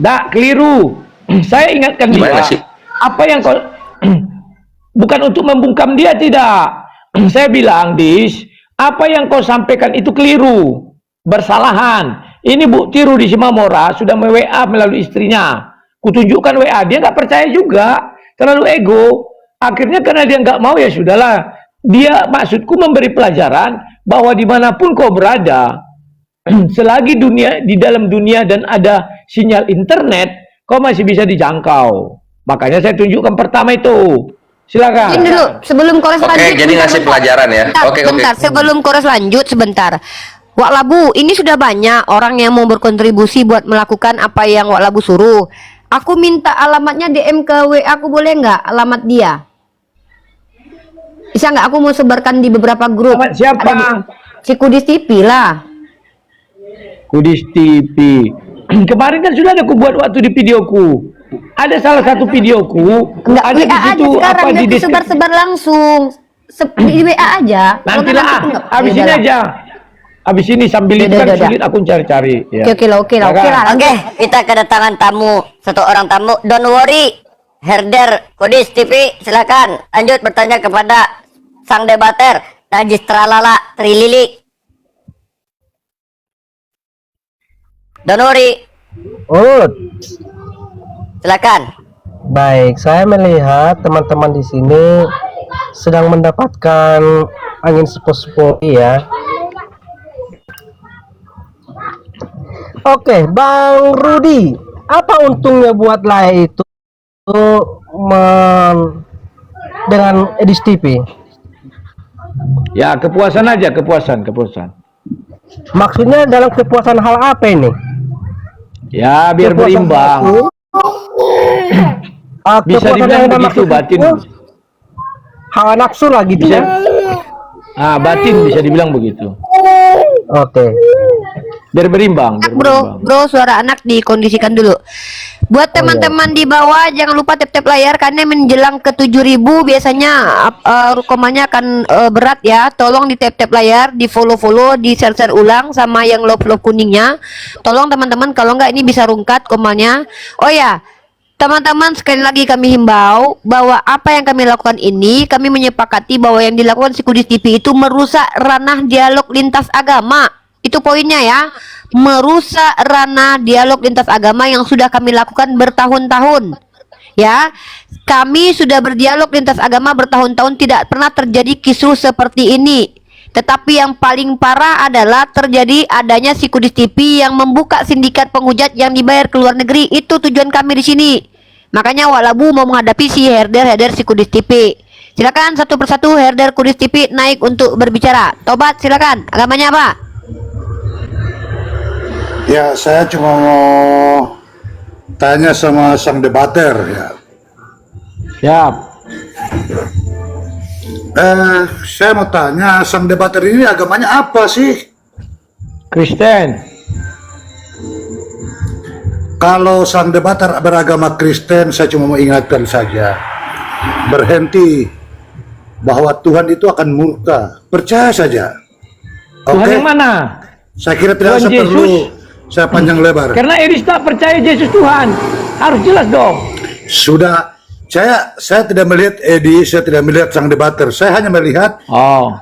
Dak, keliru. Saya ingatkan Gimana dia. sih? Apa yang kau bukan untuk membungkam dia, tidak. Saya bilang, Dis, apa yang kau sampaikan itu keliru, bersalahan. Ini bukti Rudi Simamora sudah WA melalui istrinya. Kutunjukkan WA, dia nggak percaya juga, terlalu ego. Akhirnya karena dia nggak mau, ya sudahlah. Dia maksudku memberi pelajaran bahwa dimanapun kau berada, selagi di dalam dunia dan ada sinyal internet, kau masih bisa dijangkau. Makanya saya tunjukkan pertama itu. Silakan. Ini dulu sebelum kores lanjut. Oke, jadi ngasih pelajaran ya. Oke. Bentar, sebelum kores lanjut sebentar. Wak Labu, ini sudah banyak orang yang mau berkontribusi buat melakukan apa yang Wak Labu suruh. Aku minta alamatnya DM ke WA aku, boleh nggak alamat dia? Bisa nggak, aku mau sebarkan di beberapa grup. Alamat siapa? Si Kudis TV lah. Kudis TV. Kemarin kan sudah ada aku buat waktu di videoku. Ada salah satu videoku. Enggak, ada WA di situ aja sekarang, apa di sebar-sebar langsung. Di WA aja. Nantilah, habis ini aja. Habis ini sambil itu kan sulit aku cari-cari. Ya. Oke lah. Oke, kita kedatangan tamu, satu orang tamu. Don't worry, Herder Kudis TV, silakan lanjut bertanya kepada sang debater Najis Tralala Trilili. Don't worry. Silakan. Baik, saya melihat teman-teman di sini sedang mendapatkan angin sepo-sepo ya. Oke, Bang Rudi, apa untungnya buat Laya itu dengan Edis TV? Ya, kepuasan aja, kepuasan. Maksudnya dalam kepuasan hal apa ini? Ya, biar berimbang. Bisa dibilang begitu, batin. Hawa nafsu lah gitu ya. Batin bisa dibilang begitu. Oke. Biar berimbang. Bro, suara anak dikondisikan dulu. Buat teman-teman di bawah, jangan lupa tap-tap layar karena menjelang ke 7.000 biasanya rukomannya akan berat ya. Tolong di tap-tap layar, di follow-follow, di share-share ulang sama yang love-love kuningnya. Tolong teman-teman, kalau enggak ini bisa rungkat komanya. Oh ya, teman-teman, sekali lagi kami himbau bahwa apa yang kami lakukan ini, kami menyepakati bahwa yang dilakukan si Kudis TV itu merusak ranah dialog lintas agama. Itu poinnya ya, merusak ranah dialog lintas agama yang sudah kami lakukan bertahun-tahun. Ya, kami sudah berdialog lintas agama bertahun-tahun, tidak pernah terjadi kisruh seperti ini. Tetapi yang paling parah adalah terjadi adanya si Kudis TV yang membuka sindikat penghujat yang dibayar ke luar negeri. Itu tujuan kami di sini. Makanya Wak Labu mau menghadapi si Herder si Kudis TV. Silakan satu persatu Herder Kudis TV naik untuk berbicara. Tobat, silakan. Agamanya apa? Ya, saya cuma mau tanya sama sang debater ya. Siap. Saya mau tanya, sang debater ini agamanya apa sih? Kristen. Kalau sang debater beragama Kristen, saya cuma mau ingatkan saja, berhenti bahwa Tuhan itu akan murka. Percaya saja. Tuhan yang mana? Saya kira tidak Tuhan perlu Yesus. saya panjang lebar. Karena Edis tak percaya Yesus Tuhan. Harus jelas dong. Sudah, saya tidak melihat Edi, saya tidak melihat sang debater. Saya hanya melihat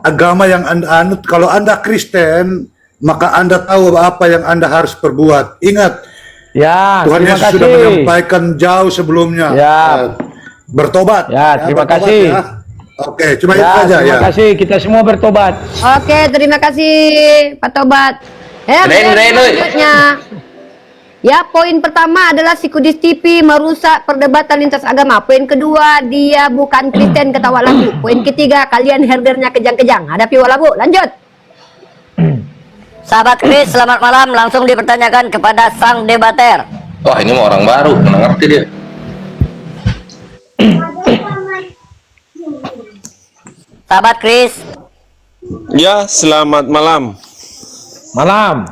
agama yang Anda anut. Kalau Anda Kristen, maka Anda tahu apa yang Anda harus perbuat. Ingat, ya, Tuhan terima Yesus kasih. sudah menyampaikan jauh sebelumnya. Ya. Bertobat. Ya, terima kasih. Ya. Oke, cuma itu Ya, saja terima ya. kasih. Kita semua bertobat. Oke, terima kasih Pak Tobat. Selanjutnya. Ya, poin pertama adalah si Kudis TV merusak perdebatan lintas agama. Poin kedua, dia bukan Kristen, kata Wak Labu. Poin ketiga, kalian herdernya kejang-kejang. Hadapi Wak Labu, lanjut. Sahabat Kris, selamat malam. Langsung dipertanyakan kepada sang debater. Wah, ini mau orang baru, mana ngerti dia. Sahabat Kris. Ya, selamat malam. Malam.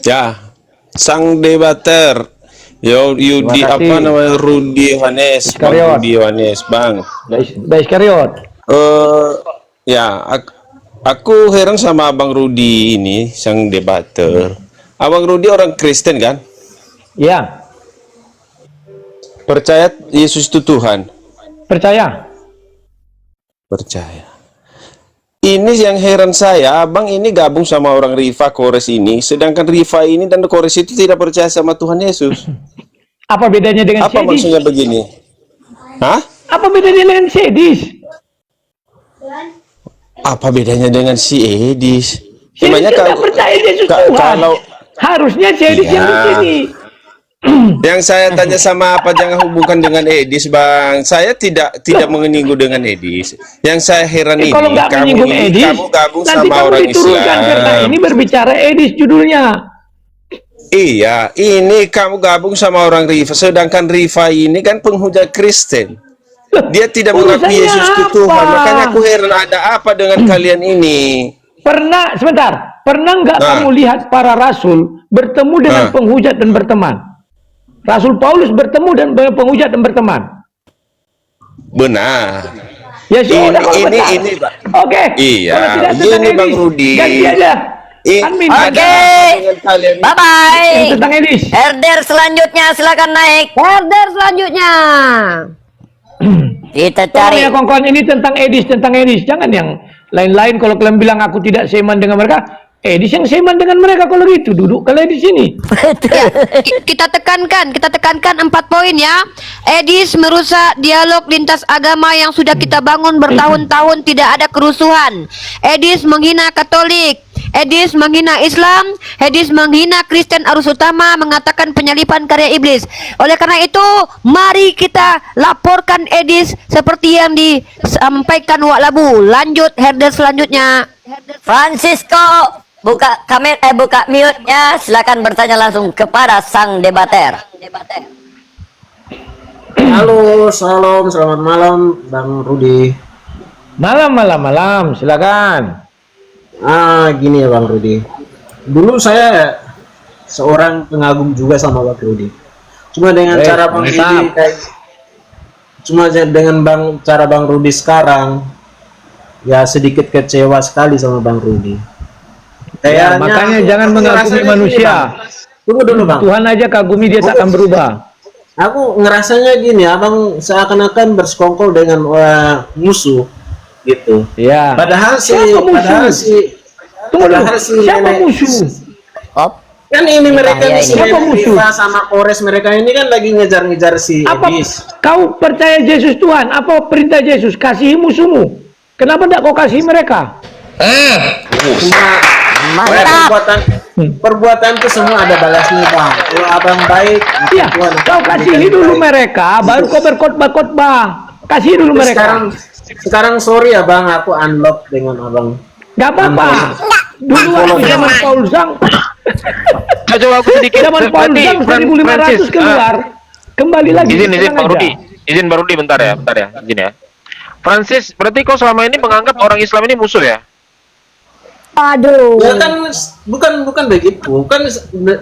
Ya, sang debater. Yudi apa namanya, Rudi Yohanes, Bang Rudi Yohanes, Bang. Iskariot. Ya, Aku heran sama Abang Rudi ini, sang debater. Abang Rudi orang Kristen kan? Ya, Percaya Yesus itu Tuhan? percaya. Percaya. Ini yang heran saya, Abang ini gabung sama orang Rifa Kores ini, sedangkan Rifa ini dan Kores itu tidak percaya sama Tuhan Yesus. Apa bedanya dengan Apa Sedis? maksudnya begini? Hah? Apa bedanya dengan Sedis? Apa bedanya dengan si Edis? Sedis Emangnya tidak percaya Yesus Tuhan. kalau Harusnya Sedis yang di Iya. sini. yang saya tanya sama apa jangan hubungkan dengan Edis, Bang. Saya tidak menyinggung dengan Edis. Yang saya heran ini, Kalau nggak menyinggung Edis, kamu gabung nanti sama kamu orang diturunkan karena Islam. ini berbicara Edis judulnya. Iya, ini kamu gabung sama orang Rifa, sedangkan Rifa ini kan penghujat Kristen. Dia tidak mengakui Urusannya Yesus itu Tuhan. apa? Makanya aku heran ada apa dengan kalian ini. Pernah nggak Nah. kamu lihat para rasul bertemu dengan Nah. penghujat dan berteman? Rasul Paulus bertemu dan penghujat dan berteman. Benar. Ya sudah, kalau Ini, benar. Pak. Oke. Iya, Kalau tidak ini tentang Bang Edis, Rudi. ganti aja. Admin. Ada Oke. apa dengan kalian ini? Bye bye. Tentang Edis. Herder selanjutnya silakan naik. Herder selanjutnya. Kita Tolong cari. ya kawan-kawan, ini tentang Edis. Jangan yang lain-lain. Kalau kalian bilang aku tidak seiman dengan mereka, Edis yang seiman dengan mereka. Kalau gitu duduk kalian di sini. Ya, kita tekankan 4 poin ya. Edis merusak dialog lintas agama yang sudah kita bangun bertahun-tahun, tidak ada kerusuhan. Edis menghina Katolik, Edis menghina Islam, Edis menghina Kristen arus utama, mengatakan penyalipan karya iblis. Oleh karena itu, mari kita laporkan Edis seperti yang disampaikan Wak Labu. Lanjut herder selanjutnya. Francisco, buka kamera, buka mute-nya. Silakan bertanya langsung kepada sang debater. Halo, salam, selamat malam, Bang Rudi. Malam. Silakan. Gini ya Bang Rudi. Dulu saya seorang pengagum juga sama Bang Rudi. Cuma dengan cara Bang Rudi cara Bang Rudi sekarang, ya sedikit kecewa sekali sama Bang Rudi. Ya, makanya jangan mengagumi rasanya gini, manusia. Bang. Tunggu dulu Bang. Tuhan aja kagumi, dia tak akan berubah. Aku ngerasanya gini, abang seakan-akan bersekongkol dengan musuh gitu. Ya. Padahal Siapa musuh? Tunggu dulu. Siapa nenek- musuh? Op. Kan ini mereka Bahaya si ini. Siapa nenek musuh? Rifa sama Kores mereka ini kan lagi ngejar-ngejar si Apa Edis. kau percaya Yesus Tuhan? Apa perintah Yesus? Kasihi musuhmu. Kenapa tidak kau kasih mereka? Cuma Mantap. perbuatan itu semua ada balasnya Bang. Kalau abang baik, Ya, Tuhan akan kau kasihi berikan dulu baik. mereka, baru kau berkhotbah. Kasih dulu Terus mereka. sekarang sorry ya Bang, aku unlock dengan abang. Gak apa-apa. Dulu waktu zaman Paul Zhang, Coba aku sedikit. zaman Paul Berarti, Zhang 1500 keluar, kembali lagi. Izin tenang Bang aja. Rudi. Izin Bang Rudi bentar ya. Izin ya. Francis, berarti kau selama ini menganggap orang Islam ini musuh ya? Aduh. Ya kan bukan begitu. Kan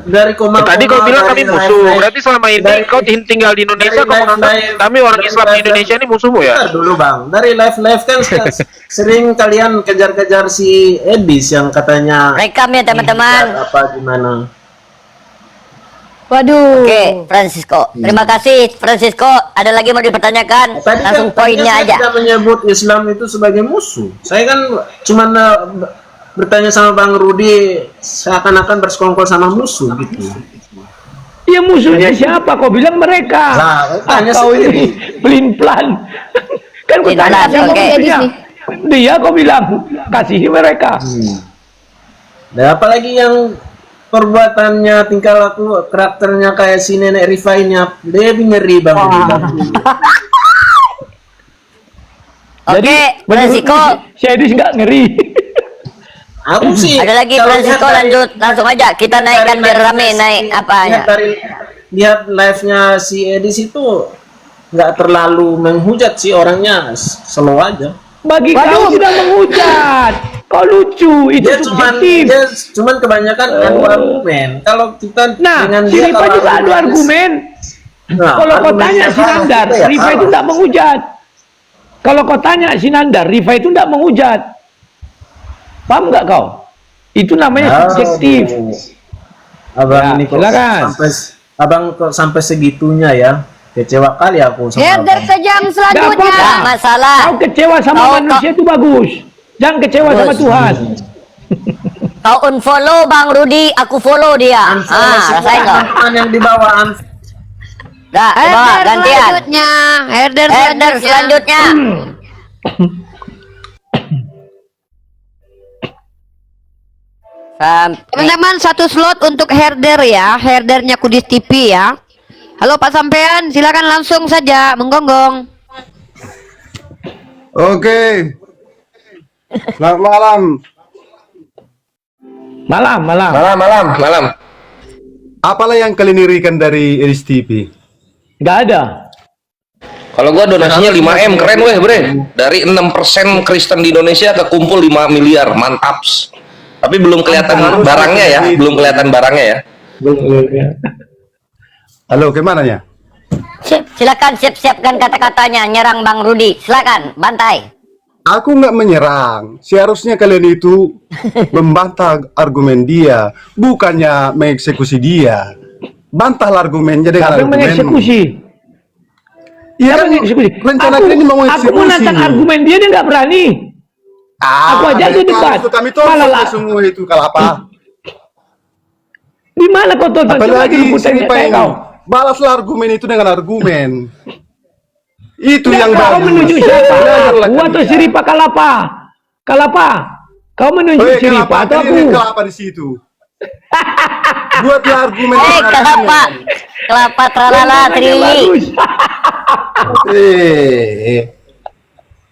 dari komal. Tadi kau bilang kami musuh. Berarti selama ini kau tinggal di Indonesia, kau menganggap kami orang Islam di Indonesia ini musuhmu ya? Bentar dulu Bang. Dari live kan sering kalian kejar-kejar si Edis yang katanya Rekam ya teman-teman. apa gimana. Waduh. Oke, Francisco. Terima kasih Francisco. Ada lagi mau dipertanyakan? Tadi Langsung poinnya saya aja. tidak menyebut Islam itu sebagai musuh. Saya kan cuma bertanya sama Bang Rudi seakan-akan bersekongkol sama musuh gitu. Ya musuhnya siapa? Kau bilang mereka. Nah, tanya Kau sendiri. ini pelin-pelan. Kan kau tanya Pelin-pelan, siapa oke. musuhnya. Dia kau bilang kasihi mereka. Dan apalagi yang perbuatannya, tingkah laku, karakternya kayak si nenek Rifa ini, lebih ngeri Bang Rudi. Oke, Francisco. Si Edis nggak ngeri. Aku sih Ada lagi kalau Francisco, lihat dari- lanjut langsung aja kita naikkan biar rame naik apanya. Lihat live-nya si Edis itu nggak terlalu menghujat sih, orangnya slow aja. Bagi kau tidak menghujat. Kau lucu, itu Dia cuman kebanyakan adu argumen. Kalau kita Nah, dengan si dia Rifa kalau juga adu argumen. Nah, Kalau kau argumennya tanya si kalah, Nandar, kita ya Rifa itu kalah. tidak menghujat. Kalau kau tanya si Nandar, Rifa itu tidak menghujat. Paham nggak kau? Itu namanya subjektif. Abang Ya, ini kok silakan. abang kok sampai segitunya ya. Kecewa kali aku sama Herder abang. kejam Nggak selanjutnya. apa-apa. Nggak masalah. Kau kecewa sama Kau- manusia itu bagus. Jangan kecewa sama Tuhan. Kau unfollow Bang Rudi, aku follow dia. Rasain kau. Teman yang di bawah Dah, coba Herder gantian. selanjutnya. Herder Herder selanjutnya. selanjutnya. Sampai Teman-teman, satu slot untuk herder ya. Herdernya Kudis TV ya. Halo Pak Sampean, silakan langsung saja menggonggong. Oke. Selamat malam. Malam. Malam. Apalah yang kalian irikan dari Edis TV? Nggak ada. Kalau gua donasinya 5M, keren weh bre. Dari 6% Kristen di Indonesia kekumpul 5 miliar, mantaps. Tapi belum kelihatan barangnya ya, Halo, kemana ya? silakan siapkan kata-katanya nyerang Bang Rudi. Silakan, bantai. Aku nggak menyerang. Seharusnya kalian itu membantah argumen dia, bukannya mengeksekusi dia. Bantahlah argumennya dengan Siapa yang argumen. mengeksekusi? Iya Siapa kan, yang mengeksekusi? rencana kalian ini mau Aku mengeksekusi. menantang argumen dia nggak berani. Aku aja dari debat. kamu itu kami tolong Malah lah. semua itu kalau apa? Di mana kau tonton? Coba Apalagi jemput sini tanya ini. kau. Balaslah argumen itu dengan argumen. Itu Nah, yang kau bagus. menunjuk siapa? Belajarlah Aku atau kalian. Siripa Kalapa? Kalapa? Kau menunjuk Weh, Siripa kenapa atau aku? kalian kelapa di situ? Buatlah argumen. dengan Kelapa. argumen. Kelapa tralala trili. Bagus.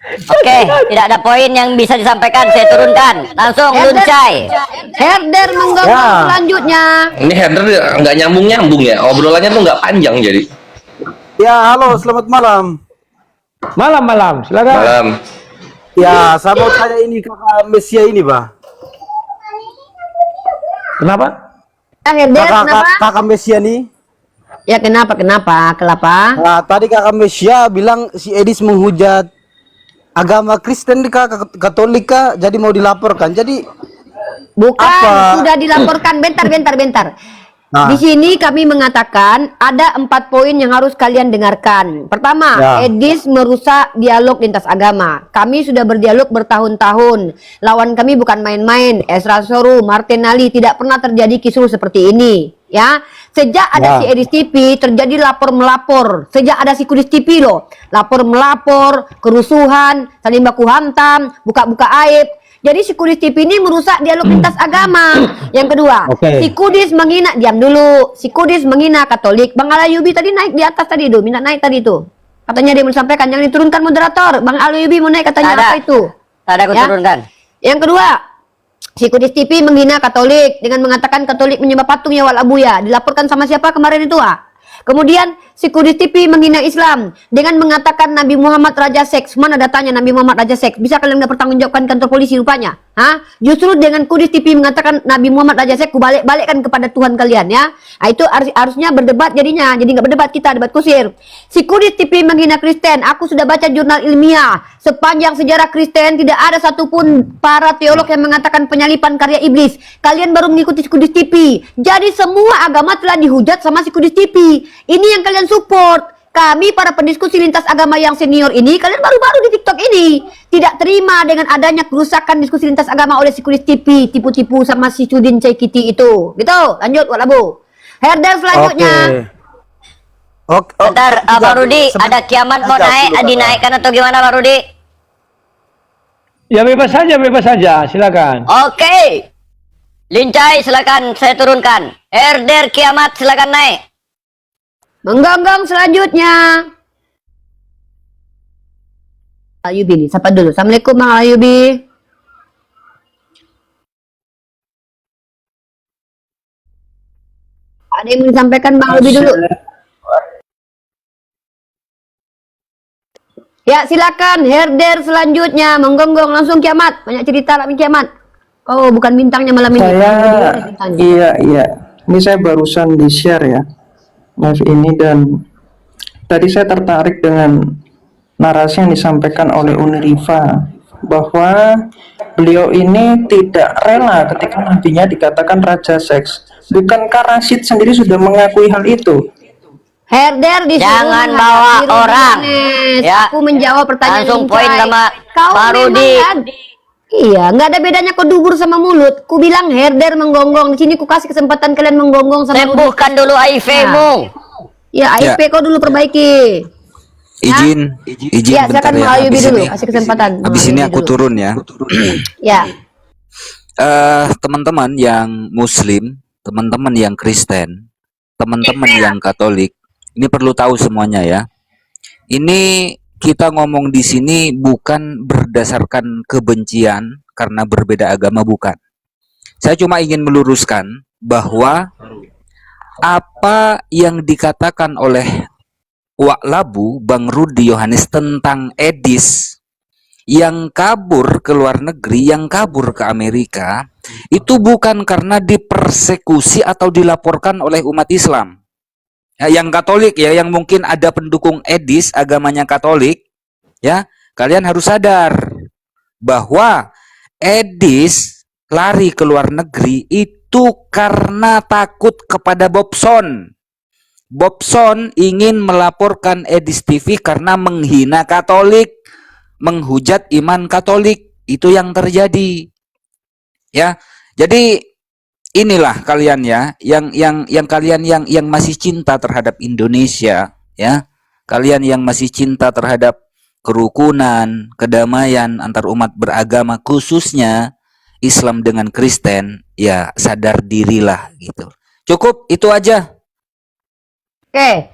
Oke, tidak ada poin yang bisa disampaikan, saya turunkan. Langsung luncai. Herder menggonggong selanjutnya. Ini header nggak nyambung ya, obrolannya tuh nggak panjang jadi. Ya, halo, selamat malam. Malam. Silakan. Malam. Ya, saya mau tanya ini kakak Mesia ini, Pak. Kenapa? Herder kenapa? Kakak Mesia nih. Ya kenapa? Kelapa? Nah, tadi kakak Mesia bilang si Edis menghujat agama Kristen di Katolik kah, jadi mau dilaporkan. Jadi Bukan, Apa? sudah dilaporkan. Bentar. Nah. Di sini kami mengatakan ada 4 poin yang harus kalian dengarkan. Pertama, Ya. Edis merusak dialog lintas agama. Kami sudah berdialog bertahun-tahun. Lawan kami bukan main-main. Esra Soru, Martinelli, tidak pernah terjadi kisruh seperti ini. Ya, sejak ada Ya. si Edis TV terjadi lapor melapor. Sejak ada si Kudis TV loh, lapor melapor, kerusuhan, saling baku hantam, buka-buka aib. Jadi si Kudis TV ini merusak dialog lintas agama. Yang kedua, Oke. si Kudis menghina, diam dulu. Si Kudis menghina Katolik. Bang Alayubi tadi naik di atas tadi tuh, minta naik tadi tuh. Katanya dia mau sampaikan, jangan diturunkan moderator. Bang Alayubi mau naik katanya Ada. apa itu? Ada aku Ya. turunkan. Yang kedua, si Kudis TV menghina Katolik dengan mengatakan Katolik menyembah patung ya wal abuya. Dilaporkan sama siapa kemarin itu? Kemudian si Kudis TV menghina Islam dengan mengatakan Nabi Muhammad Raja Seks. Mana datanya Nabi Muhammad Raja Seks? Bisa kalian nggak pertanggungjawabkan kantor polisi rupanya? Justru dengan Kudis TV mengatakan Nabi Muhammad Raja Seks, kubalik-balikkan kepada Tuhan kalian ya. Nah, itu harusnya berdebat jadinya. Jadi nggak berdebat kita, debat kusir. Si Kudis TV menghina Kristen. Aku sudah baca jurnal ilmiah. Sepanjang sejarah Kristen tidak ada satupun para teolog yang mengatakan penyalipan karya iblis. Kalian baru mengikuti si Kudis TV. Jadi semua agama telah dihujat sama si Kudis TV. Ini yang kalian support. Kami para pendiskusi lintas agama yang senior ini, kalian baru-baru di TikTok ini tidak terima dengan adanya kerusakan diskusi lintas agama oleh si Kudis TV, tipu-tipu sama si Cudin Cekiti itu. Gitu. Lanjut walabu. Herder selanjutnya. Oke. Bentar, Bang Rudi, ada kiamat mau naik, dinaikkan atau gimana Bang Rudi? Ya bebas saja, silakan. Oke. Lincai silakan saya turunkan. Herder kiamat silakan naik. Menggonggong selanjutnya. Ayubi nih, sapa dulu. Assalamualaikum Bang Ayubi. Ada yang mau disampaikan Bang Ayubi dulu? Ya silakan, herder selanjutnya. Menggonggong langsung kiamat. Banyak cerita lah kiamat. Oh bukan bintangnya malam ini. Iya. Ini saya barusan di-share ya live ini, dan tadi saya tertarik dengan narasi yang disampaikan oleh Uniriva bahwa beliau ini tidak rela ketika nantinya dikatakan raja seks. Bukankah Rashid sendiri sudah mengakui hal itu? Herder disuruh Jangan menghadapi bawa Rudi orang. Ernest. Ya. Aku menjawab pertanyaan Langsung poin Incai. sama Kau Pak memang Rudi. Iya, nggak ada bedanya kau dubur sama mulut. Ku bilang herder menggonggong. Di sini ku kasih kesempatan kalian menggonggong sama Rudi. Sembuhkan dulu HIV-mu. Ya, IP kau dulu perbaiki. Izin Ya, bentar silakan ya. Bang Ayubi Habis dulu, ini, kasih kesempatan. Bang habis ini Ayubi aku dulu. turun ya. Ya. Teman-teman yang Muslim, teman-teman yang Kristen, teman-teman yang Katolik, ini perlu tahu semuanya ya. Ini kita ngomong di sini bukan berdasarkan kebencian karena berbeda agama, bukan. Saya cuma ingin meluruskan bahwa apa yang dikatakan oleh Wak Labu, Bang Rudi Yohanes tentang Edis yang kabur ke luar negeri, yang kabur ke Amerika, itu bukan karena dipersekusi atau dilaporkan oleh umat Islam. Ya, yang Katolik ya, yang mungkin ada pendukung Edis, agamanya Katolik, ya, kalian harus sadar bahwa Edis lari ke luar negeri itu karena takut kepada Bobson. Bobson ingin melaporkan Edis TV karena menghina Katolik, menghujat iman Katolik. Itu yang terjadi. Ya. Jadi inilah kalian ya, yang kalian yang masih cinta terhadap Indonesia, ya. Kalian yang masih cinta terhadap kerukunan, kedamaian antar umat beragama, khususnya Islam dengan Kristen, ya sadar dirilah gitu. Cukup itu aja. Oke.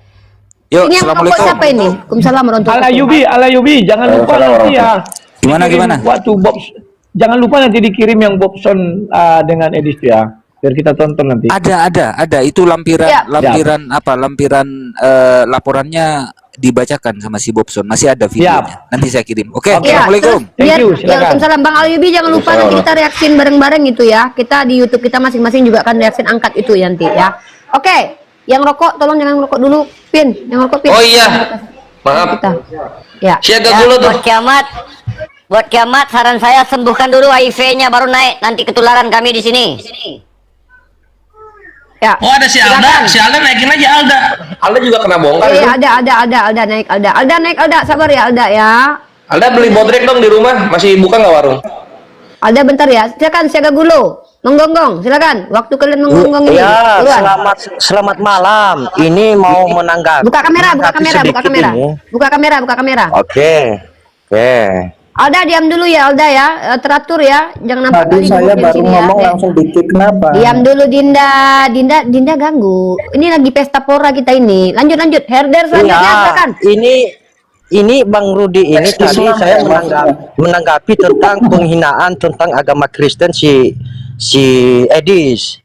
Yuk, Ini yang merokok assalamualaikum. siapa ini? Waalaikumsalam warahmatullahi Al Ayubi, jangan lupa nanti ya. Gimana, dikirim gimana? Waktu Bob, jangan lupa nanti dikirim yang Bobson dengan Edis ya, biar kita tonton nanti. Ada. Itu lampiran, Ya. lampiran laporannya dibacakan sama si Bobson. Masih ada videonya. Nanti saya kirim. Oke, assalamualaikum. Thank you, silakan. Waalaikumsalam Bang Ayubi, jangan lupa nanti kita reaksin bareng-bareng itu ya. Kita di YouTube kita masing-masing juga akan reaksin angkat itu nanti ya. Oke, yang rokok tolong jangan rokok dulu, Pin. Yang rokok Pin. Oh iya. Maaf. Kita. Ya. Siaga dulu tuh. Buat kiamat saran saya sembuhkan dulu HIV-nya baru naik, nanti ketularan kami di sini. Ya. Oh ada si Alda, si Alda naikin aja Alda. Alda juga kena bongkar itu. Iya, ada naik Alda. Alda naik Alda, sabar ya Alda ya. Alda beli bodrek dong di rumah, masih buka nggak warung? Alda bentar ya, silakan siaga gulu. Menggonggong, silakan. Waktu kalian menggonggong ini. Ya, Buruan. selamat malam. Ini mau menanggapi. Buka kamera, buka kamera, buka sedikit kamera. ini. Buka kamera, buka kamera. Oke. Alda diam dulu ya Alda ya, teratur ya, jangan nampak Tadi kali saya dibukin baru sini ya. ngomong langsung di-kick, kenapa? Diam dulu Dinda ganggu. Ini lagi pesta pora kita ini. Lanjut, Herder selanjutnya silakan. Ini Bang Rudi ini tadi saya menanggapi tentang penghinaan tentang agama Kristen si Edis.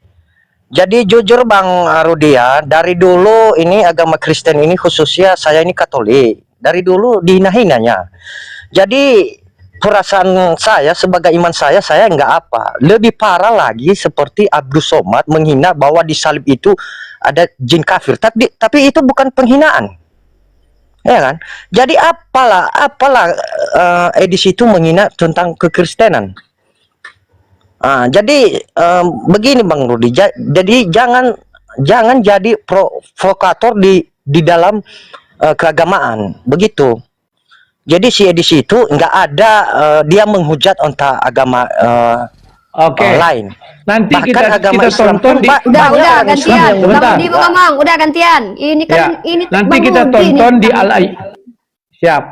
Jadi jujur Bang Rudi ya, dari dulu ini agama Kristen ini khususnya saya ini Katolik. Dari dulu dihina-hinanya. Jadi perasaan saya sebagai iman saya nggak apa. Lebih parah lagi seperti Abdus Somad menghina bahwa di salib itu ada jin kafir. Tapi itu bukan penghinaan. Ya kan? Jadi apalah Edis itu menghina tentang kekristenan. Jadi begini Bang Rudi. Jadi jangan jadi provokator di dalam keagamaan. Begitu. Jadi si Edis itu nggak ada dia menghujat entah agama lain. Nanti Bahkan agama kita Islam tonton di Udah orang gantian. Islam Bang Rudi mau ngomong, udah gantian. Ini kan ini nanti Bang kita Rudi tonton ini. di Siap.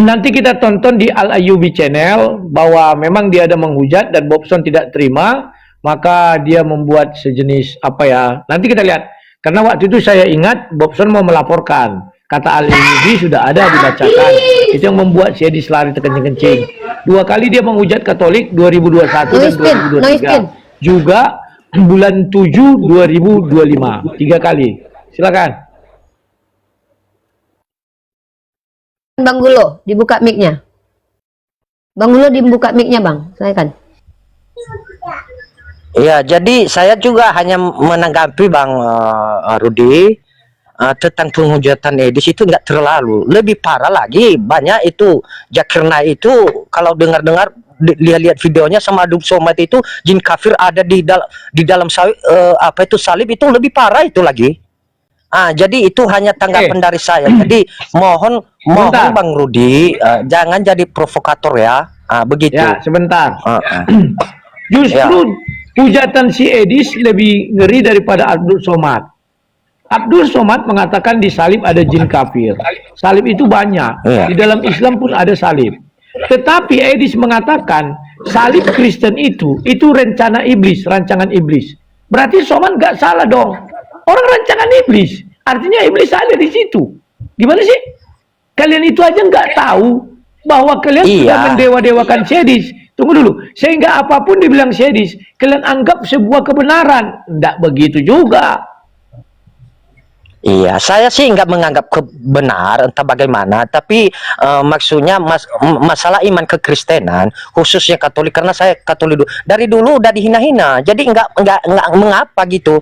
Nanti kita tonton di Al Ayubi channel bahwa memang dia ada menghujat dan Bobson tidak terima, maka dia membuat sejenis apa ya? Nanti kita lihat. Karena waktu itu saya ingat Bobson mau melaporkan. Kata Al Ayubi sudah ada dibacakan. Itu yang membuat si Edis lari terkencing-kencing. 2 kali dia menghujat Katolik 2021 dan 2023. Juga bulan 7 2025. 3 kali. Silakan. Bang Gulo, dibuka mic-nya. Bang Gulo dibuka mic-nya, Bang. Silakan. Ya, jadi saya juga hanya menanggapi Bang Rudi tentang penghujatan Edis itu nggak terlalu. Lebih parah lagi, banyak itu Zakir Naik itu kalau dengar-dengar lihat videonya sama Abdul Somad itu jin kafir ada di dalam salib, apa itu salib itu lebih parah itu lagi. Jadi itu hanya tanggapan dari saya. Jadi mohon Bang Rudi jangan jadi provokator ya. Begitu. Ya, sebentar. Justru hujatan si Edis lebih ngeri daripada Abdul Somad. Abdul Somad mengatakan di salib ada jin kafir. Salib itu banyak. Di dalam Islam pun ada salib. Tetapi Edis mengatakan salib Kristen itu rencana iblis, rancangan iblis. Berarti Somad nggak salah dong. Orang rancangan iblis. Artinya iblis ada di situ. Gimana sih? Kalian itu aja nggak tahu bahwa kalian sudah mendewa-dewakan Edis. Tunggu dulu. Sehingga apapun dibilang Edis, kalian anggap sebuah kebenaran. Nggak begitu juga. Iya, saya sih nggak menganggap benar entah bagaimana, tapi maksudnya masalah iman kekristenan, khususnya Katolik, karena saya Katolik dari dulu udah dihina-hina, jadi nggak mengapa gitu.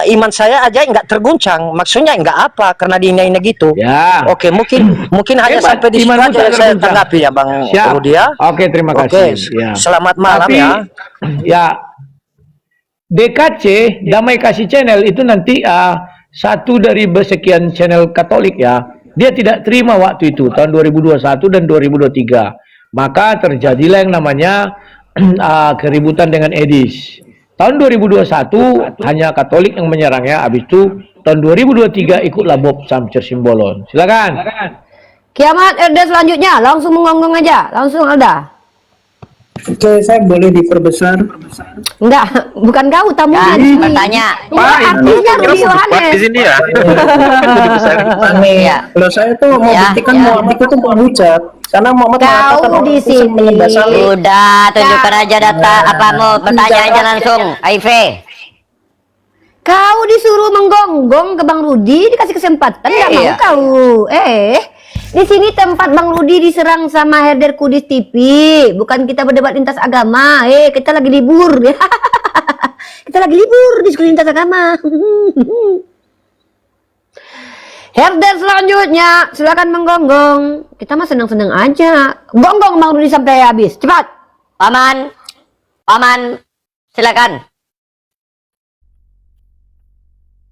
Iman saya aja nggak terguncang, maksudnya nggak apa karena dihina-hina gitu. Ya. Oke, mungkin hanya sampai di situ aja saya tanggapi ya, Bang Rudi ya. Oke, terima kasih. Ya. Selamat malam ya. Ya, DKC Damai Kasih Channel itu nanti satu dari bersekian channel Katolik ya, dia tidak terima waktu itu tahun 2021 dan 2023, maka terjadilah yang namanya keributan dengan Edis. Tahun 2021 hanya Katolik yang menyerangnya, habis itu tahun 2023 ikutlah Bob Samcer Simbolon. Silakan. Kiamat RD selanjutnya, langsung mengonggong aja, langsung Alda. Oke, saya boleh diperbesar? Enggak, bukan kau tamunya di sini. Bertanya. Artinya Rudi Yohanes. Di sini ya. Aneh. Kalau saya tuh mau buktikan Muhammad itu penghujat. Karena Muhammad kau di sini. Udah, tunjukkan aja data. Apa mau bertanya aja langsung, IV. Kau disuruh menggonggong ke Bang Rudi, dikasih kesempatan nggak mau kau. Di sini tempat Bang Rudi diserang sama Herder Kudus TV, bukan kita berdebat lintas agama. Kita lagi libur. Kita lagi libur diskusi lintas agama. Herder selanjutnya, silakan menggonggong. Kita mah seneng-seneng aja. Gonggong Bang Rudi sampai habis. Cepat. Paman, silakan.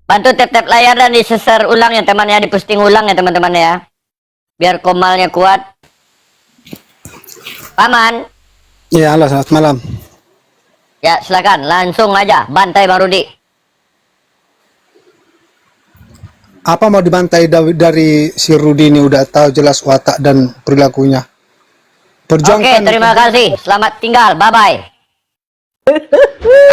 Bantu tap-tap layar dan di-share ulang ya temannya, di-posting ulang ya teman-teman ya. Biar komalnya kuat. Paman. Ya, halo, selamat malam. Ya, silakan langsung aja bantai Bang Rudi. Apa mau dibantai dari si Rudi ini udah tahu jelas watak dan perilakunya. Perjuangkan. Oke, terima kasih. Selamat tinggal. Bye-bye.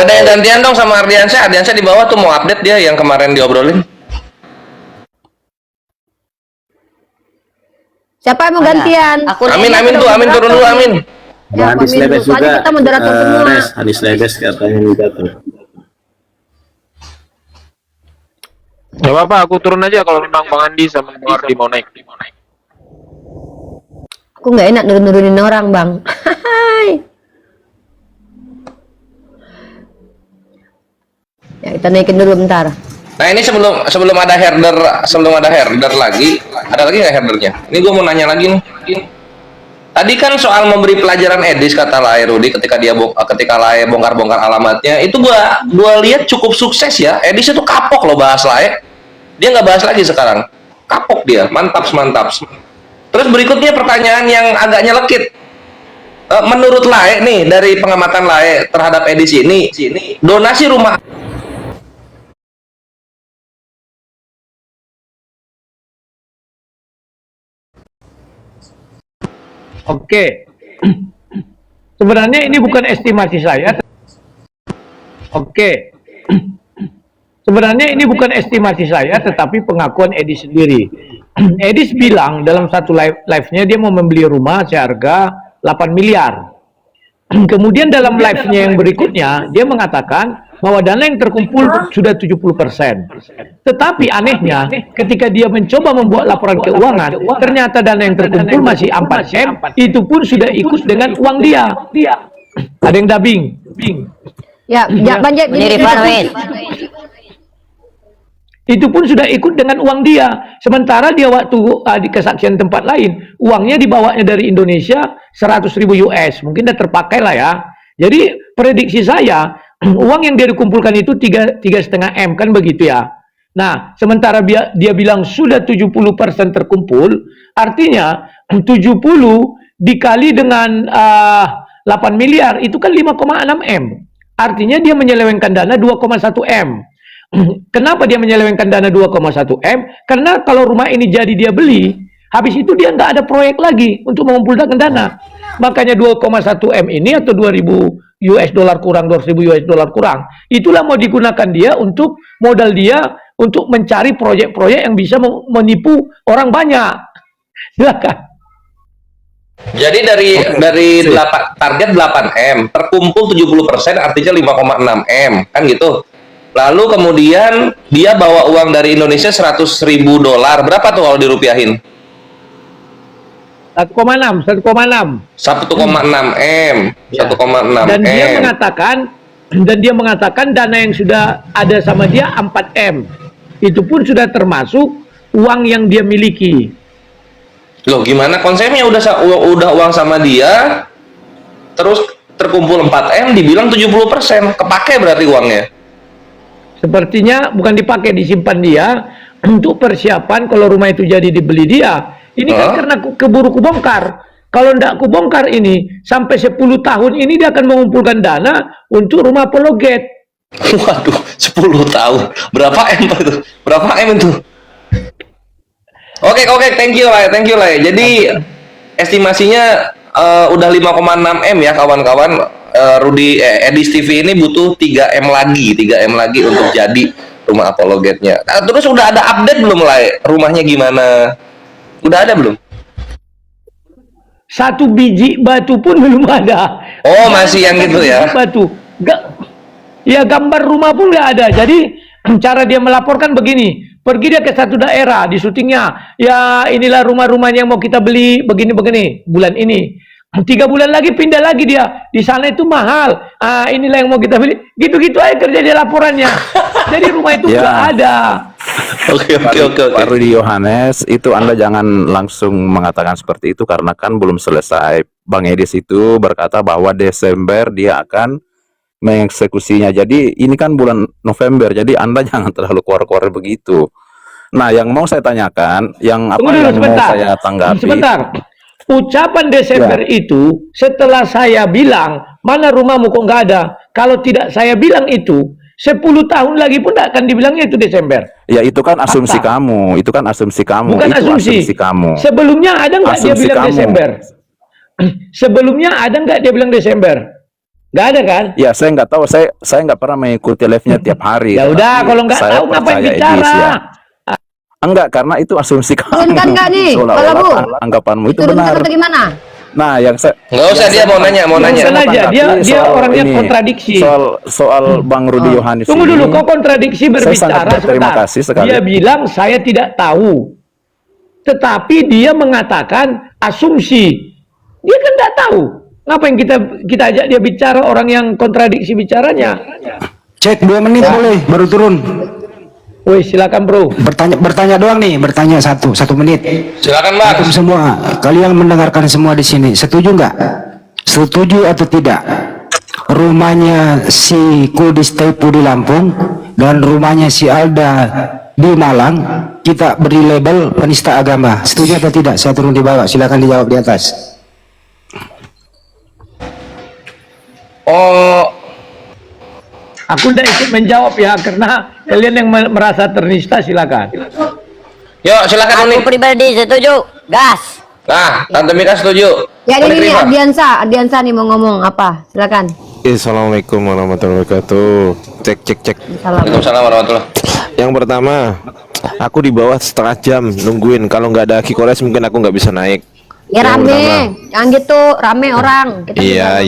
Ada yang gantian dong sama Ardiansyah. Ardiansyah di bawah tuh mau update dia yang kemarin diobrolin. Siapa yang mau gantian? Amin turun dulu, Amin. Ya, Hadis Lebes juga. Kita moderator semua. Hadis Lebes katanya juga tuh. Gak apa-apa, aku turun aja kalau memang Bang Andi sama Bang Ardi mau naik. Aku nggak enak nurunin orang, Bang. Ya, kita naikin dulu bentar. Nah ini sebelum ada herder lagi, ada lagi nggak herdernya? Ini gue mau nanya lagi nih. Tadi kan soal memberi pelajaran Edis kata Lae Rudi ketika Lae bongkar-bongkar alamatnya, itu gua lihat cukup sukses ya. Edis itu kapok loh bahas Lae. Dia nggak bahas lagi sekarang. Kapok dia, mantap. Terus berikutnya pertanyaan yang agak nyelekit. Menurut Lae nih, dari pengamatan Lae terhadap Edis ini, donasi rumah Oke. Sebenarnya ini bukan estimasi saya. Oke. Sebenarnya ini bukan estimasi saya, tetapi pengakuan Edis sendiri. Edis bilang dalam satu live-nya dia mau membeli rumah seharga 8 miliar. Kemudian dalam live-nya yang berikutnya, dia mengatakan bahwa dana yang terkumpul sudah 70%. Tetapi anehnya, ketika dia mencoba membuat laporan keuangan, ternyata dana yang terkumpul masih 4M, itu pun sudah ikut dengan uang dia. Ada yang dubbing. Ya, banyak Itu pun sudah ikut dengan uang dia. Sementara dia waktu di kesaksian tempat lain, uangnya dibawanya dari Indonesia 100.000 US. Mungkin udah terpakai lah ya. Jadi prediksi saya, uang yang dia dikumpulkan itu 3,5 M, kan begitu ya. Nah, sementara dia bilang sudah 70% terkumpul, artinya 70 dikali dengan 8 miliar, itu kan 5,6 M. Artinya dia menyelewengkan dana 2,1 M. Kenapa dia menyelewengkan dana 2,1 M? Karena kalau rumah ini jadi dia beli, habis itu dia nggak ada proyek lagi untuk mengumpulkan dana. Makanya 2,1 M ini atau 2.000 US dollar kurang, 2.000 US dollar kurang, itulah mau digunakan dia untuk modal dia untuk mencari proyek-proyek yang bisa menipu orang banyak. Silakan. Jadi dari target 8 M, terkumpul 70%, artinya 5,6 M, kan gitu. Lalu kemudian dia bawa uang dari Indonesia 100.000 dolar. Berapa tuh kalau dirupiahin? 1,6 M. 1,6 Dan M. dia mengatakan dana yang sudah ada sama dia 4 M. Itu pun sudah termasuk uang yang dia miliki. Loh, gimana konsepnya? Udah uang sama dia, terus terkumpul 4 M, dibilang 70%. Kepake berarti uangnya. Sepertinya bukan dipakai, disimpan dia untuk persiapan kalau rumah itu jadi dibeli dia. Ini kan karena keburu kubongkar. Kalau tidak kubongkar ini, sampai 10 tahun ini dia akan mengumpulkan dana untuk rumah Apologet. Waduh, 10 tahun. Berapa M itu? Berapa M itu? Oke, thank you lah. Jadi estimasinya udah 5,6 M ya kawan-kawan. Rudy Edis TV ini butuh 3 M lagi untuk jadi rumah Apologetnya. Terus udah ada update belum lah rumahnya gimana? Udah ada belum? 1 biji batu pun belum ada. Oh, masih yang gitu ya? Batu. Ya, gambar rumah pun nggak ada. Jadi cara dia melaporkan begini. Pergi dia ke satu daerah di syutingnya. Ya, inilah rumah-rumahnya yang mau kita beli begini-begini bulan ini. 3 bulan lagi pindah lagi dia. Di sana itu mahal. Inilah yang mau kita beli. Gitu-gitu aja kerja dia laporannya. Jadi rumah itu nggak ada. Oke. Pak Rudy Yohanes, itu Anda jangan langsung mengatakan seperti itu karena kan belum selesai. Bang Edis itu berkata bahwa Desember dia akan mengeksekusinya. Jadi ini kan bulan November. Jadi Anda jangan terlalu keluar-keluar begitu. Nah, yang mau saya tanyakan, yang mau saya tanggapi. Sebentar. Ucapan Desember itu setelah saya bilang, mana rumahmu kok nggak ada? Kalau tidak saya bilang itu, 10 tahun lagi pun tidak akan dibilangnya itu Desember. Ya, itu kan asumsi kamu. Itu kan asumsi kamu. Bukan itu asumsi kamu. Sebelumnya ada nggak dia bilang Desember? Sebelumnya ada nggak dia bilang Desember? Nggak ada kan? Ya, saya nggak tahu. Saya nggak pernah mengikuti live-nya tiap hari. Ya udah, kalau nggak tahu ngapain bicara? Ya. Enggak, karena itu asumsi kamu. Turunkan nggak nih? Kalau Bu, anggapanmu itu turunkan benar. atau gimana? Nah, yang saya nggak usah, dia mau nanya. Dia orangnya kontradiksi. Soal Bang Rudy Yohanes. Tunggu dulu, kok kontradiksi berbicara? Terima kasih sekali. Dia bilang saya tidak tahu, tetapi dia mengatakan asumsi. Dia kan tidak tahu. Ngapain kita ajak dia bicara, orang yang kontradiksi bicaranya? Cek 2 menit boleh, baru turun. Woi, silakan bro. Bertanya doang nih, bertanya satu menit. Silakan Bang. Antum semua, kalian mendengarkan semua di sini, setuju nggak? Setuju atau tidak? Rumahnya si Kudis Taipu di Lampung dan rumahnya si Alda di Malang kita beri label penista agama. Setuju atau tidak? Saya turun di bawah. Silakan dijawab di atas. Aku tidak ikut menjawab ya, karena kalian yang merasa ternista silakan. Yuk, silakan Aku pribadi setuju. Gas. Nah, Tante Mika setuju. Ya ini Ardiansa nih mau ngomong apa? Silakan. Assalamualaikum warahmatullahi wabarakatuh. Cek. Waalaikumsalam warahmatullahi. Yang pertama, aku di bawah setengah jam nungguin. Kalau nggak ada Kikores mungkin aku nggak bisa naik. Ya rame, jangan gitu, rame orang. Kita Iya.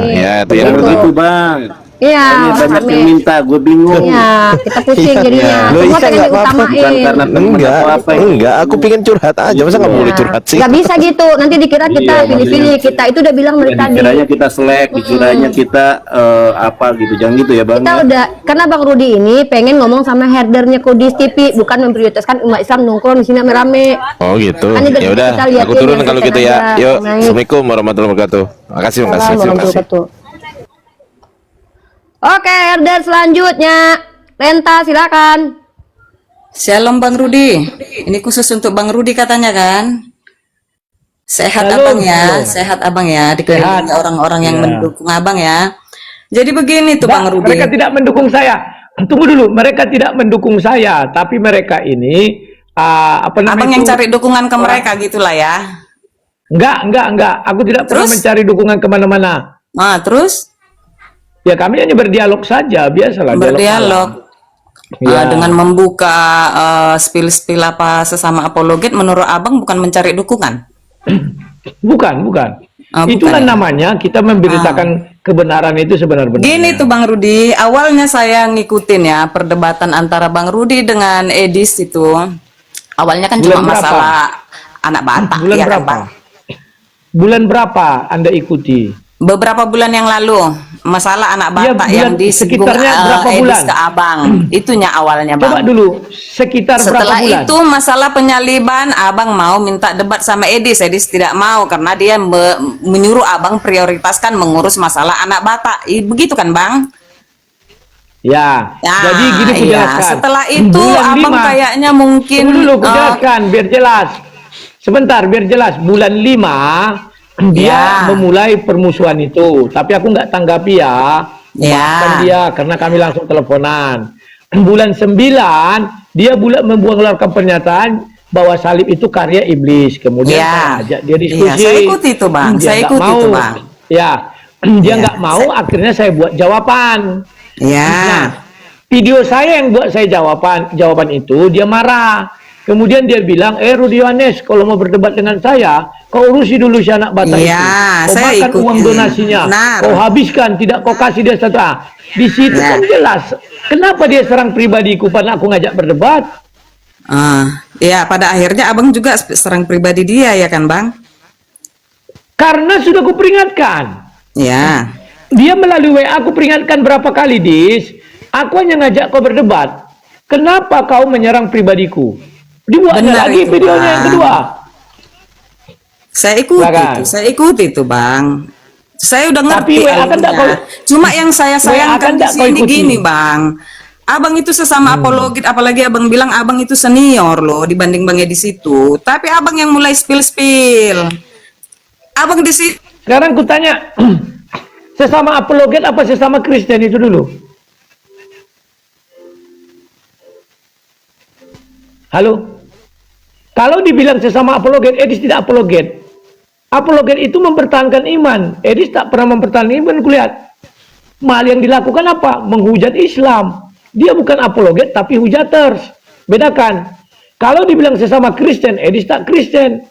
Ya, itu yang Begitu, Bang. Iya, banyak rame. yang minta, gue bingung. Iya, kita pusing jadinya. Loh, Semua Ika pengen nggak apa-apa, bukan diutamain. karena temen Enggak, atau apa ya. enggak. Aku pengen curhat aja. Masa nggak boleh curhat sih? Gak bisa gitu. Nanti dikira kita Iya, pilih-pilih. Kita itu udah bilang dari tadi. Dikiranya kita selek, dikiranya kita apa gitu, jangan gitu ya bang. Kita udah, karena Bang Rudi ini pengen ngomong sama herdernya Kudis TV, bukan memprioritaskan umat Islam nongkrong di sini rame-rame. Oh gitu. Kan Ya udah, kita liatin aku turun yang kalau konten gitu ya. aja, Yuk, naik. assalamualaikum warahmatullahi wabarakatuh. Makasih, makasih, terima kasih. Oke, herder selanjutnya. Lenta, silakan. Shalom Bang Rudi. Ini khusus untuk Bang Rudi katanya kan? Sehat Shalom, Abang ya, shalom. sehat Abang ya, dikelilingi orang-orang yang Ya. mendukung Abang ya. Jadi begini tuh Bang Rudi. Mereka tidak mendukung saya. Tunggu dulu, mereka tidak mendukung saya, tapi mereka ini apa namanya Abang yang itu? cari dukungan ke mereka gitulah ya. Enggak. Aku tidak pernah Terus? mencari dukungan kemana-mana. Nah, terus Ya kami hanya berdialog saja, biasalah. berdialog. Ya. Dengan membuka spill-spill apa sesama apologet, menurut Abang bukan mencari dukungan? Bukan. Itulah bukan ya? namanya kita memberitakan kebenaran itu sebenar-benarnya. Gini tuh Bang Rudi, awalnya saya ngikutin ya perdebatan antara Bang Rudi dengan Edis itu. Awalnya kan Bulan cuma berapa? masalah anak Batak, Bulan ya kan, berapa? Bang? Bulan berapa Anda ikuti? Beberapa bulan yang lalu, masalah anak Iya, Batak bulan- yang disinggung sekitarnya berapa Edis bulan? ke Abang. Itunya awalnya Bang. Coba dulu, sekitar Setelah berapa bulan? itu masalah penyaliban, Abang mau minta debat sama Edis. Edis tidak mau karena dia menyuruh Abang prioritaskan mengurus masalah anak Batak. Begitu kan Bang? Ya, Ya, jadi gini ku iya. jelaskan. Setelah itu Bulan Abang 5, kayaknya mungkin tunggu dulu ku jelaskan biar jelas. Sebentar, biar jelas. Bulan 5 dia Ya. memulai permusuhan itu, tapi aku nggak tanggapi ya. Ya. Maafkan dia karena kami langsung teleponan. Bulan 9 dia mengeluarkan pernyataan bahwa salib itu karya iblis. Kemudian Ya. saya ajak dia diskusi. Iya, saya ikuti itu, Bang. Dia Saya nggak ikuti mau. itu, Bang. Ya, dia Ya, nggak mau. Akhirnya saya buat jawaban. Ya. Nah, video saya yang buat saya jawaban itu dia marah. Kemudian dia bilang, Rudi Yohanes, kalau mau berdebat dengan saya, kau urusi dulu si anak Batak Iya, itu. Kau saya makan ikuti. uang donasinya, Benar. kau habiskan, tidak kau kasih dia satu. Di situ Ya. kan jelas. Kenapa dia serang pribadiku pada aku ngajak berdebat? Ya, pada akhirnya Abang juga serang pribadi dia ya kan Bang? Karena sudah kuperingatkan. Ya. Dia melalui WA aku peringatkan berapa kali, Dis. Aku hanya ngajak kau berdebat. Kenapa kau menyerang pribadiku? Dibuatnya Benar lagi itu, videonya yang Bang. kedua. Saya ikuti Silakan. itu, saya ikuti itu Bang. Saya udah Tapi ngerti WA kan tak alurnya. Cuma yang saya WA sayangkan kan di tak kau sini ikuti. gini Bang. Abang itu sesama apologit, apalagi Abang bilang Abang itu senior loh dibanding Bang Edi situ. Tapi Abang yang mulai spill-spill. Abang di situ. Sekarang kutanya, sesama apologet apa sesama Kristen itu dulu? Halo? Kalau dibilang sesama apologet, Edis tidak apologet. Apologet itu mempertahankan iman. Edis tak pernah mempertahankan iman, kulihat. Mal yang dilakukan apa? Menghujat Islam. Dia bukan apologet, tapi hujaters. Bedakan. Kalau dibilang sesama Kristen, Edis tak Kristen.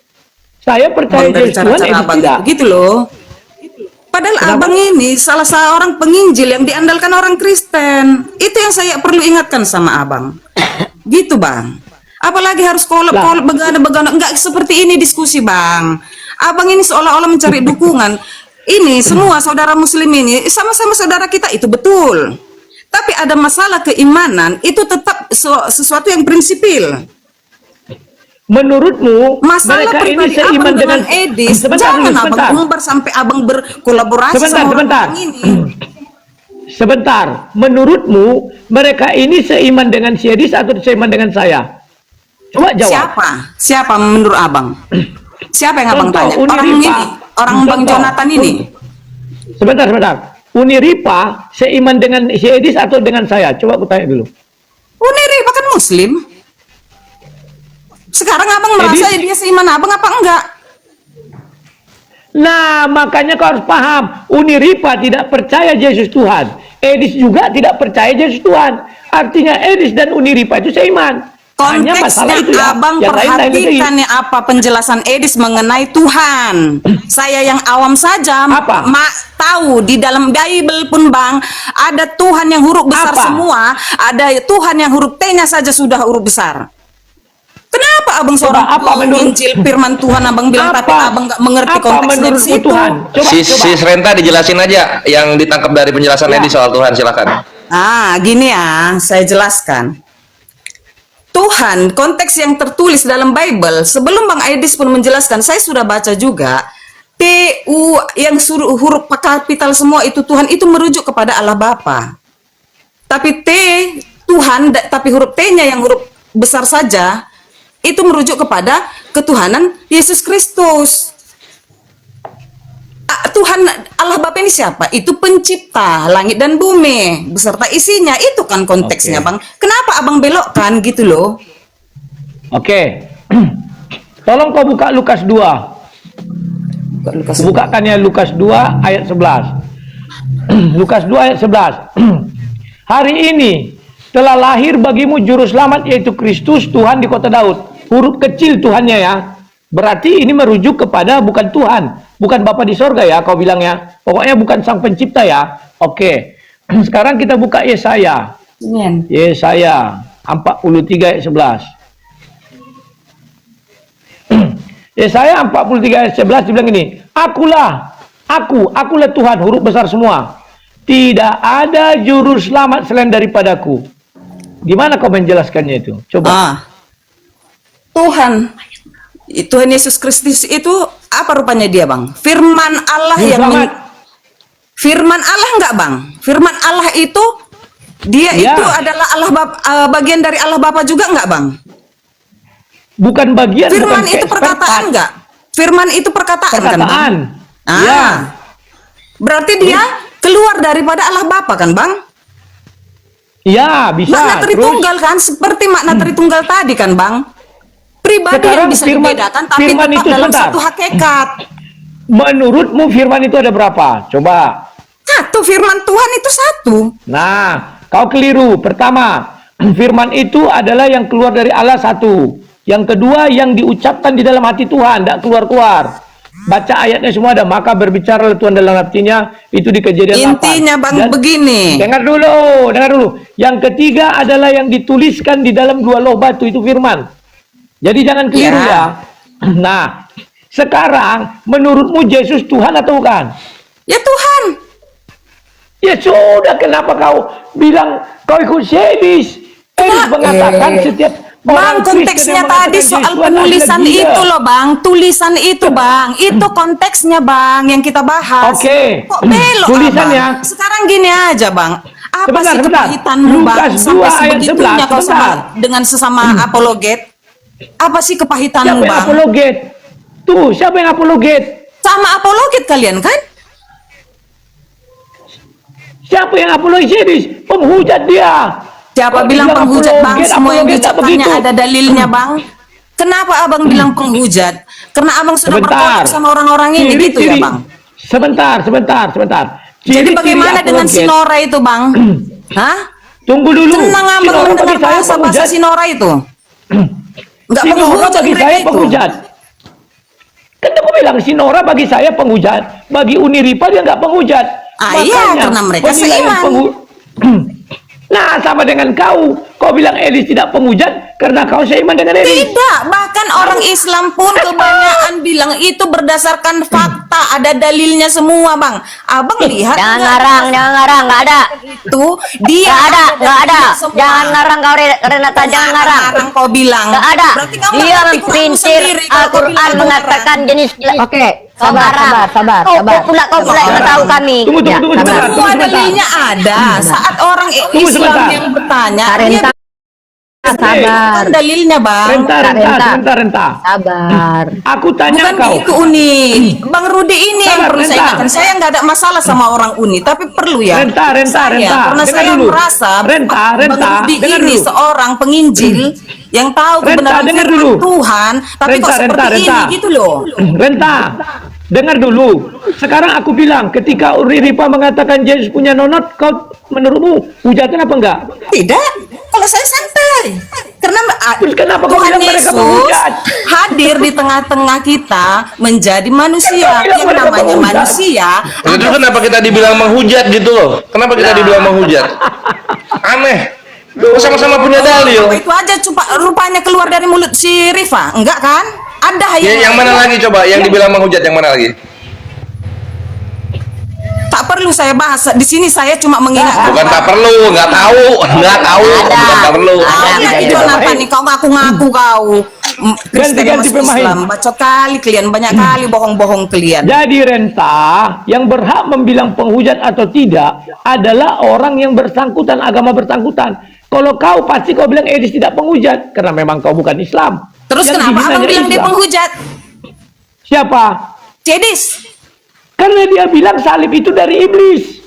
Saya percaya Abang dari Yesus Tuhan, cara-cara Edis Abang tidak. gitu loh. Padahal Abang ini salah seorang penginjil yang diandalkan orang Kristen. Itu yang saya perlu ingatkan sama Abang. Gitu Bang. Apalagi harus kolab-kolab begana-begana. Enggak seperti ini diskusi Bang. Abang ini seolah-olah mencari dukungan. Ini semua saudara muslim ini sama-sama saudara kita, itu betul. Tapi ada masalah keimanan, itu tetap sesuatu yang prinsipil. Menurutmu masalah mereka ini pribadi seiman Abang dengan dengan- Edis, Sebentar jangan dulu, Abang sebentar. umbar sampai Abang berkolaborasi Sebentar, sama sebentar. orang ini. Sebentar, menurutmu mereka ini seiman dengan si Edis atau seiman dengan saya? Coba jawab. Siapa? Siapa menurut Abang? Siapa yang Abang Contoh, tanya? Uni Orang Ripa. ini, orang Bang Contoh. Jonathan ini. Sebentar. Uniripa seiman dengan si Edis atau dengan saya? Coba aku tanya dulu. Uni Ripa kan Muslim. Sekarang Abang merasa dia seiman Abang apa enggak? Nah, makanya kau harus paham. Uniripa tidak percaya Yesus Tuhan. Edis juga tidak percaya Yesus Tuhan. Artinya Edis dan Uniripa itu seiman. Hanya masalah Konteksnya itu ya. abang Yang lain-lain itu perhatikan ya apa penjelasan Edis mengenai Tuhan. Saya yang awam saja tahu di dalam Bible pun bang ada Tuhan yang huruf besar semua, ada Tuhan yang huruf T-nya saja sudah huruf besar. Kenapa abang seorang penginjil firman Tuhan abang bilang tapi abang nggak mengerti konteksnya di situ? Si Renta dijelasin aja yang ditangkap dari penjelasan Edis soal Tuhan, silakan. Gini ya, saya jelaskan. Tuhan, konteks yang tertulis dalam Bible, sebelum Bang Edis pun menjelaskan, saya sudah baca juga, T-U yang huruf kapital semua itu Tuhan itu merujuk kepada Allah Bapa. Tapi T, Tuhan, tapi huruf T-nya yang huruf besar saja, itu merujuk kepada ketuhanan Yesus Kristus. Tuhan Allah Bapa ini siapa? Itu pencipta langit dan bumi beserta isinya. Itu kan konteksnya, Bang. Kenapa abang belokkan gitu loh? Tolong kau buka Lukas 2. Bukakan ya Lukas 2 ayat 11. Lukas 2 ayat 11. Hari ini telah lahir bagimu juru selamat yaitu Kristus Tuhan di kota Daud. Huruf kecil Tuhannya ya. Berarti ini merujuk kepada bukan Tuhan, bukan Bapa di sorga ya, kau bilang ya. Pokoknya bukan Sang Pencipta ya. Sekarang kita buka Yesaya. Yesaya 43 ayat 11. Yesaya 43 ayat 11 dibilang ini, akulah Tuhan, huruf besar semua. Tidak ada juru selamat selain daripadaku. Gimana kau menjelaskannya itu? Coba. Tuhan Yesus Kristus itu apa rupanya dia, Bang? Firman Allah Firman Allah enggak, Bang? Firman Allah itu dia itu adalah Allah bagian dari Allah Bapa juga enggak, Bang? Bukan bagian. Firman itu perkataan enggak? Firman itu perkataan kan, Bang? Berarti dia keluar daripada Allah Bapa kan, Bang? Iya, bisa. Makna Tritunggal kan, seperti makna Tritunggal tadi kan, Bang? Pribadi yang bisa dibedakan, tapi firman tetap itu dalam sebentar. satu hakikat. Menurutmu firman itu ada berapa? Coba. Satu, firman Tuhan itu satu. Nah, kau keliru. Pertama, firman itu adalah yang keluar dari Allah satu. Yang kedua, yang diucapkan di dalam hati Tuhan, tidak keluar-keluar. Baca ayatnya semua ada. Maka berbicara Tuhan dalam hatinya, itu di Kejadian 8. Intinya, Bang, begini. Dengar dulu. Yang ketiga adalah yang dituliskan di dalam 2 loh batu, itu firman. Jadi jangan keliru ya. Nah, sekarang menurutmu Yesus Tuhan atau bukan? Ya Tuhan. Ya sudah, kenapa kau bilang kau ikut Edis? Edis mengatakan setiap Bang, konteksnya tadi soal penulisan itu loh, Bang. Tulisan itu, Bang. Itu konteksnya, Bang, yang kita bahas. Kok belok, tulisannya. Abang? Sekarang gini aja, Bang. Apa Sebentar. sih kepahitanmu, Bang? Lukas 2 Sampai ayat sebegitunya 11, kau dengan sesama apologet. Apa sih kepahitanmu, Siapa yang Bang? apologet? Tuh, siapa yang apologet? Sama apologet kalian kan? Siapa yang apologetis? Penghujat dia. Siapa bilang penghujat, Bang? Semua yang diucapkannya ada dalilnya, Bang. Kenapa abang bilang penghujat? Karena abang sudah berkolab sama orang-orang ini, gitu ya, Bang? Sebentar. Jadi bagaimana dengan Sinora itu, Bang? Hah? Tunggu dulu. Senang abang mendengar bahasa Sinora itu? Enggak penghujat bagi saya penghujat. Kan aku bilang Sinora bagi saya penghujat. Bagi Uniripa dia nggak penghujat. Iya, karena mereka seiman. Nah, sama dengan kau. Kau bilang Edis tidak penghujat karena kau seiman dengan Edis. Tidak, bahkan orang Islam pun kebanyakan bilang itu berdasarkan fakta, ada dalilnya semua, Bang. Abang lihat. Jangan ngarang, nggak ada. Itu dia nggak ada. Jangan ngarang kau Renata, jangan ngarang. Kau bilang. Nggak ada. Berarti kamu Dia ngerti Quranmu memprintir sendiri, kalau kau Al-Quran bilang mengatakan jenis. Oke, sabar. Kau pula yang tahu kami. Tunggu, Semua dalilnya ada. Saat orang Islam yang bertanya, dia sabar. Dalilnya, Bang. Renta. Sabar. Aku tanya Bukan kau. itu Uni. Bang Rudi ini yang perlu saya ingatkan. Saya nggak ada masalah sama orang Uni, tapi perlu ya. Renta. Karena saya merasa Bang Rudi ini seorang penginjil yang tahu kebenaran firman Tuhan, tapi kok seperti ini gitu loh. Renta, dengar dulu. Sekarang aku bilang, ketika Uriripa mengatakan Yesus punya nonot, kau menurutmu hujatan apa enggak? Tidak. Kalau saya santai. Karena Terus kenapa kau Tuhan bilang mereka Yesus menghujat? hadir di tengah-tengah kita menjadi manusia. Yang namanya manusia. Itu kenapa kita dibilang menghujat gitu loh? Kenapa kita dibilang menghujat? Aneh. Sama-sama punya dalil. Apa itu aja coba rupanya keluar dari mulut si Rifa? Enggak kan? Ada Yang mana lagi coba? Yang dibilang menghujat yang mana lagi? Tak perlu saya bahas. Di sini saya cuma mengingatkan. Bukan tak perlu, nggak tahu, bukan tak perlu. Itu kenapa nih kau ngaku-ngaku kau? Ganti-ganti pemain. Islam, bacot kali kalian, banyak kali bohong-bohong kalian. Jadi Renta yang berhak membilang penghujat atau tidak adalah orang yang bersangkutan, agama bersangkutan. Kalau kau pasti kau bilang Edis tidak penghujat karena memang kau bukan Islam. Terus Yang kenapa dihinanya abang bilang dia Islam. penghujat? Siapa? Cedis. Karena dia bilang salib itu dari iblis.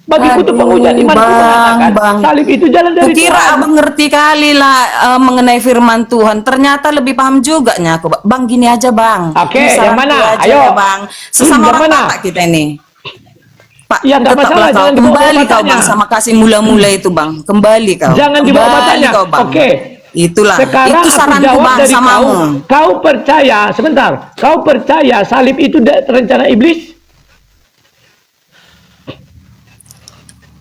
Bagiku itu penghujat. Iman mengatakan salib itu jalan dari Kukira Tuhan. abang ngerti kali lah mengenai firman Tuhan. Ternyata lebih paham juga nya aku. Bang gini aja bang. Oke, Ini saran yang mana? ku aja Ayo. ya, bang. Sesama Yang orang mana? Batak kita ini. Pak, Ya, nggak tetaplah masalah, kau jangan dibawa kembali kau batanya. bang sama kasih mula-mula itu bang. Kembali kau. Jangan dibawa Kembali batanya. kau, Bang. Oke. Itulah. Sekarang Itu aku saranku jawab bang dari samamu. kau percaya, sebentar, kau percaya salib itu rencana iblis?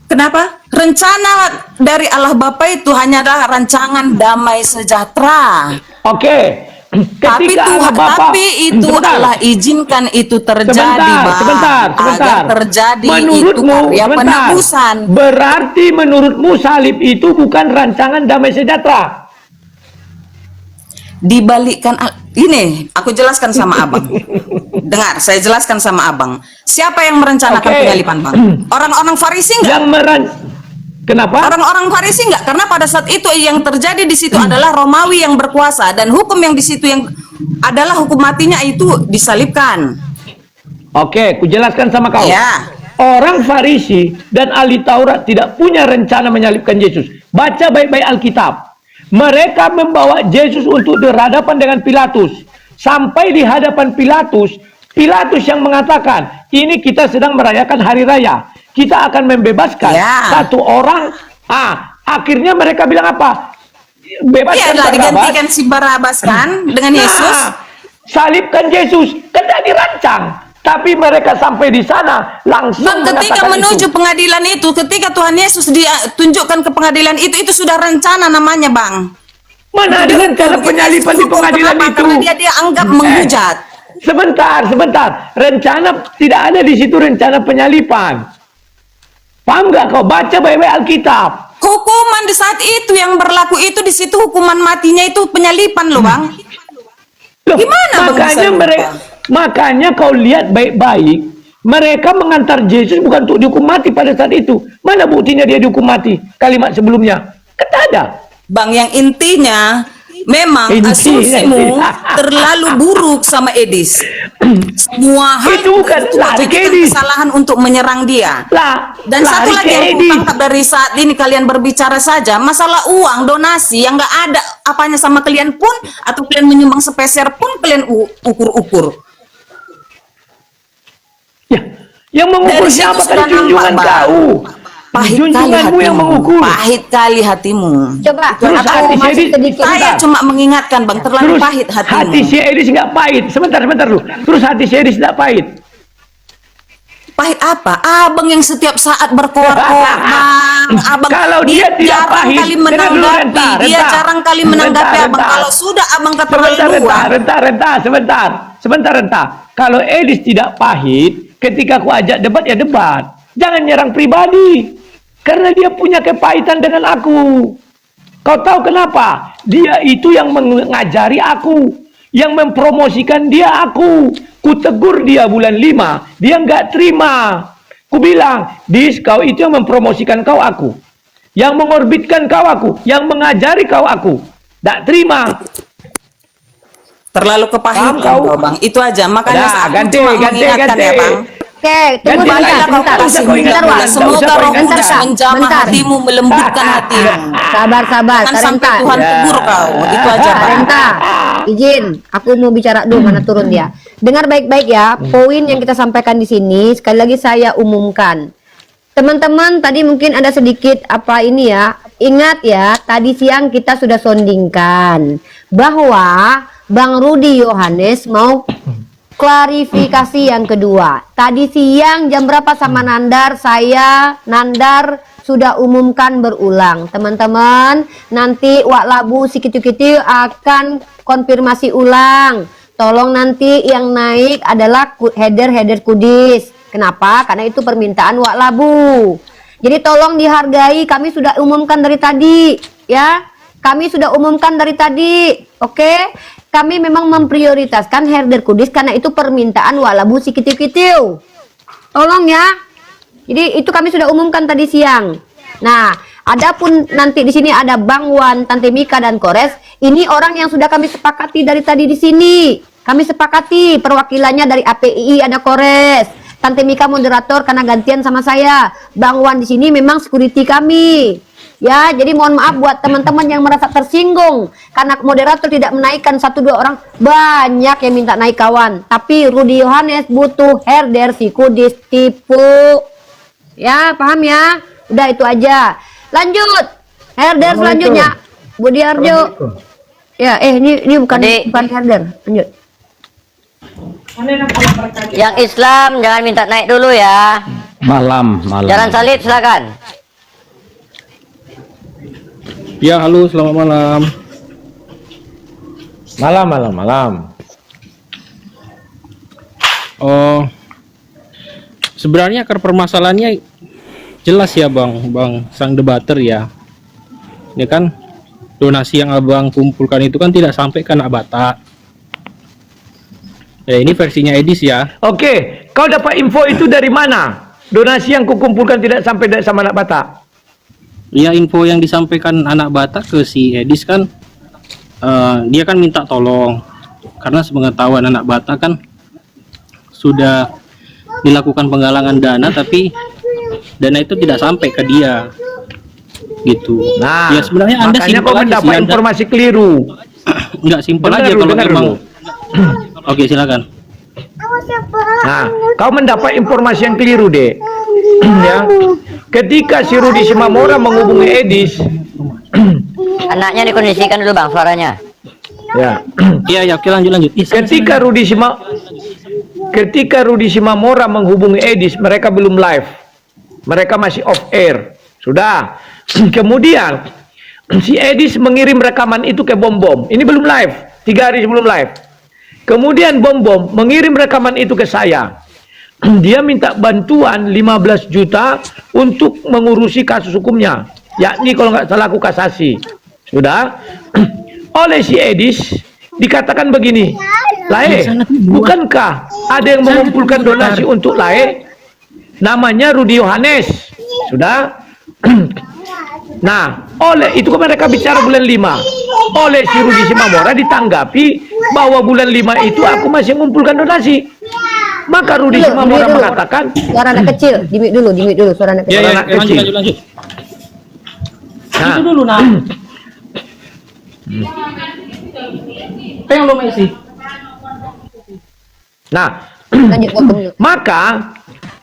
Kenapa? Rencana dari Allah Bapa itu hanyalah rancangan damai sejahtera. Oke. Tapi Ketika Tuhan, Allah Bapa- tapi itu Sebentar. Allah izinkan itu terjadi, Bang. sebentar. Agar terjadi itu Menurutmu, karya sebentar. penebusan. Berarti menurutmu salib itu bukan rancangan damai sejahtera? Dibalikkan ini, aku jelaskan sama Abang. Dengar, saya jelaskan sama Abang. Siapa yang merencanakan Oke. penyalipan, Bang? Orang-orang Farisi enggak? Kenapa? Orang-orang Farisi enggak? Karena pada saat itu yang terjadi di situ adalah Romawi yang berkuasa dan hukum yang di situ yang adalah hukum matinya itu disalibkan. Oke, kujelaskan sama kau. Ya. Orang Farisi dan ahli Taurat tidak punya rencana menyalibkan Yesus. Baca baik-baik Alkitab. Mereka membawa Yesus untuk berhadapan dengan Pilatus. Sampai di hadapan Pilatus, Pilatus yang mengatakan, ini kita sedang merayakan hari raya. Kita akan membebaskan satu orang. Akhirnya mereka bilang apa? Bebaskan Iyalah, Barabas. digantikan si Barabas kan dengan Yesus. Salibkan Yesus. Kan tidak dirancang. Tapi mereka sampai di sana langsung Bang, ketika mengatakan menuju itu. pengadilan itu, ketika Tuhan Yesus ditunjukkan ke pengadilan itu sudah rencana namanya, Bang. Mana ada rencana penyalipan di pengadilan Kenapa? itu? Karena dia anggap menghujat. Sebentar. Rencana tidak ada di situ, rencana penyalipan. Paham nggak kau? Baca baik-baik Alkitab. Hukuman di saat itu yang berlaku itu di situ hukuman matinya itu penyalipan loh, Bang. Loh, Gimana Bang bisa makanya lupa? makanya kau lihat baik-baik, mereka mengantar Yesus bukan untuk dihukum mati pada saat itu. Mana buktinya dia dihukum mati? Kalimat sebelumnya kan tak ada. Bang, yang intinya memang asumsimu terlalu buruk sama Edis. Semua hal Itu bukan lari ke Edis. kesalahan untuk menyerang dia. Dan satu lari lagi ke yang Edis. kutangkap dari saat ini kalian berbicara saja, masalah uang donasi yang nggak ada apanya sama kalian pun, atau kalian menyumbang sepeser pun kalian ukur-ukur. Yang mengukur Dari situ siapa sudah kali junjungan nampak, Bang. kau? Pahit kali Junjunganmu yang hatimu. mengukur. Pahit kali hatimu. Coba, Terus aku hati masih Edis- sedikit. Saya cuma mengingatkan, Bang, terlalu Terus pahit hatimu. hati si Edis nggak pahit. Sebentar dulu. Terus hati si Edis nggak pahit. Pahit apa? Abang yang setiap saat berkoar-koar, Bang. Abang Kalau dia tidak jarang pahit, kali dengar dulu, menanggapi. Renta. Dia jarang kali menanggapi Abang. Renta. Kalau sudah Abang Sebentar, keterlaluan. Renta. Kalau Edis tidak pahit, ketika aku ajak debat ya debat. Jangan nyerang pribadi. Karena dia punya kepahitan dengan aku. Kau tahu kenapa? Dia itu yang mengajari aku. Yang mempromosikan dia aku. Ku tegur dia bulan 5. Dia nggak terima. Ku bilang, Dis, kau itu yang mempromosikan kau aku. Yang mengorbitkan kau aku. Yang mengajari kau aku. Nggak terima. Terlalu kepahitan Paham kau, Bang. Itu aja. Makanya Dah, saya ganti, cuma ganti. mengingatkan ya, Bang. Oke, tunggu Ganti lagi, sebentar, kau bentar. tak usah kau ingat Bentar, ulang. Wan. Tak Semoga usah kau Roh ingat Kudus ulang. menjamah Bentar. hatimu, melembutkan hatimu. Sabar, Jangan sampai Renta. Tuhan tegur kau. Itu aja, Bang. Renta, izin, aku mau bicara dulu mana turun dia. Dengar baik-baik ya, poin yang kita sampaikan di sini sekali lagi saya umumkan. Teman-teman tadi mungkin ada sedikit apa ini ya, Ingat ya, tadi siang kita sudah sondingkan bahwa Bang Rudi Yohanes mau klarifikasi yang kedua. Tadi siang jam berapa sama Nandar? Nandar sudah umumkan berulang. Teman-teman, nanti Wak Labu Sikit-Sikit akan konfirmasi ulang. Tolong nanti yang naik adalah header kudis. Kenapa? Karena itu permintaan Wak Labu. Jadi tolong dihargai, kami sudah umumkan dari tadi, ya. Kami sudah umumkan dari tadi, oke? Kami memang memprioritaskan herder kudis karena itu permintaan Wak Labu Sikit-Sikit. Tolong ya. Jadi itu kami sudah umumkan tadi siang. Nah, adapun nanti di sini ada Bang Wan, Tante Mika dan Kores. Ini orang yang sudah kami sepakati dari tadi di sini. Kami sepakati perwakilannya dari APII ada Kores. Tante Mika moderator karena gantian sama saya. Bang Wan di sini memang security kami. Ya, jadi mohon maaf buat teman-teman yang merasa tersinggung karena moderator tidak menaikkan 1-2 orang, banyak yang minta naik kawan. Tapi Rudi Yohanes butuh herder si kudis tipu. Ya, paham ya? Udah itu aja. Lanjut. Herder selanjutnya. Budi Arjo. Ya, ini bukan herder. Lanjut. Yang Islam jangan minta naik dulu ya. Malam. Jalan Salib silakan. Ya, halo, selamat malam. Malam. Oh, sebenarnya akar permasalahannya jelas ya bang sang debater ya. Ini kan donasi yang abang kumpulkan itu kan tidak sampai ke anak Batak. Ya, ini versinya Edis ya. Oke, kau dapat info itu dari mana? Donasi yang kukumpulkan tidak sampai sama anak Batak? Ya, info yang disampaikan anak Batak ke si Edis kan, dia kan minta tolong. Karena sepengetahuan anak Batak kan sudah dilakukan penggalangan dana, tapi dana itu tidak sampai ke dia. Gitu. Nah, ya sebenarnya Anda makanya simpel kau aja mendapat sih, informasi keliru. Enggak simpel Dengar aja dulu, kalau dengar memang. dulu. Oke, silakan. Nah, kau mendapat informasi yang keliru deh. Ya, ketika si Rudi Simamora menghubungi Edis, Anaknya dikondisikan dulu bang suaranya. ya, Iya, oke, lanjut. Ketika Rudi Simamora menghubungi Edis, mereka belum live, mereka masih off air. Sudah, kemudian si Edis mengirim rekaman itu ke Bom. Ini belum live, 3 hari sebelum live. Kemudian Bom mengirim rekaman itu ke saya. Dia minta bantuan 15 juta untuk mengurusi kasus hukumnya, yakni kalau nggak salah aku kasasi. Sudah. Oleh si Edis dikatakan begini, Lae, bukankah ada yang mengumpulkan donasi untuk Lae? Namanya Rudi Yohanes. Sudah. Nah, oleh itu kan mereka bicara bulan 5. Oleh si Rudi Simamora ditanggapi bahwa bulan 5 itu aku masih mengumpulkan donasi. Maka Rudi Simamora mengatakan, suara anak kecil, dimik dulu suara anak kecil. Ya, lanjut. Nah, Itu dulu nah. Pengen lo Messi. Nah, Lanjut, maka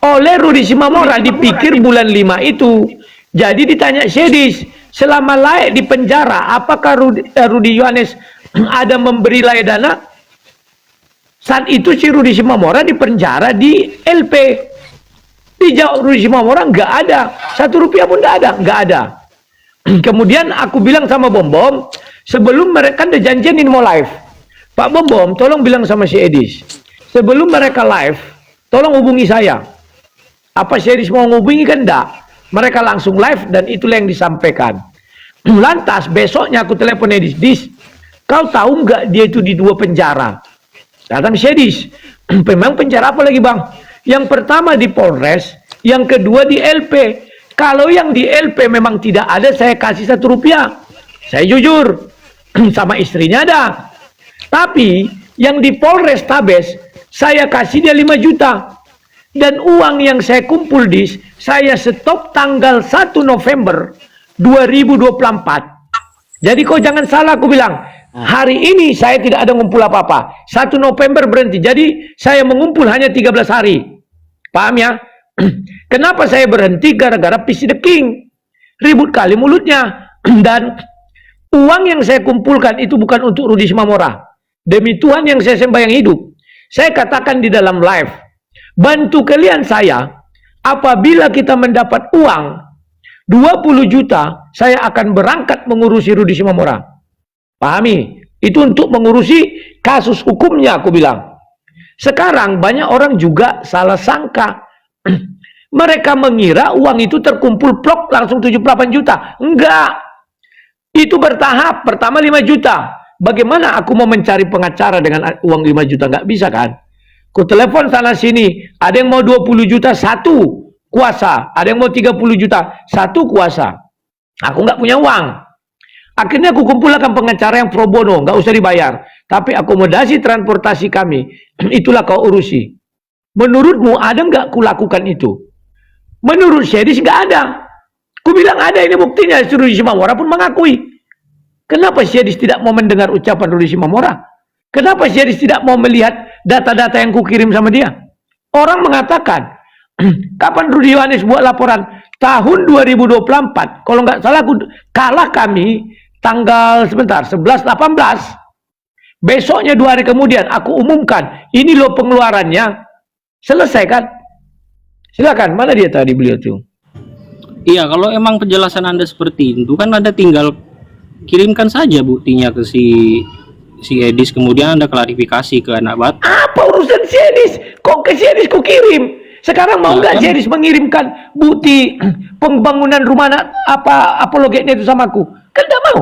oleh Rudi Simamora dipikir bulan 5 itu. Jadi ditanya Sedis, selama Lae di penjara, apakah Rudi Yohanes ada memberi Lae dana? Saat itu si Rudi Simamora di penjara di LP. Dijawab Rudi Simamora nggak ada, 1 rupiah pun nggak ada. Kemudian aku bilang sama Bom, sebelum mereka kan udah janjian ini mau live. Pak Bom, tolong bilang sama si Edis, sebelum mereka live, tolong hubungi saya. Apa si Edis mau ngubungi kan enggak? Mereka langsung live dan itulah yang disampaikan. Lantas besoknya aku telepon Edis, kau tahu nggak dia itu di 2 penjara? Datang si Edis, memang penjara apa lagi bang? Yang pertama di Polres, yang kedua di LP. Kalau yang di LP memang tidak ada, saya kasih 1 rupiah. Saya jujur, sama istrinya ada. Tapi yang di Polres Tabes, saya kasih dia 5 juta. Dan uang yang saya kumpul saya stop tanggal 1 November 2024. Jadi kau jangan salah, aku bilang, hari ini saya tidak ada ngumpul apa-apa. 1 November berhenti. Jadi saya mengumpul hanya 13 hari. Paham ya? Kenapa saya berhenti? Gara-gara PC the King. Ribut kali mulutnya. Dan uang yang saya kumpulkan itu bukan untuk Rudi Simamora. Demi Tuhan yang saya sembahyang hidup. Saya katakan di dalam live, bantu kalian saya, apabila kita mendapat uang 20 juta, saya akan berangkat mengurusi Rudi Simamora. Pahami? Itu untuk mengurusi kasus hukumnya, aku bilang. Sekarang banyak orang juga salah sangka. Mereka mengira uang itu terkumpul plok langsung 78 juta. Enggak. Itu bertahap. Pertama 5 juta. Bagaimana aku mau mencari pengacara dengan uang 5 juta? Enggak bisa kan? Ku telepon sana sini. Ada yang mau 20 juta, satu kuasa. Ada yang mau 30 juta, satu kuasa. Aku enggak punya uang. Akhirnya aku kumpulkan pengacara yang pro bono. Enggak usah dibayar. Tapi akomodasi transportasi kami, itulah kau urusi. Menurutmu ada enggak ku lakukan itu? Menurut Syedis nggak ada. Ku bilang ada, ini buktinya. Rudi Simamora pun mengakui. Kenapa Syedis tidak mau mendengar ucapan Rudi Simamora? Kenapa Syedis tidak mau melihat data-data yang ku kirim sama dia? Orang mengatakan, kapan Rudi Yohanes buat laporan? Tahun 2024. Kalau nggak salah, kalah kami tanggal 11-18. Besoknya 2 hari kemudian aku umumkan, ini loh pengeluarannya. Selesai kan? Silakan, mana dia tadi beliau tuh? Iya, kalau emang penjelasan Anda seperti itu kan Anda tinggal kirimkan saja buktinya ke si Edis, kemudian Anda klarifikasi ke anak Batak. Apa urusan si Edis? Kok ke si Edis ku kirim? Sekarang mau nggak si Edis mengirimkan bukti pembangunan rumah apologetnya itu sama aku? Kan nggak mau.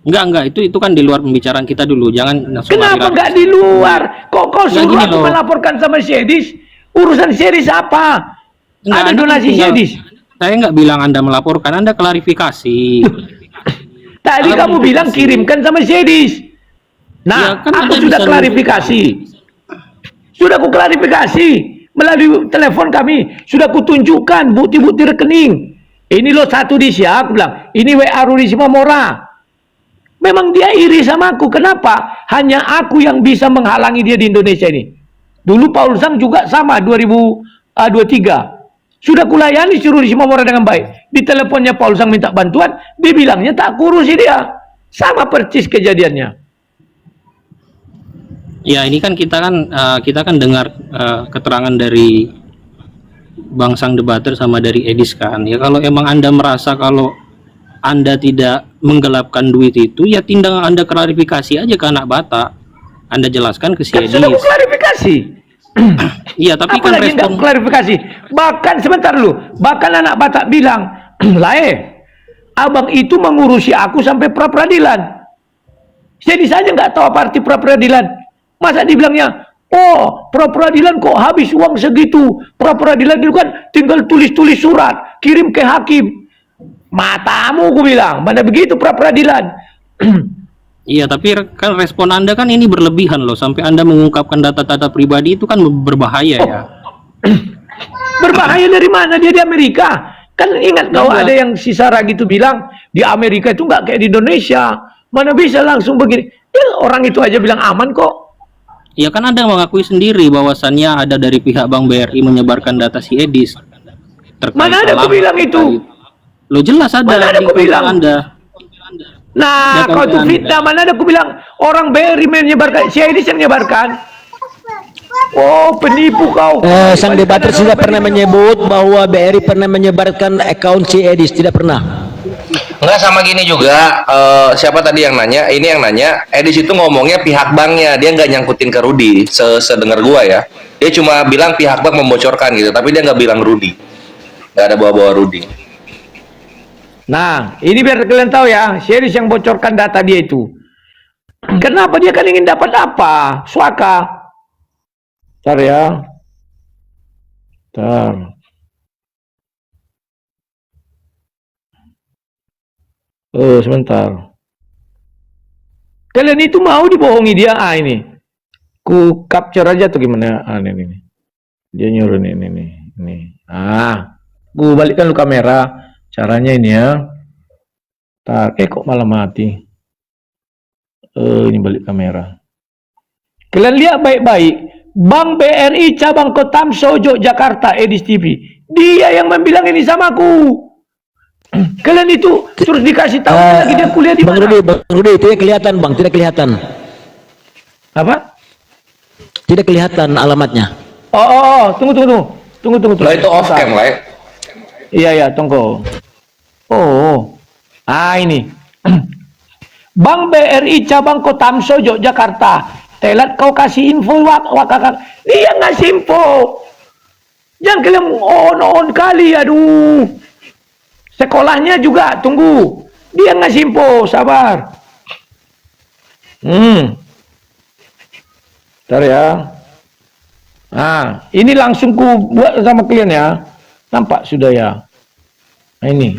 Enggak, itu kan di luar pembicaraan kita dulu. Jangan langsung. Kenapa nggak di luar? Kok kau suruh aku melaporkan sama si Edis? Urusan si Edis apa? Ada donasi si Edis. Saya nggak bilang Anda melaporkan, Anda klarifikasi. Tadi kamu bilang kirimkan sama si Edis. Nah, ya, kan aku sudah klarifikasi. Sudah aku klarifikasi melalui telepon kami. Sudah kutunjukkan bukti-bukti rekening. Ini loh satu dis ya, aku bilang. Ini WA Rudi Simamora. Memang dia iri sama aku. Kenapa? Hanya aku yang bisa menghalangi dia di Indonesia ini. Dulu Paul Sang juga sama 2023. Sudah kulayani si Rudi Simamora dengan baik. Di teleponnya Paul Sang minta bantuan, dibilangnya tak kurusi dia. Sama persis kejadiannya. Ya, ini kan kita kan dengar keterangan dari Bang Sang Debater sama dari Edis kan. Ya kalau emang Anda merasa kalau Anda tidak menggelapkan duit itu, ya tindak Anda klarifikasi aja ke anak Batak. Anda jelaskan ke si Edis. Sudah klarifikasi. Iya, tapi apa kan respon klarifikasi. Bahkan sebentar dulu, bahkan anak Batak bilang, "Lae, abang itu mengurusi aku sampai pra peradilan." Jadi saja nggak tahu apa arti pra peradilan. Masa dibilangnya, "Oh, pra peradilan kok habis uang segitu? Pra peradilan itu kan tinggal tulis-tulis surat, kirim ke hakim." Matamu, aku bilang, mana begitu pra peradilan? Iya, tapi kan respon Anda kan ini berlebihan loh, sampai Anda mengungkapkan data-data pribadi itu kan berbahaya ya. Berbahaya dari mana? Dia di Amerika. Kan ingat kau ada yang si Sarah gitu bilang, di Amerika itu nggak kayak di Indonesia. Mana bisa langsung begini. Ya, orang itu aja bilang aman kok. Ya kan Anda mengakui sendiri bahwasannya ada dari pihak Bank BRI menyebarkan data si Edis. Mana ada aku bilang itu? Lo jelas ada. Mana ada aku bilang? Anda. Nah, kau itu fitnah. Mana ada aku bilang orang BRI menyebarkan, si Edis yang menyebarkan. Oh, penipu kau. Sang Debater sudah pernah menyebut bahwa BRI pernah menyebarkan akun si Edis, tidak pernah. Enggak, sama gini juga, siapa tadi yang nanya? Ini yang nanya, Edis itu ngomongnya pihak banknya, dia nggak nyangkutin ke Rudi, sedengar gua ya. Dia cuma bilang pihak bank membocorkan gitu, tapi dia nggak bilang Rudi. Nggak ada bawa-bawa Rudi. Nah, ini biar kalian tahu ya, Syedis yang bocorkan data dia itu. Kenapa dia kan ingin dapat apa? Suaka. Bentar ya. Bentar. Sebentar. Kalian itu mau dibohongi dia? Ini. Ku capture aja tuh gimana? Ini. Dia nyuruh ini. Ku balikkan lu kamera. Caranya ini ya. Kok malah mati. Ini balik kamera. Kalian lihat baik-baik. Bank BRI cabang Kotamso Yogyakarta, Edis TV. Dia yang membilang ini sama aku. Kalian itu terus dikasih tahu lagi dia kuliah di mana? Bang Rudi, tidak kelihatan Bang, tidak kelihatan. Apa? Tidak kelihatan alamatnya. Tunggu. Lah itu off cam lah. Iya, tunggu. Oh. Ini. Bank BRI cabang Kotamso Yogyakarta. Telat kau kasih info wakakak. Dia ngasih info. Jangan kalian on kali, aduh. Sekolahnya juga tunggu. Dia ngasih info, sabar. Bentar ya. Nah, ini langsung ku buat sama kalian ya. Nampak sudah ya. Nah, ini.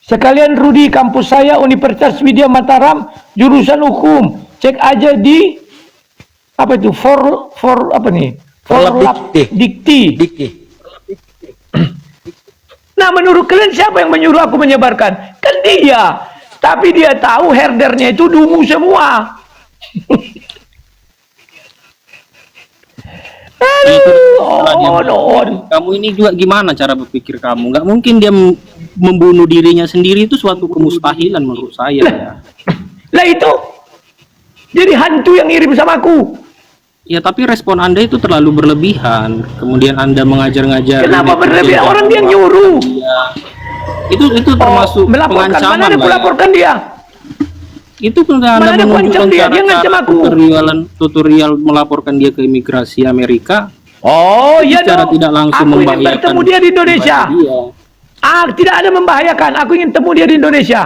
Sekalian Rudi, kampus saya Universitas Widya Mataram, jurusan hukum. Cek aja di apa itu? Apa nih? Forlab Dikti. Nah, menurut kalian siapa yang menyuruh aku menyebarkan? Kan dia. Tapi dia tahu herdernya itu dungu semua. Kamu ini juga gimana cara berpikir kamu? Nggak mungkin dia membunuh dirinya sendiri, itu suatu kemustahilan menurut saya. Lah itu. Jadi hantu yang ngirim sama aku. Ya tapi respon Anda itu terlalu berlebihan. Kemudian Anda mengajar-ngajar. Kenapa berlebihan? Orang dia nyuruh. Itu termasuk melaporkan. pengancaman. Mana ada kulaporkan dia? Itu Anda menunjukkan cara tutorial melaporkan dia ke imigrasi Amerika. Oh iya secara dong. tidak langsung aku ingin membahayakan bertemu dia di Indonesia. Tidak ada membahayakan. Aku ingin temu dia di Indonesia.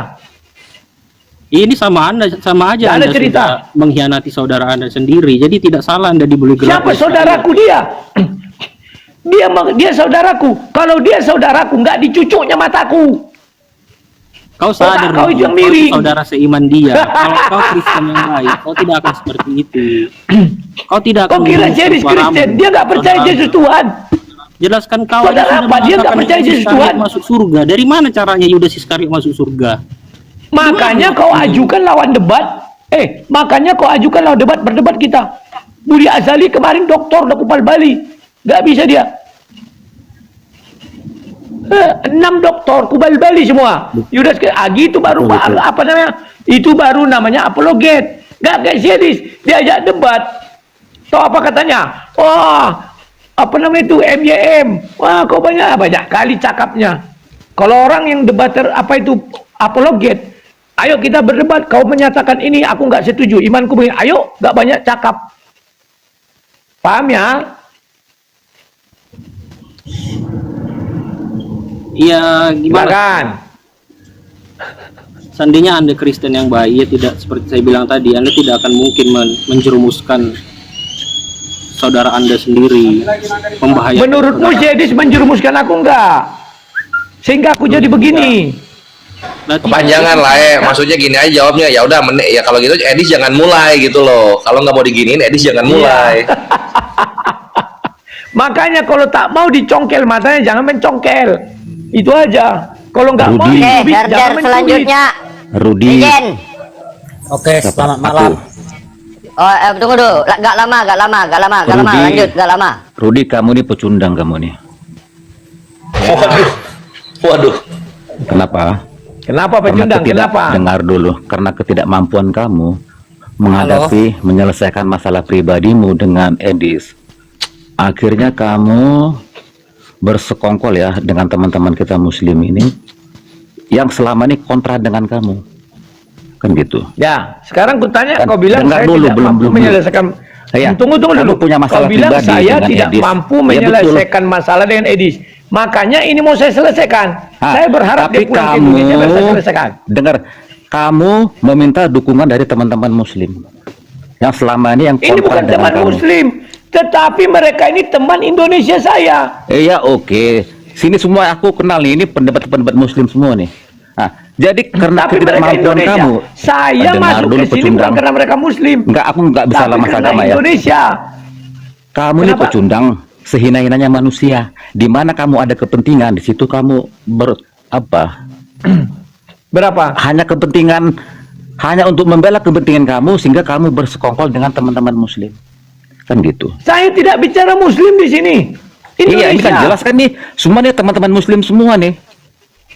Ini sama aja Anda sudah mengkhianati saudara Anda sendiri. Jadi tidak salah Anda dibeli gelar. Siapa saudaraku dia? Dia saudaraku. Kalau dia saudaraku, nggak dicucuknya mataku. Kau sadar kau itu yang miring. Saudara seiman dia. Kalau kau Kristen yang baik, kau tidak akan seperti itu. Kau tidak akan. Kau kira Yesus Kristen? Dia nggak percaya Yesus Tuhan. Jelaskan kau. Saudara apa? Dia nggak percaya Yesus Tuhan. Masuk surga. Dari mana caranya Yudas Iskariot masuk surga? Makanya kau ajukan lawan debat. Makanya kau ajukan lawan debat, berdebat kita. Budi Azali kemarin doktor udah kupal Bali. Gak bisa dia. 6 doktor kubal Bali semua. Yudas itu baru apa namanya? Itu baru namanya apologet. Gak kayak Yesus. Diajak debat. Tahu apa katanya? Wah, apa namanya itu MYM. Wah, kau banyak kali cakapnya. Kalau orang yang debater apa itu apologet. Ayo kita berdebat, kau menyatakan ini, aku nggak setuju, imanku begini. Ayo, nggak banyak cakap. Paham ya? Iya, gimana? Silakan. Seandainya Anda Kristen yang baik, ya tidak seperti saya bilang tadi, Anda tidak akan mungkin menjerumuskan saudara Anda sendiri, membahayakan. Menurutmu Yesus menjerumuskan aku enggak? Sehingga aku jadi begini. Kepanjangan lah maksudnya gini aja jawabnya, ya udah ya kalau gitu Edis jangan mulai gitu loh. Kalau nggak mau diginiin Edis jangan mulai. Makanya kalau tak mau dicongkel matanya jangan mencongkel. Itu aja. Kalau nggak mau dicubit jangan mencubit. Selanjutnya Rudi. Oke, selamat malam. Tunggu dulu, gak lama, lanjut, gak lama. Rudi, kamu nih pecundang kamu nih. Waduh. Kenapa? Kenapa pecundang? Kenapa? Dengar dulu, karena ketidakmampuan kamu menyelesaikan masalah pribadimu dengan Edis. Akhirnya kamu bersekongkol ya dengan teman-teman kita Muslim ini yang selama ini kontra dengan kamu. Kan gitu. Ya, sekarang ku tanya, Kan, kau bilang saya dulu, tidak mampu menyelesaikan. Tunggu dulu. Punya masalah kau bilang pribadi saya dengan tidak Edis. mampu Ya, menyelesaikan masalah dengan Edis. Makanya ini mau saya selesaikan. Saya berharap dia pulang ke Indonesia dan saya selesaikan. Dengar, kamu meminta dukungan dari teman-teman Muslim yang selama ini yang kontra ini bukan dengan teman kamu. Muslim, tetapi mereka ini teman Indonesia saya. Iya, oke. Sini semua aku kenal nih, ini pendapat-pendapat Muslim semua nih. Nah, jadi karena Tapi mereka ketidakmampuan Indonesia. kamu, Saya masuk ke sini bukan karena mereka Muslim. Enggak, aku enggak bisa Tapi lama karena agama ya. Indonesia. Kamu ini pecundang, sehina-hinanya manusia. Di mana kamu ada kepentingan, di situ kamu berapa? Hanya kepentingan, hanya untuk membela kepentingan kamu sehingga kamu bersekongkol dengan teman-teman Muslim. Kan gitu. Saya tidak bicara Muslim di sini. Iya, ini kan Indonesia. jelas kan nih, semua nih teman-teman Muslim semua nih.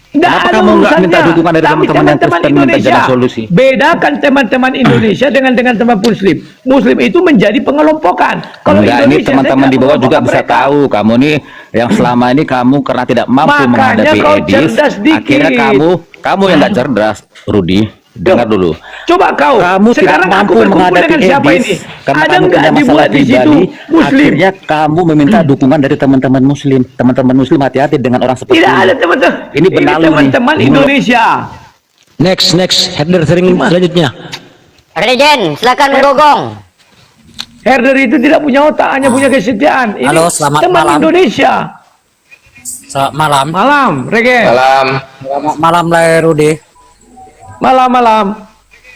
Nggak Kenapa ada kamu nggak minta urusannya. dukungan dari Tapi teman-teman yang teman-teman Kristen minta Indonesia, jalan solusi? bedakan teman-teman Indonesia dengan teman Muslim. Muslim itu menjadi pengelompokan. Kalau Enggak, ini Indonesia, teman-teman saya di nggak bawah juga mengelompokkan bisa mereka. tahu kamu nih yang selama ini kamu karena tidak mampu Makanya menghadapi kau Edis, cerdas dikit. akhirnya kamu yang nggak cerdas, Rudi. Dengar dulu. Coba kau, Kamu tidak sekarang aku mampu berkumpul menghadapi dengan siapa Edis ini? karena Ada kamu nggak punya masalah dibuat di situ pribadi. Muslim? Akhirnya kamu meminta dukungan dari teman-teman Muslim. Teman-teman Muslim hati-hati dengan orang seperti Tidak ini. ada teman-teman. Ini benalu nih. teman-teman Indonesia. Next, herder sering selanjutnya. Regen, silakan menggogong. Herder itu tidak punya otak, hanya punya kesetiaan. Ini Halo, selamat teman malam. Indonesia. Selamat malam. Malam, Regen. Malam. Selamat malam, Rudi. Malam-malam.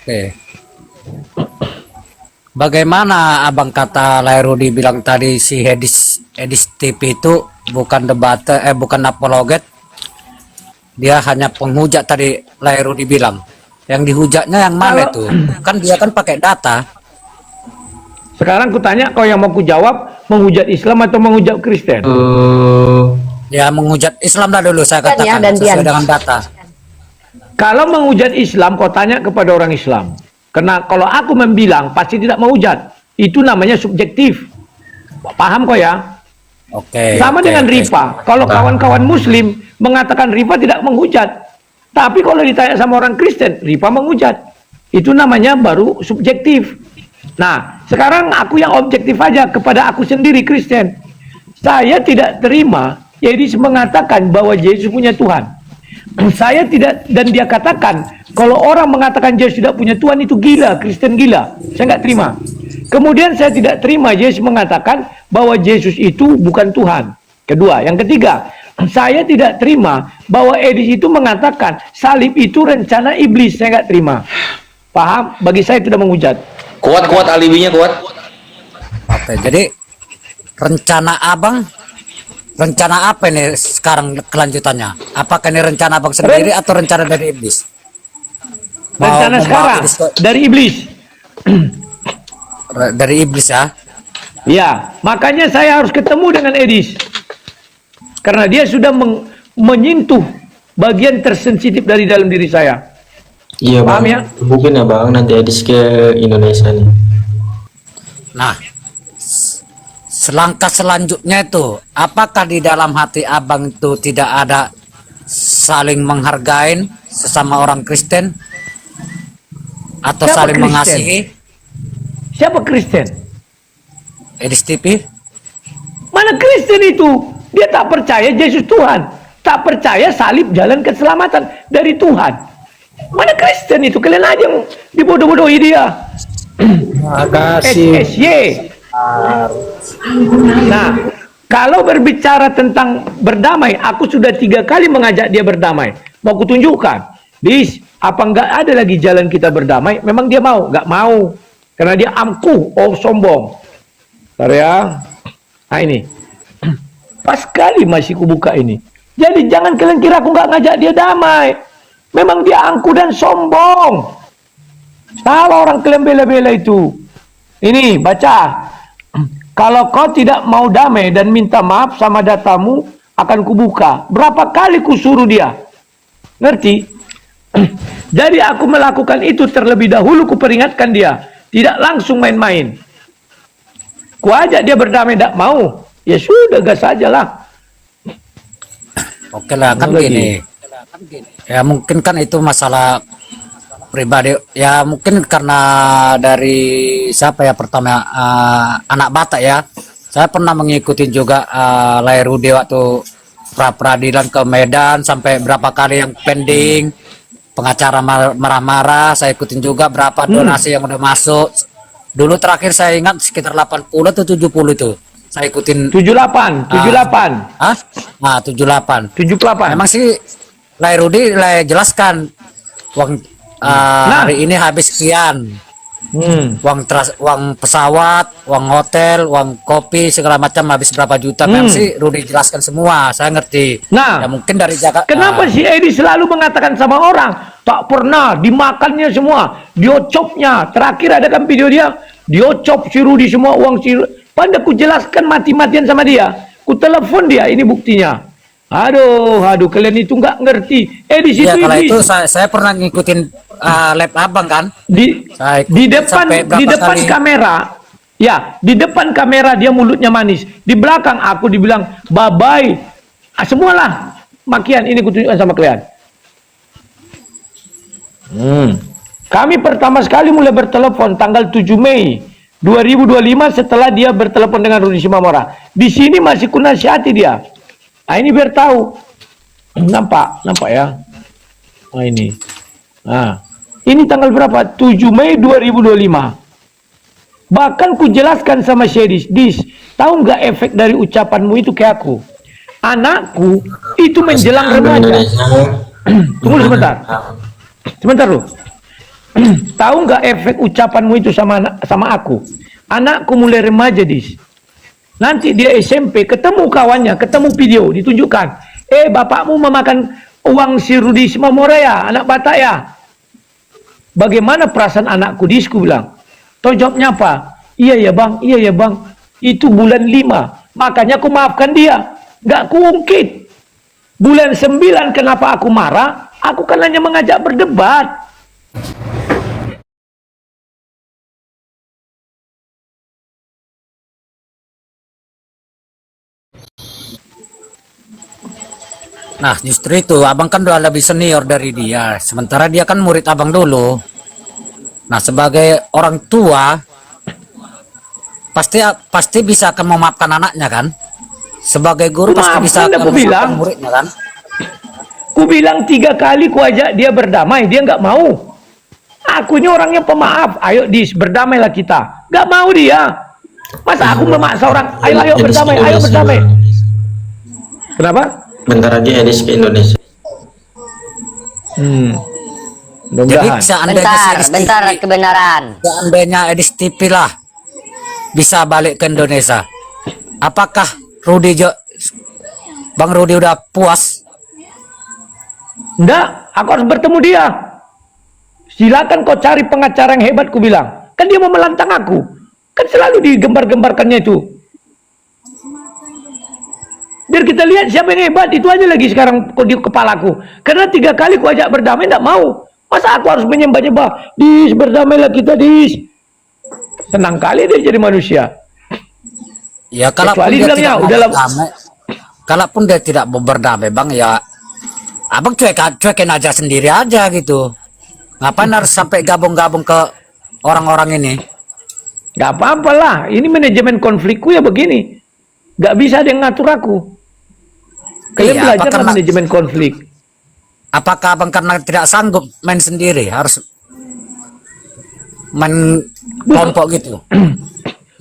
Oke. Bagaimana abang kata Rudi bilang tadi si Edis TV itu bukan debater, bukan apologet. Dia hanya penghujat tadi Rudi bilang. Yang dihujatnya yang mana itu? Kan dia kan pakai data. Sekarang ku tanya, kau yang mau ku jawab, menghujat Islam atau menghujat Kristen? Ya menghujat Islam lah dulu saya Dan ya, katakan dan sesuai Dian. dengan data. Kalau menghujat Islam, kau tanya kepada orang Islam. Karena kalau aku membilang, pasti tidak menghujat. Itu namanya subjektif. Paham kau ya? Oke. Sama dengan Rifa. Kalau kawan-kawan Muslim mengatakan Rifa tidak menghujat. Tapi kalau ditanya sama orang Kristen, Rifa menghujat. Itu namanya baru subjektif. Nah, sekarang aku yang objektif aja kepada aku sendiri Kristen. Saya tidak terima Yesus mengatakan bahwa Yesus punya Tuhan. Saya tidak, dan dia katakan kalau orang mengatakan Yesus tidak punya Tuhan itu gila, Kristen gila. Saya nggak terima. Kemudian saya tidak terima Yesus mengatakan bahwa Yesus itu bukan Tuhan. Kedua, yang ketiga, saya tidak terima bahwa Edis itu mengatakan salib itu rencana iblis. Saya nggak terima. Paham? Bagi saya tidak menghujat. Kuat alibinya kuat. Oke, jadi rencana abang, rencana apa ini sekarang kelanjutannya? Apakah ini rencana abang sendiri atau rencana dari iblis? Rencana sekarang dari iblis. Dari iblis ya? Ya, makanya saya harus ketemu dengan Edis. Karena dia sudah menyentuh bagian tersensitif dari dalam diri saya. Iya Paham bang, ya? mungkin ya bang nanti Edis ke Indonesia nih. Nah, selangkah selanjutnya itu, apakah di dalam hati abang itu tidak ada saling menghargai sesama orang Kristen? Atau Siapa saling Kristen? mengasihi? Siapa Kristen? Edis TV? Mana Kristen itu? Dia tak percaya Yesus Tuhan. Tak percaya salib jalan keselamatan dari Tuhan. Mana Kristen itu? Kalian aja yang dibodoh-bodohi dia. Makasih. SSY. Nah, kalau berbicara tentang berdamai, aku sudah 3 kali mengajak dia berdamai. Mau kutunjukkan. Dis, apa enggak ada lagi jalan kita berdamai? Memang dia mau? Enggak mau. Karena dia angkuh, sombong. Bentar ya. Nah ini. Pas sekali masih kubuka ini. Jadi jangan kalian kira aku nggak ngajak dia damai. Memang dia angkuh dan sombong. Salah orang kalian bela-bela itu. Ini baca. Kalau kau tidak mau damai dan minta maaf sama datamu, akan kubuka. Berapa kali kusuruh dia? Ngerti? Jadi aku melakukan itu terlebih dahulu, kuperingatkan dia. Tidak langsung main-main. Ku ajak dia berdamai, tidak mau. Ya sudah, gas saja lah. Oke lah, kan gini. Ya mungkin kan itu masalah pribadi. Ya mungkin karena dari siapa ya pertama anak Batak ya. Saya pernah mengikuti juga Rudi waktu pra-peradilan ke Medan sampai berapa kali yang pending. Pengacara marah-marah, saya ikutin juga berapa donasi yang udah masuk. Dulu terakhir saya ingat sekitar 80 atau 70 itu. Saya ikutin 78. Hah? Nah, 78. 78. Memang sih Rudi jelaskan uang hari ini habis sekian. Uang pesawat, uang hotel, uang kopi segala macam habis berapa juta. Memang sih Rudi jelaskan semua, saya ngerti. Nah, ya mungkin dari Jakarta. Kenapa si Edi selalu mengatakan sama orang tak pernah dimakannya semua, diocopnya. Terakhir ada kan video dia, diocop si Rudi semua uang si. Pada ku jelaskan mati-matian sama dia. Ku telepon dia, ini buktinya. Aduh, kalian itu nggak ngerti. Di situ Ya kalau ini itu saya pernah ngikutin lab abang kan. di Sampai berapa depan kali. kamera. Ya, di depan kamera dia mulutnya manis. Di belakang aku dibilang bye-bye. Semualah makian ini kutunjukkan sama kalian. Kami pertama sekali mulai bertelepon tanggal 7 Mei 2025 setelah dia bertelepon dengan Rudi Simamora. Di sini masih kunasihati dia. Nah, ini biar tahu. Nampak ya. Nah, ini. Nah, ini tanggal berapa? 7 Mei 2025. Bahkan ku jelaskan sama Syedis, tahu nggak efek dari ucapanmu itu ke aku? Anakku itu menjelang remaja. Tunggu sebentar lu. Tahu nggak efek ucapanmu itu sama aku? Anakku mulai remaja, Nanti dia SMP, ketemu kawannya, ketemu video, ditunjukkan. Bapakmu memakan uang si Rudi Simamora ya, anak Batak ya. Bagaimana perasaan anakku, ku bilang. Toh jawabnya apa? Iya ya bang. Itu bulan 5. Makanya aku maafkan dia. Nggak kuungkit. Bulan 9 kenapa aku marah? Aku kan hanya mengajak berdebat. Nah justru itu abang kan udah lebih senior dari dia. Sementara dia kan murid abang dulu. Nah sebagai orang tua pasti bisa akan memaafkan anaknya kan. Sebagai guru pasti bisa akan memaafkan muridnya kan. Ku bilang 3 kali ku ajak dia berdamai, dia nggak mau. Aku ini orangnya pemaaf. Ayo berdamailah kita. Nggak mau dia. Masa aku memaksa orang, ayo berdamai. Kenapa? Bentar lagi Edis ke Indonesia. Jadi seandainya bentar kebenaran. Seandainya Edis TV lah bisa balik ke Indonesia. Apakah Bang Rudi udah puas? Enggak, aku harus bertemu dia. Silakan kau cari pengacara yang hebat, ku bilang. Kan dia mau melantang aku. Kan selalu digembar-gembarkannya itu. Biar kita lihat siapa yang hebat, itu aja lagi sekarang di kepalaku. Karena 3 kali ku ajak berdamai, enggak mau. Masa aku harus menyembah-nyembah? Berdamailah kita, Senang kali dia jadi manusia. Ya kalaupun dia tidak mau berdamai, kalaupun dia tidak mau berdamai bang, ya abang cuekin aja sendiri aja gitu. Ngapain harus sampai gabung-gabung ke orang-orang ini? Gak apa-apa lah, ini manajemen konflikku ya begini. Gak bisa ada yang ngatur aku. Kalian belajar manajemen konflik. Apakah abang karena tidak sanggup main sendiri, harus main kelompok gitu?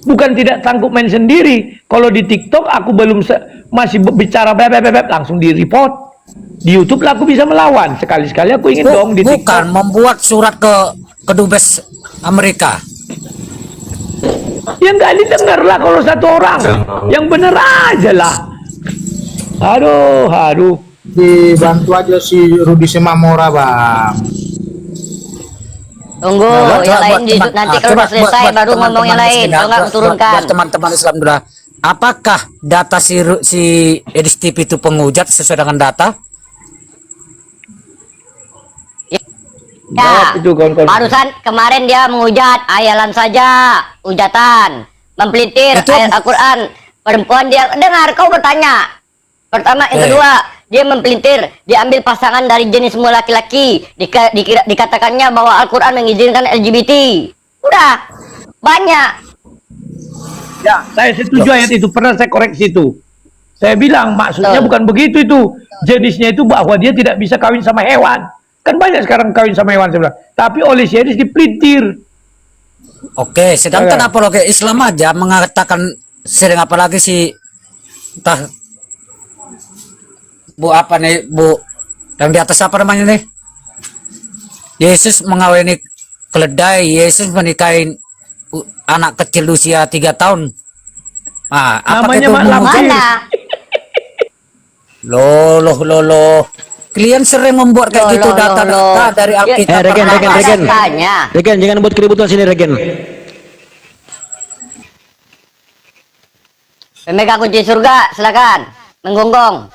Bukan tidak sanggup main sendiri. Kalau di TikTok aku belum masih bicara bebek langsung di report. Di YouTube lah aku bisa melawan. Sekali-sekali aku ingin dong di TikTok. Bukan membuat surat ke Dubes Amerika. Ya nggak didengar lah kalau satu orang. Yang bener aja lah. Aduh. Dibantu aja si Rudi Simamora bang. Tunggu, yang lain nanti kalau udah selesai baru ngomong yang lain. Kalau nggak turunkan. Teman-teman Islam dulu. Apakah data si Edis TV itu penghujat sesuai dengan data? Ya, barusan kemarin dia menghujat ayalan saja, hujatan, mempelintir ayat Al-Quran. Perempuan dia dengar kau bertanya. Pertama, yang kedua, dia mempelintir, diambil pasangan dari jenis semua laki-laki. Dikatakannya bahwa Al-Quran mengizinkan LGBT. Udah, banyak. Ya, saya setuju ayat itu. Pernah saya koreksi itu. Saya bilang maksudnya bukan begitu itu. Jenisnya itu bahwa dia tidak bisa kawin sama hewan. Kan banyak sekarang kawin sama hewan sebelah. Tapi oleh Syedis dipelintir. Oke, sedangkan apologi Islam aja mengatakan sering, apalagi si entah Bu apa nih, Bu yang di atas apa namanya nih? Yesus mengawini keledai, Yesus menikahin anak kecil usia 3 tahun. Ah, apa itu mana? Loh. Kalian sering membuat kayak gitu data-data dari Alkitab. Regen, jangan buat keributan sini, Regen. Pemegang kunci surga, silakan menggonggong.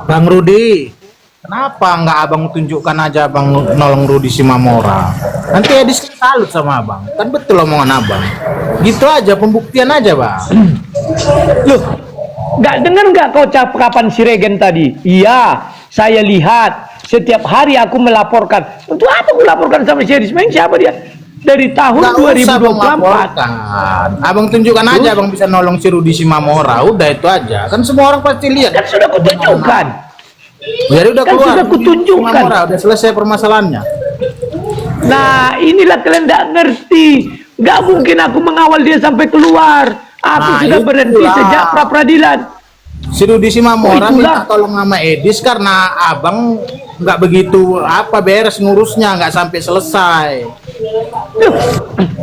Bang Rudi, kenapa nggak abang tunjukkan aja abang nolong Rudi Simamora? Nanti Edis kan salut sama abang. Kan betul omongan abang. Gitu aja, pembuktian aja bang. Loh, nggak dengar nggak kau kapan si Regen tadi? Iya, saya lihat setiap hari aku melaporkan. Untuk apa aku laporkan sama si Edis? Main siapa dia? Dari tahun Nggak usah abang 2024. laporkan. Abang tunjukkan aja abang bisa nolong si Rudi Simamora. Udah itu aja. Kan semua orang pasti lihat. Kan sudah kutunjukkan. Jadi udah Kan keluar. sudah kutunjukkan. Simamora, udah selesai permasalahannya. Nah, inilah kalian nggak ngerti. Nggak mungkin aku mengawal dia sampai keluar. Aku Nah, sudah berhenti itulah. sejak pra peradilan. Si Rudi Simamora Oh, itulah. minta tolong sama Edis karena abang nggak begitu beres ngurusnya, nggak sampai selesai. Loh,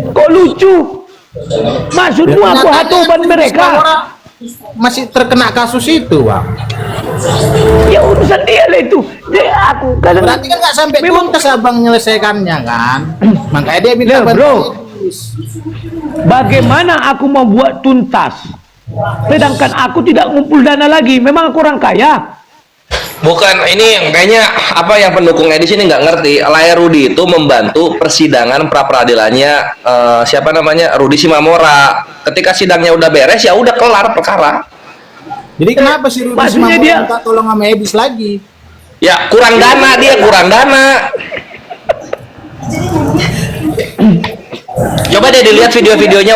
kok lucu? Maksudmu aku Nyatanya hatoban Rudi mereka? Simamora masih terkena kasus itu, bang. Ya urusan dia lah itu. Aku kadang Berarti kan nggak sampai tuntas abang menyelesaikannya kan? Makanya dia minta Loh, bro, Edis. bagaimana aku mau buat tuntas? Sedangkan aku tidak ngumpul dana lagi. Memang aku orang kaya. Bukan, ini kayaknya apa yang pendukung Edis ini nggak ngerti. Layar Rudi itu membantu persidangan pra peradilannya siapa namanya Rudi Simamora. Ketika sidangnya udah beres ya udah kelar perkara. Jadi kenapa si Rudi Maksudnya Simamora dia- minta tolong sama Edis lagi? Ya kurang dana dia kurang dana. Coba deh dilihat video-videonya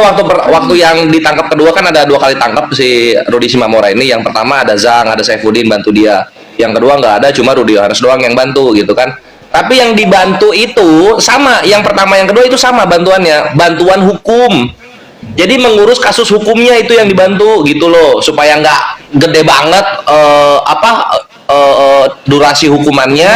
waktu yang ditangkap kedua kan ada 2 kali tangkap si Rudi Simamora ini. Yang pertama ada Zhang, ada Saifuddin bantu dia. Yang kedua nggak ada, cuma Rudi Yohanes doang yang bantu gitu kan. Tapi yang dibantu itu sama, yang pertama yang kedua itu sama bantuannya, bantuan hukum. Jadi mengurus kasus hukumnya itu yang dibantu gitu loh, supaya nggak gede banget durasi hukumannya.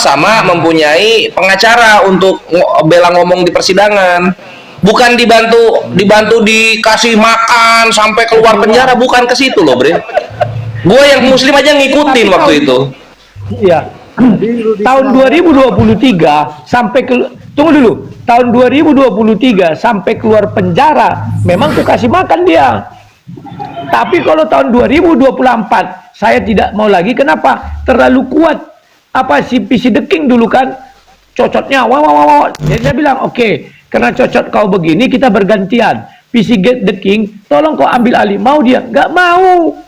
Sama mempunyai pengacara untuk bela ngomong di persidangan, bukan dibantu dikasih makan sampai keluar penjara, bukan ke situ loh bre. Gue yang muslim aja ngikutin waktu itu. Iya. Tahun 2023 sampai tunggu dulu. Tahun 2023 sampai keluar penjara, memang ku kasih makan dia. Tapi kalau tahun 2024 saya tidak mau lagi. Kenapa? Terlalu kuat. Apa si PC The King dulu kan cocotnya wah. Jadi saya bilang oke, karena cocot kau begini kita bergantian. PC The King tolong kau ambil alih. Mau dia? Nggak mau.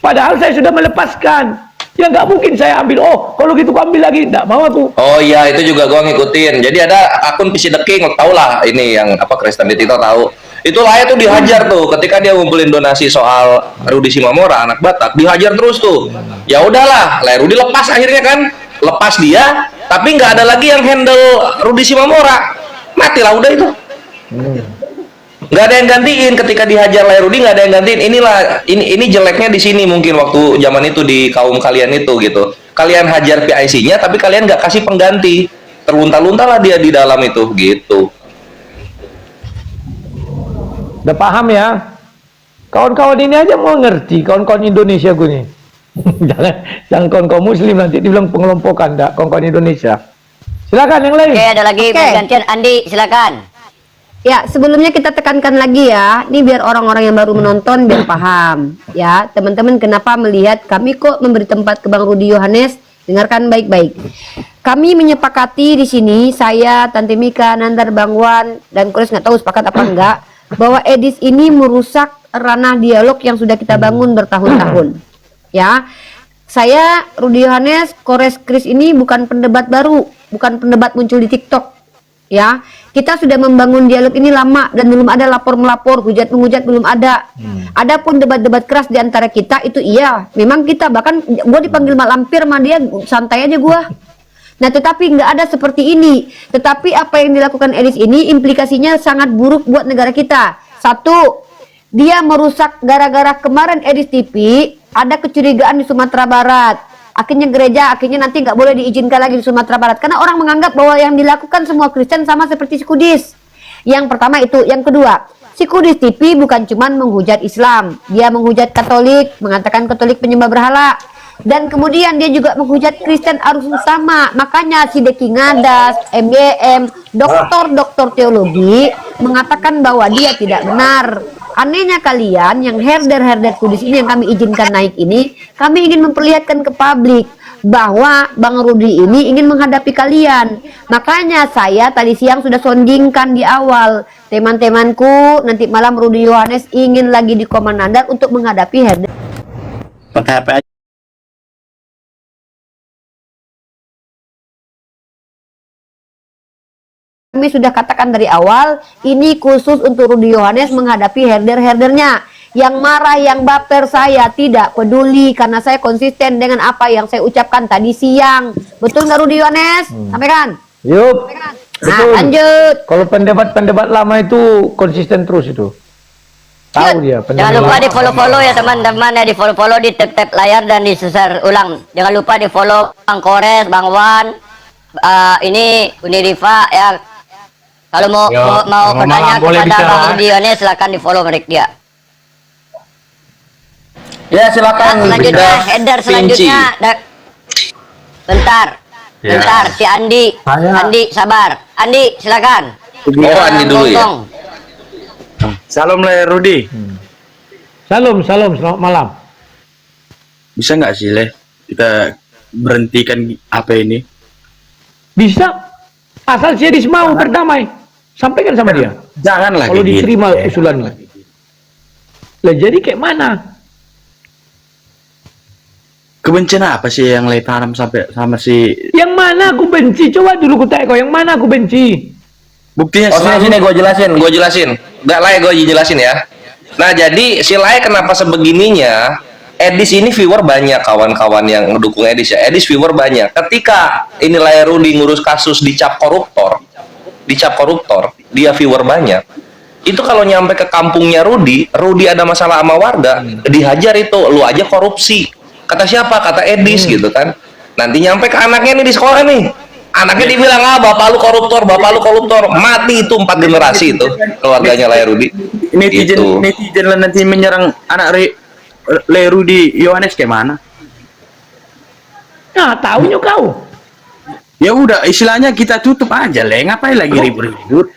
Padahal saya sudah melepaskan. Ya nggak mungkin saya ambil. Oh kalau gitu kau ambil lagi. Nggak mau aku. Oh iya, itu juga gua ngikutin. Jadi ada akun PC The King, tau lah ini yang Kristen di Tito tahu. Itu Laya tuh dihajar tuh ketika dia ngumpulin donasi soal Rudi Simamora anak Batak, dihajar terus tuh. Ya udahlah, Laya Rudi lepas akhirnya kan, lepas dia, tapi nggak ada lagi yang handle Rudi Simamora. Matilah udah itu. Nggak ada yang gantiin ketika dihajar Laya Rudi, nggak ada yang gantiin. Ini jeleknya di sini mungkin waktu zaman itu di kaum kalian itu gitu. Kalian hajar PIC-nya tapi kalian nggak kasih pengganti. Terlunta-lunta lah dia di dalam itu gitu. Udah paham ya? Kawan-kawan ini aja mau ngerti, kawan-kawan Indonesia gue nih. jangan kawan-kawan muslim nanti dibilang pengelompokan, enggak, kawan-kawan Indonesia. Silakan yang lain. Oke, ada lagi pergantian Andi, silakan. Ya, sebelumnya kita tekankan lagi ya, ini biar orang-orang yang baru menonton biar paham. Ya, teman-teman kenapa melihat kami kok memberi tempat ke Bang Rudi Yohanes, dengarkan baik-baik. Kami menyepakati di sini, saya, Tante Mika, Nandar, Bang Wan, dan Chris nggak tahu sepakat apa enggak, bahwa Edis ini merusak ranah dialog yang sudah kita bangun bertahun-tahun. Ya, saya, Rudi Yohanes, Kores Chris ini bukan pendebat baru, bukan pendebat muncul di TikTok. Ya, kita sudah membangun dialog ini lama dan belum ada lapor-melapor, hujat-menghujat belum ada. Adapun debat-debat keras di antara kita itu iya, memang kita bahkan gue dipanggil mak lampir sama dia santai aja gue. Nah, tetapi nggak ada seperti ini. Tetapi apa yang dilakukan Edis ini implikasinya sangat buruk buat negara kita. Satu, dia merusak gara-gara kemarin Edis TV ada kecurigaan di Sumatera Barat. Akhirnya gereja, akhirnya nanti nggak boleh diizinkan lagi di Sumatera Barat. Karena orang menganggap bahwa yang dilakukan semua Kristen sama seperti si Kudis. Yang pertama itu. Yang kedua, si Kudis TV bukan cuma menghujat Islam. Dia menghujat Katolik, mengatakan Katolik penyembah berhala. Dan kemudian dia juga menghujat Kristen Arus Utama. Makanya si Deki Ngadas, MBM, doktor-doktor teologi mengatakan bahwa dia tidak benar. Anehnya kalian yang herder-herder kudus ini yang kami izinkan naik ini, kami ingin memperlihatkan ke publik bahwa Bang Rudi ini ingin menghadapi kalian. Makanya saya tadi siang sudah sondingkan di awal, teman-temanku nanti malam Rudi Yohanes ingin lagi di Komandan untuk menghadapi herder. Pakai HP aja. Kami sudah katakan dari awal, ini khusus untuk Rudi Yohanes menghadapi herder-herdernya. Yang marah, yang baper saya tidak peduli karena saya konsisten dengan apa yang saya ucapkan tadi siang. Betul nggak Rudi Yohanes? Sampaikan. Yup. Nah, Betul. lanjut. Kalau pendebat-pendebat lama itu konsisten terus itu. Tahu dia. Jangan lupa di follow-follow ya teman-teman ya, di follow-follow, di tap-tap layar dan di share ulang. Jangan lupa di follow Bang Kores, Bang Wan, ini Uni Rifa ya. Kalau mau bertanya kepada Bang Rudi Yohanes silakan di follow dia. Ya silakan. Selanjutnya header selanjutnya. Bentar. Ya. Bentar si Andi. Andi sabar. Andi silakan. Oh Andi dulu ya. Salam Le Rudi. Salam, selamat malam. Bisa nggak sih Le kita berhentikan apa ini? Bisa. Asal si Edis mau berdamai. Sampaikan sama dia. Janganlah kalau kayak diterima gitu. usulannya. Lah jadi kayak mana? Kebencian apa sih yang Le tanam sampai sama si? Yang mana aku benci? Coba dulu ku tanya kau, yang mana aku benci? Buktinya sini gue jelasin. Nggak Lai, gue jelasin ya. Nah jadi si Lai kenapa sebegininya? Edis ini viewer banyak, kawan-kawan yang mendukung Edis ya. Edis viewer banyak. Ketika ini Lai Rudi ngurus kasus dicap koruptor, dia viewer banyak. Itu kalau nyampe ke kampungnya Rudi ada masalah sama warga, dihajar itu, lu aja korupsi. Kata siapa? Kata Edis gitu kan. Nanti nyampe ke anaknya nih di sekolah nih. Anaknya dibilang, bapak lu koruptor, mati itu 4 generasi itu keluarganya Lai Rudi. Netizen lah nanti menyerang anak Le Rudi Yohanes kayak mana? Nah, tahunya kau. Ya udah, istilahnya kita tutup aja Le, ngapain lagi ribut-ribut?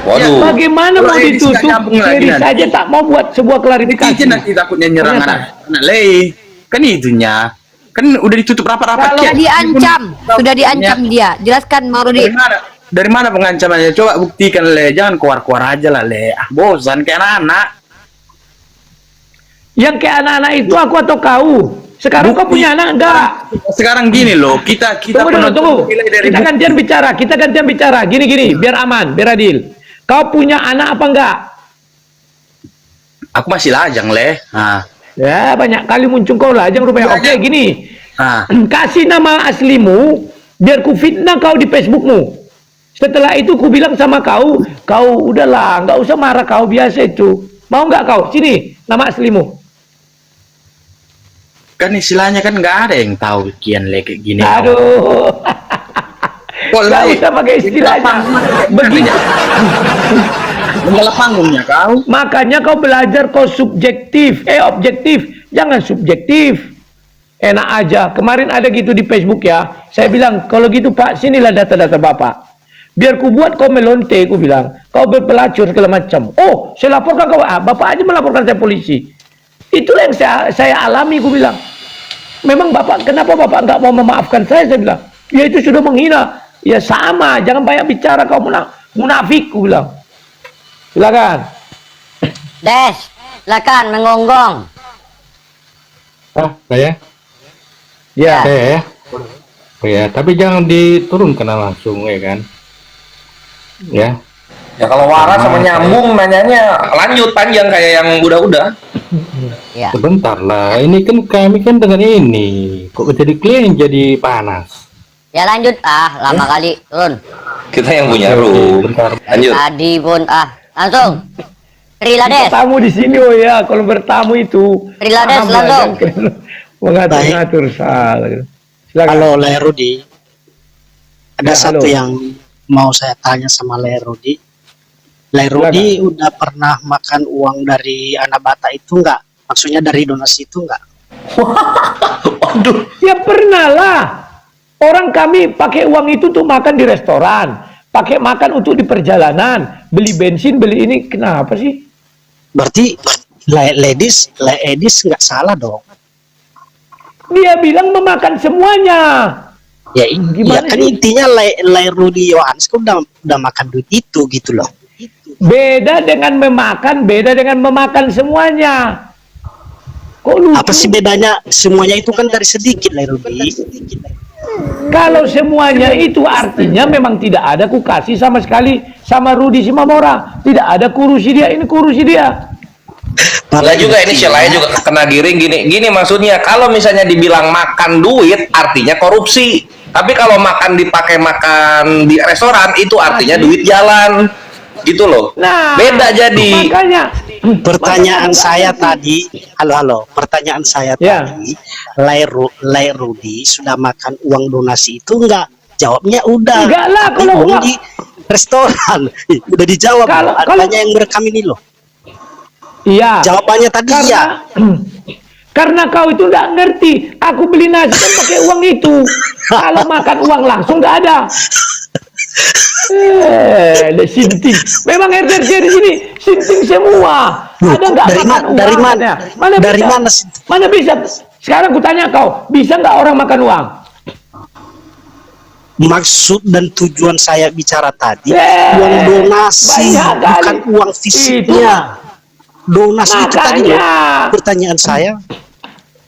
Ya, bagaimana mau ditutup? Seri saja tak mau buat sebuah klarifikasi. Netizen nanti takutnya nyerang anak Le. Kan itunya. Kan udah ditutup rapat-rapat. Sudah diancam, sudah diancam dia. Jelaskan Bang Rudi. Dari mana pengancamannya? Coba buktikan Le, jangan keluar-keluar aja lah Le. Bosan kayak anak-anak. Yang kayak anak-anak itu aku atau kau? Sekarang kau punya anak enggak? Sekarang gini loh, kita tunggu. Kita gantian bicara. Gini, biar aman, biar adil. Kau punya anak apa enggak? Aku masih lajang Le. Nah. Ya banyak kali muncul kau lajang rupanya. Oke gini. Kasih nama aslimu biar ku fitnah kau di Facebookmu. Setelah itu ku bilang sama kau udahlah, nggak usah marah, kau biasa itu. Mau nggak kau? Sini nama aslimu. Kan istilahnya kan nggak ada yang tahu kian Le kayak gini. Aduh. Nggak usah pakai istilahnya. Begini. Mengalah panggungnya kau. Makanya kau belajar kau objektif, jangan subjektif. Enak aja. Kemarin ada gitu di Facebook ya. Saya bilang kalau gitu Pak, sinilah data-data Bapak. Biar ku buat kau melonte, ku bilang kau berpelacur segala macam. Oh, saya laporkan kau. Bapak aja melaporkan saya polisi. Itulah yang saya alami, ku bilang. Memang Bapak, kenapa Bapak nggak mau memaafkan saya bilang. Ya itu sudah menghina. Ya sama, jangan banyak bicara kau munafik, ku bilang. Silakan. Des, silakan mengonggong. Saya? Ya. Saya ya? Oh ya, tapi jangan diturunkan langsung ya kan? Ya. Ya kalau waras sama nyambung nanyanya lanjut panjang kayak yang udah-udah. Ya. Sebentar lah, ini kan kami kan dengan ini kok jadi klien jadi panas. Ya lanjut lama kali turun. Kita yang punya room. Lanjut. Tadi pun langsung. Rilades. Tamu di sini oh ya, kalau bertamu itu. Rilades langsung. Mengatur-ngatur salah. Silakan. Halo Le Rudi. Ada satu yang mau saya tanya sama Le Rudi. Le Rudi udah pernah makan uang dari anak bata itu enggak? Maksudnya dari donasi itu enggak? Ya pernah lah. Orang kami pakai uang itu untuk makan di restoran, pakai makan untuk di perjalanan, beli bensin, beli ini. Kenapa sih? Berarti ladies nggak salah dong. Dia bilang memakan semuanya. Ya, Gimana kan sih? intinya Rudy Yohanes kan udah makan duit itu gitu loh. Beda dengan memakan semuanya. Kok lucu? Apa sih bedanya? Semuanya itu kan dari sedikit Rudy. Kalau semuanya itu artinya memang tidak ada kukasih sama sekali sama Rudi Simamora. Tidak ada kurusi dia, ini kurusi dia. Enggak juga, ini Shelaya juga kena giring gini maksudnya, kalau misalnya dibilang makan duit artinya korupsi, tapi kalau makan dipakai makan di restoran itu artinya duit jalan gitu loh. Nah, beda jadi. Makanya pertanyaan saya tadi, halo, pertanyaan saya tadi, Rudy sudah makan uang donasi itu enggak? Jawabnya udah. Enggak lah, Tapi kalau uang uang di restoran udah dijawab. Kalau yang merekam ini loh. Iya. Jawabannya tadi ya. Karena kau itu nggak ngerti. Aku beli nasi kan pakai uang itu. Kalau makan uang langsung nggak ada. Sinting. Memang herder di sini sinting semua. Ada nggak makan uang? Dari mana? Dari mana? Mana bisa? Sekarang kutanya kau, bisa nggak orang makan uang? Maksud dan tujuan saya bicara tadi uang donasi, bukan uang fisiknya. Donasi itu tadi loh. Pertanyaan saya.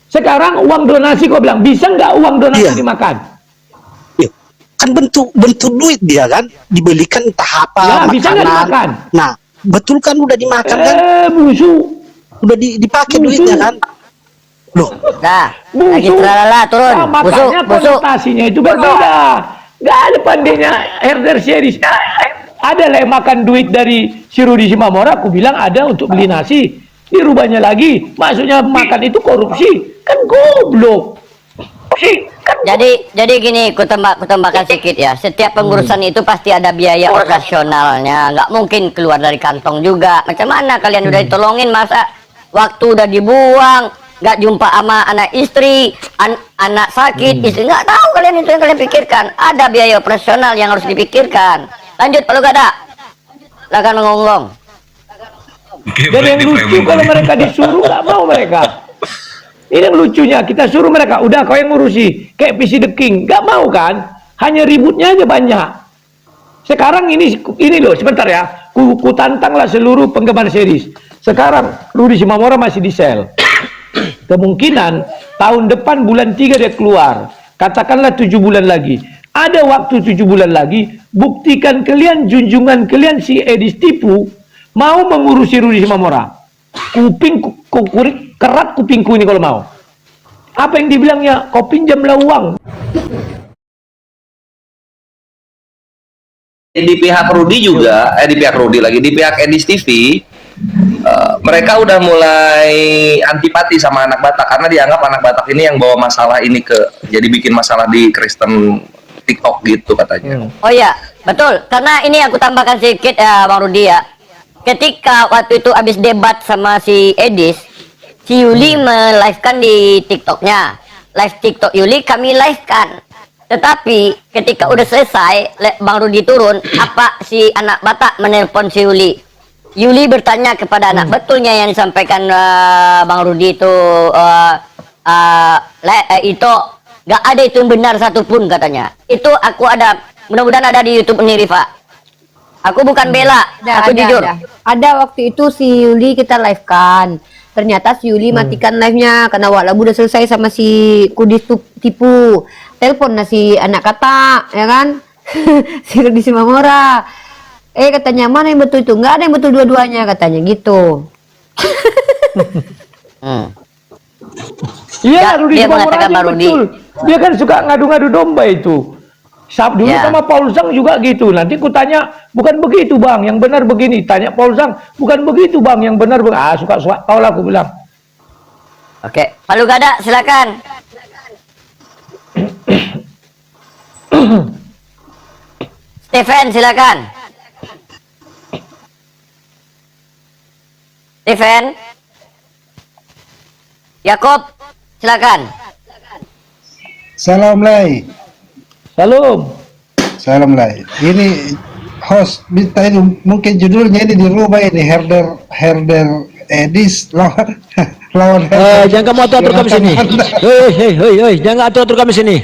Sekarang uang donasi kau bilang bisa nggak uang donasi dimakan? Ya, kan bentuk duit dia kan, dibelikan entah apa ya, makanan. Bisa nggak dimakan? Nah, betul kan udah dimakan kan? Busuk. Udah dipakai duitnya kan? Loh. Nah, lagi tralala turun. Nah, makanya konotasinya itu berbeda. Nggak ada pandainya herder series. Ada lah yang makan duit dari si Rudi Simamora, aku bilang ada untuk beli nasi. Dirubahnya lagi, maksudnya makan itu korupsi. Kan goblok. Jadi gini, ku tambahkan sedikit ya. Setiap pengurusan itu pasti ada biaya operasionalnya. Nggak mungkin keluar dari kantong juga. Macam mana kalian udah ditolongin, masa waktu udah dibuang, nggak jumpa sama anak istri, anak sakit, istri nggak tahu kalian itu yang kalian pikirkan. Ada biaya operasional yang harus dipikirkan. Lanjut, kalau gak ada, silakan mengonggong. Dan yang lucu kalau mereka disuruh nggak mau mereka. Ini yang lucunya, kita suruh mereka, udah kau yang ngurusi, kayak PC The King, nggak mau kan? Hanya ributnya aja banyak. Sekarang ini loh, sebentar ya, ku tantanglah seluruh penggemar series. Sekarang Rudi Simamora masih di sel. Kemungkinan tahun depan bulan 3 dia keluar. Katakanlah 7 bulan lagi. Ada waktu 7 bulan lagi, buktikan kalian junjungan kalian si Edis tipu mau mengurusi Rudi Simamora. Kerat kupingku ini kalau mau. Apa yang dibilangnya? Kau pinjamlah uang. Di pihak Rudi juga, di pihak Rudi lagi, di pihak Edis TV, mereka udah mulai antipati sama anak Batak karena dianggap anak Batak ini yang bawa masalah ini jadi bikin masalah di Kristen TikTok gitu katanya. Oh iya, betul. Karena ini aku tambahkan sedikit ya, Bang Rudi ya. Ketika waktu itu habis debat sama si Edis, si Yuli me-live-kan di TikToknya. Live TikTok Yuli kami live-kan. Tetapi ketika udah selesai, Bang Rudi turun, apa si anak Batak menelpon si Yuli? Yuli bertanya kepada anak, betulnya yang disampaikan Bang Rudi itu itu nggak ada itu yang benar satupun katanya. Itu aku ada, mudah-mudahan ada di YouTube ini Rifa. Aku bukan bela, aku jujur. Ada waktu itu si Yuli kita live kan. Ternyata si Yuli matikan live-nya karena walaupun udah selesai sama si Kudis tipu. Telepon si anak kata, ya kan? Si Rudi Simamora. Katanya mana yang betul itu? Nggak ada yang betul dua-duanya katanya gitu. Iya, Rudi Simamora betul. Dia kan suka ngadu-ngadu domba itu. Dulu sama Paul Zhang juga gitu. Nanti ku tanya, bukan begitu bang, yang benar begini. Tanya Paul Zhang, bukan begitu bang, yang benar begini. Suka-suka tau lah aku bilang. Oke, Palu Gada silakan. Stephen silakan. Stephen. Yakob silakan. Salam Lai. Salam Lai. Ini host minta ini mungkin judulnya ini dirubah ini herder Edis lawan lawan Jangan kamu atur kami sini. Hei, jangan atur kami sini.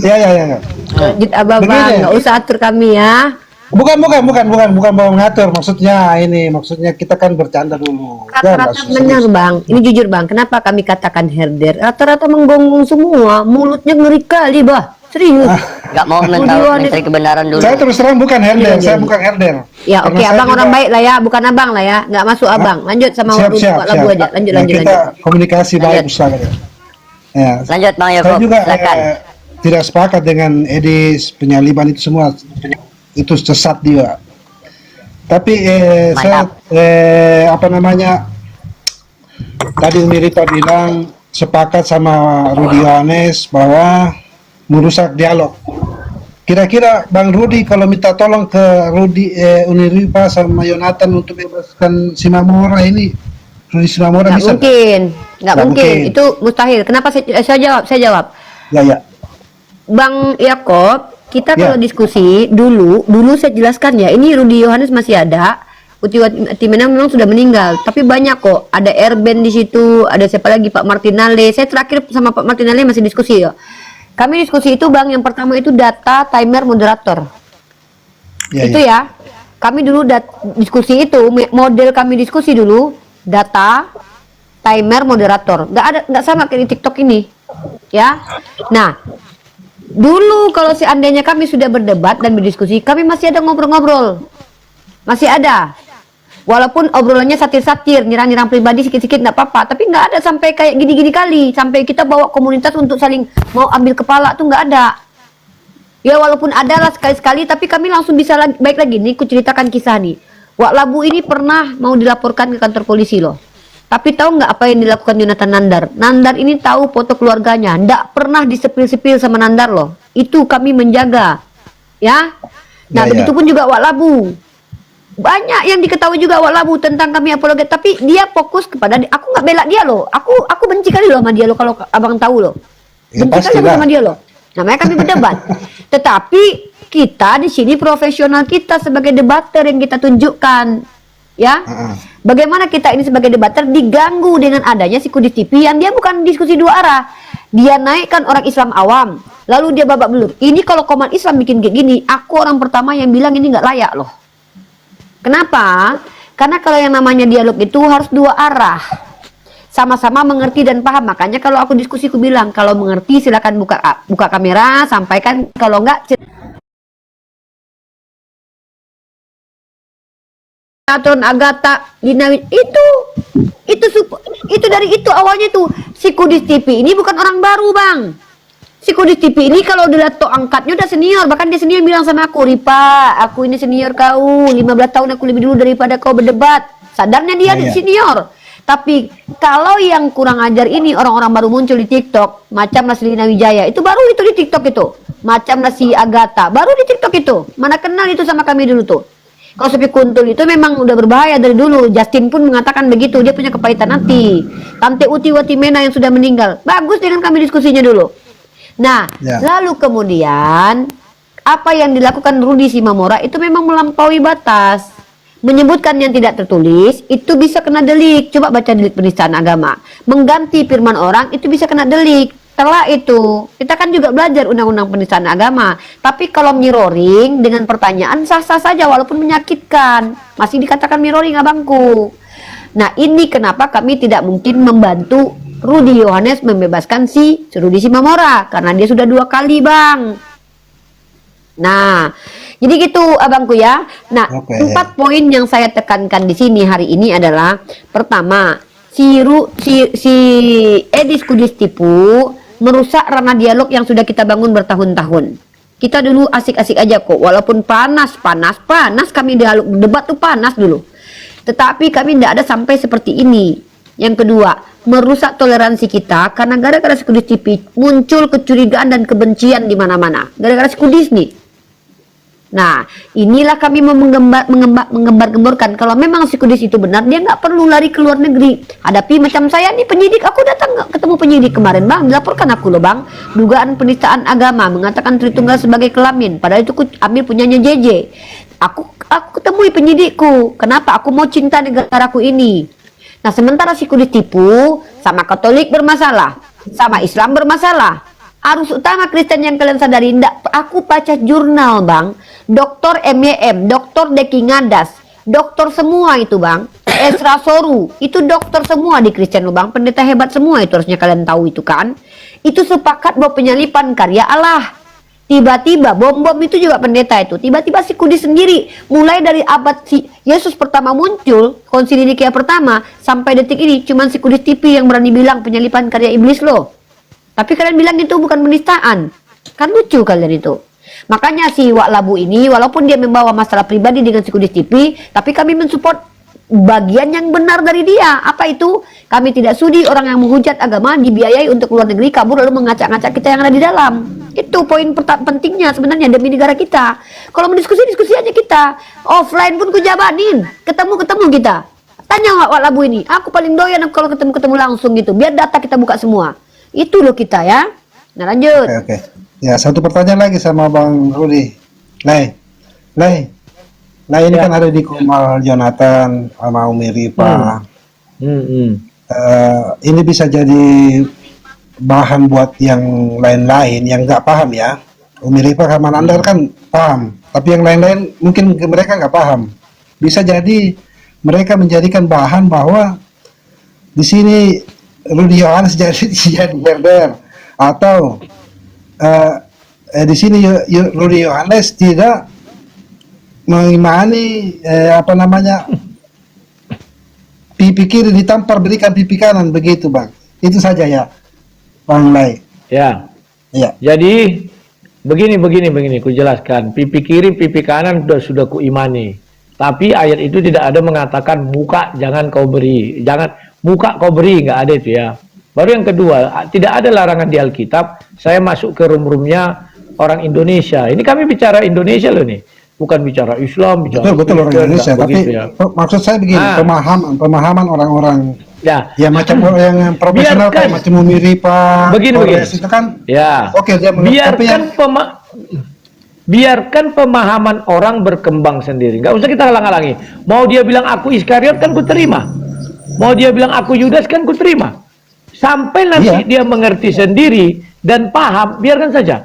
Ya. Lanjut Abang, Begini. nggak usah atur kami ya. Bukan mau ngatur, maksudnya kita kan bercanda dulu. Rata-rata benar Bang, ini jujur Bang, kenapa kami katakan herder? Rata-rata menggonggong semua, mulutnya ngeri kali bah, serius. Nggak mau mencari kebenaran dulu. Saya terus terang bukan herder, saya bukan herder. Ya Karena oke, saya Abang juga- orang baik lah ya, bukan Abang lah ya, nggak masuk Abang. Lanjut sama Pak Labu aja, lanjut. Kita komunikasi baik Ustaz. Ya. Lanjut Bang Saya Yakob, juga silakan. tidak sepakat dengan Edis penyaliban itu semua, itu sesat dia. Tapi saya tadi Umi Rita bilang sepakat sama Rudi Yohanes bahwa merusak dialog. Kira-kira Bang Rudi kalau minta tolong ke Rudi Uni Rifa sama Yonatan untuk bebaskan si Mamora ini, Rudi Simamora Nggak bisa? mungkin, nggak Nggak mungkin. mungkin. Itu mustahil. Kenapa saya jawab? Ya. Bang Yakob, kita Ya. kalau diskusi dulu saya jelaskan ya, ini Rudi Yohanes masih ada, Uti Timena memang sudah meninggal, tapi banyak kok, ada Erben di situ, ada siapa lagi, Pak Martinale. Saya terakhir sama Pak Martinale masih diskusi ya. Kami diskusi itu Bang, yang pertama itu data, timer, moderator. Itu ya. Kami dulu diskusi itu, model kami diskusi dulu, data, timer, moderator. Nggak sama kayak di TikTok ini. Ya. Nah, dulu kalau seandainya kami sudah berdebat dan berdiskusi, kami masih ada ngobrol-ngobrol. Masih ada. Walaupun obrolannya satir-satir, nyerang-nyerang pribadi sikit-sikit nggak apa-apa, tapi nggak ada sampai kayak gini-gini kali, sampai kita bawa komunitas untuk saling mau ambil kepala tuh nggak ada. Ya walaupun ada lah sekali-sekali, tapi kami langsung bisa baik lagi nih, ku ceritakan kisah nih. Wak Labu ini pernah mau dilaporkan ke kantor polisi loh. Tapi tahu nggak apa yang dilakukan Yonatan Nandar? Nandar ini tahu foto keluarganya, nggak pernah disepil-sepil sama Nandar loh. Itu kami menjaga, ya. Nah begitu pun juga Wak Labu. Banyak yang diketahui juga Wak Labu tentang kami apologet, tapi dia fokus kepada aku nggak bela dia loh. Aku benci kali loh sama dia loh, kalau abang tahu loh. Benci kali aku sama dia loh. Namanya kami berdebat. Tetapi kita di sini profesional kita sebagai debater yang kita tunjukkan, ya. Bagaimana kita ini sebagai debater diganggu dengan adanya si Kudis TV yang dia bukan diskusi dua arah. Dia naikkan orang Islam awam, lalu dia babak belur. Ini kalau koman Islam bikin kayak gini, aku orang pertama yang bilang ini nggak layak loh. Kenapa? Karena kalau yang namanya dialog itu harus dua arah, sama-sama mengerti dan paham. Makanya kalau aku diskusi aku bilang, kalau mengerti silakan buka kamera, sampaikan. Kalau enggak Atron Agatha Linawi itu dari itu awalnya tuh si Kudis TV ini bukan orang baru Bang. Si Kudis TV ini kalau dilihat to angkatnya udah senior, bahkan dia senior bilang sama aku, Ripa, aku ini senior kau, 15 tahun aku lebih dulu daripada kau berdebat. Sadarnya dia senior. Tapi kalau yang kurang ajar ini orang-orang baru muncul di TikTok, macam Naslina Wijaya, itu baru itu di TikTok itu. Macam Nasi Agatha, baru di TikTok itu. Mana kenal itu sama kami dulu tuh. Kalau Sopi Kuntul itu memang udah berbahaya dari dulu. Justin pun mengatakan begitu, dia punya kepahitan hati. Tante Uti Watimena yang sudah meninggal, bagus dengan kami diskusinya dulu. Nah, lalu kemudian apa yang dilakukan Rudi Simamora itu memang melampaui batas. Menyebutkan yang tidak tertulis itu bisa kena delik. Coba baca delik penistaan agama. Mengganti firman orang itu bisa kena delik. Setelah itu kita kan juga belajar undang-undang penistaan agama. Tapi kalau mirroring dengan pertanyaan sah-sah saja walaupun menyakitkan, masih dikatakan mirroring abangku. Nah ini kenapa kami tidak mungkin membantu Rudi Yohanes membebaskan si Rudi Simamora, karena dia sudah 2 kali Bang. Nah jadi gitu abangku ya. Nah 4 poin yang saya tekankan di sini hari ini adalah, pertama, si Edis Kudis Tipu merusak ranah dialog yang sudah kita bangun bertahun-tahun. Kita dulu asik-asik aja kok, walaupun panas kami dialog debat tuh panas dulu. Tetapi kami tidak ada sampai seperti ini. Yang kedua, merusak toleransi kita karena gara-gara si Kudis TV muncul kecurigaan dan kebencian di mana-mana. Gara-gara si Kudis nih. Nah, inilah kami mau menggembar-gemborkan kalau memang si Kudus itu benar, dia nggak perlu lari ke luar negeri. Hadapi macam saya nih penyidik, aku datang ketemu penyidik kemarin bang, dilaporkan aku loh bang, dugaan penistaan agama, mengatakan Tritunggal sebagai kelamin, padahal itu aku ambil punyanya JJ. Aku temui penyidikku, kenapa? Aku mau cinta negaraku ini. Nah, sementara si Kudus tipu, sama Katolik bermasalah, sama Islam bermasalah. Arus utama Kristen yang kalian sadari, aku baca jurnal bang, Dr. MYM, Dr. Deki Ngadas, dokter semua itu bang, Esra Soru, itu dokter semua di Kristen loh bang, pendeta hebat semua itu, harusnya kalian tahu itu kan. Itu sepakat bahwa penyalipan karya Allah. Tiba-tiba bom-bom itu juga pendeta itu, tiba-tiba si Kudus sendiri, mulai dari abad si Yesus pertama muncul, Konsili Nikea pertama, sampai detik ini, cuman si Kudus TV yang berani bilang penyalipan karya iblis loh. Tapi kalian bilang itu bukan penistaan. Kan lucu kalian itu. Makanya si Wak Labu ini, walaupun dia membawa masalah pribadi dengan si Kudus TV, tapi kami mensupport bagian yang benar dari dia. Apa itu? Kami tidak sudi orang yang menghujat agama dibiayai untuk luar negeri, kabur lalu mengacak-ngacak kita yang ada di dalam. Itu poin pentingnya sebenarnya demi negara kita. Kalau mendiskusi aja kita. Offline pun kujabanin. Ketemu kita. Tanya Wak Labu ini. Aku paling doyan kalau ketemu langsung gitu. Biar data kita buka semua. Itu loh kita ya. Nah lanjut. Oke. Ya, satu pertanyaan lagi sama Bang Rudi. Lai ini kan ada di Komal Jonathan sama Umi Rifa. Ini bisa jadi bahan buat yang lain-lain yang nggak paham ya. Umi Rifa sama Nandar kan paham, tapi yang lain-lain mungkin mereka nggak paham. Bisa jadi mereka menjadikan bahan bahwa di sini Rudi Yohanes jadi herder, atau di sini Rudi Yohanes tidak mengimani pipi kiri ditampar berikan pipi kanan, begitu bang. Itu saja ya Bang Lai. Ya. Ya. Jadi begini ku jelaskan, pipi kiri pipi kanan sudah ku imani. Tapi ayat itu tidak ada mengatakan muka jangan kau beri, muka kau beri, nggak ada itu ya. Baru yang kedua, tidak ada larangan di Alkitab saya masuk ke room-roomnya orang Indonesia. Ini kami bicara Indonesia loh nih, bukan bicara Islam, bicara betul orang Indonesia. Tapi ya. Maksud saya begini, pemahaman orang-orang ya macam orang yang profesional kayak macam Umi Rifa, begini itu kan ya. Oke, dia biarkan pemahaman orang berkembang sendiri, nggak usah kita halang-halangi. Mau dia bilang aku Iskariot kan ku terima, mau dia bilang aku Yudas kan ku terima, sampai nanti dia mengerti sendiri dan paham, biarkan saja.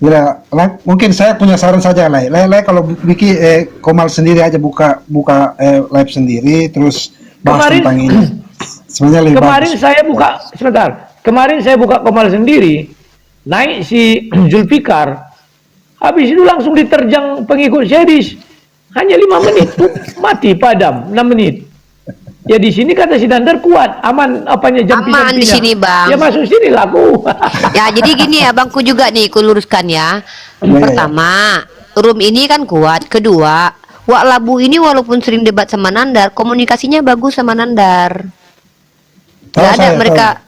Ya, mungkin saya punya saran saja, Lai kalau bikin Komal sendiri aja buka live sendiri terus bahas tentang ini. Sebenarnya lebih bagus. Kemarin saya buka Komal sendiri, naik si Zulfikar, habis itu langsung diterjang pengikut Syedis, hanya 5 menit mati padam, 6 menit. Ya di sini kata si Dandar kuat, aman jampi-jampinya. Aman di sini bang. Ya masuk sini laku. Ya jadi gini ya bangku juga nih, ku luruskan ya. Pertama, room ini kan kuat. Kedua, Wak Labu ini walaupun sering debat sama Nandar, komunikasinya bagus sama Nandar. Gak ada mereka.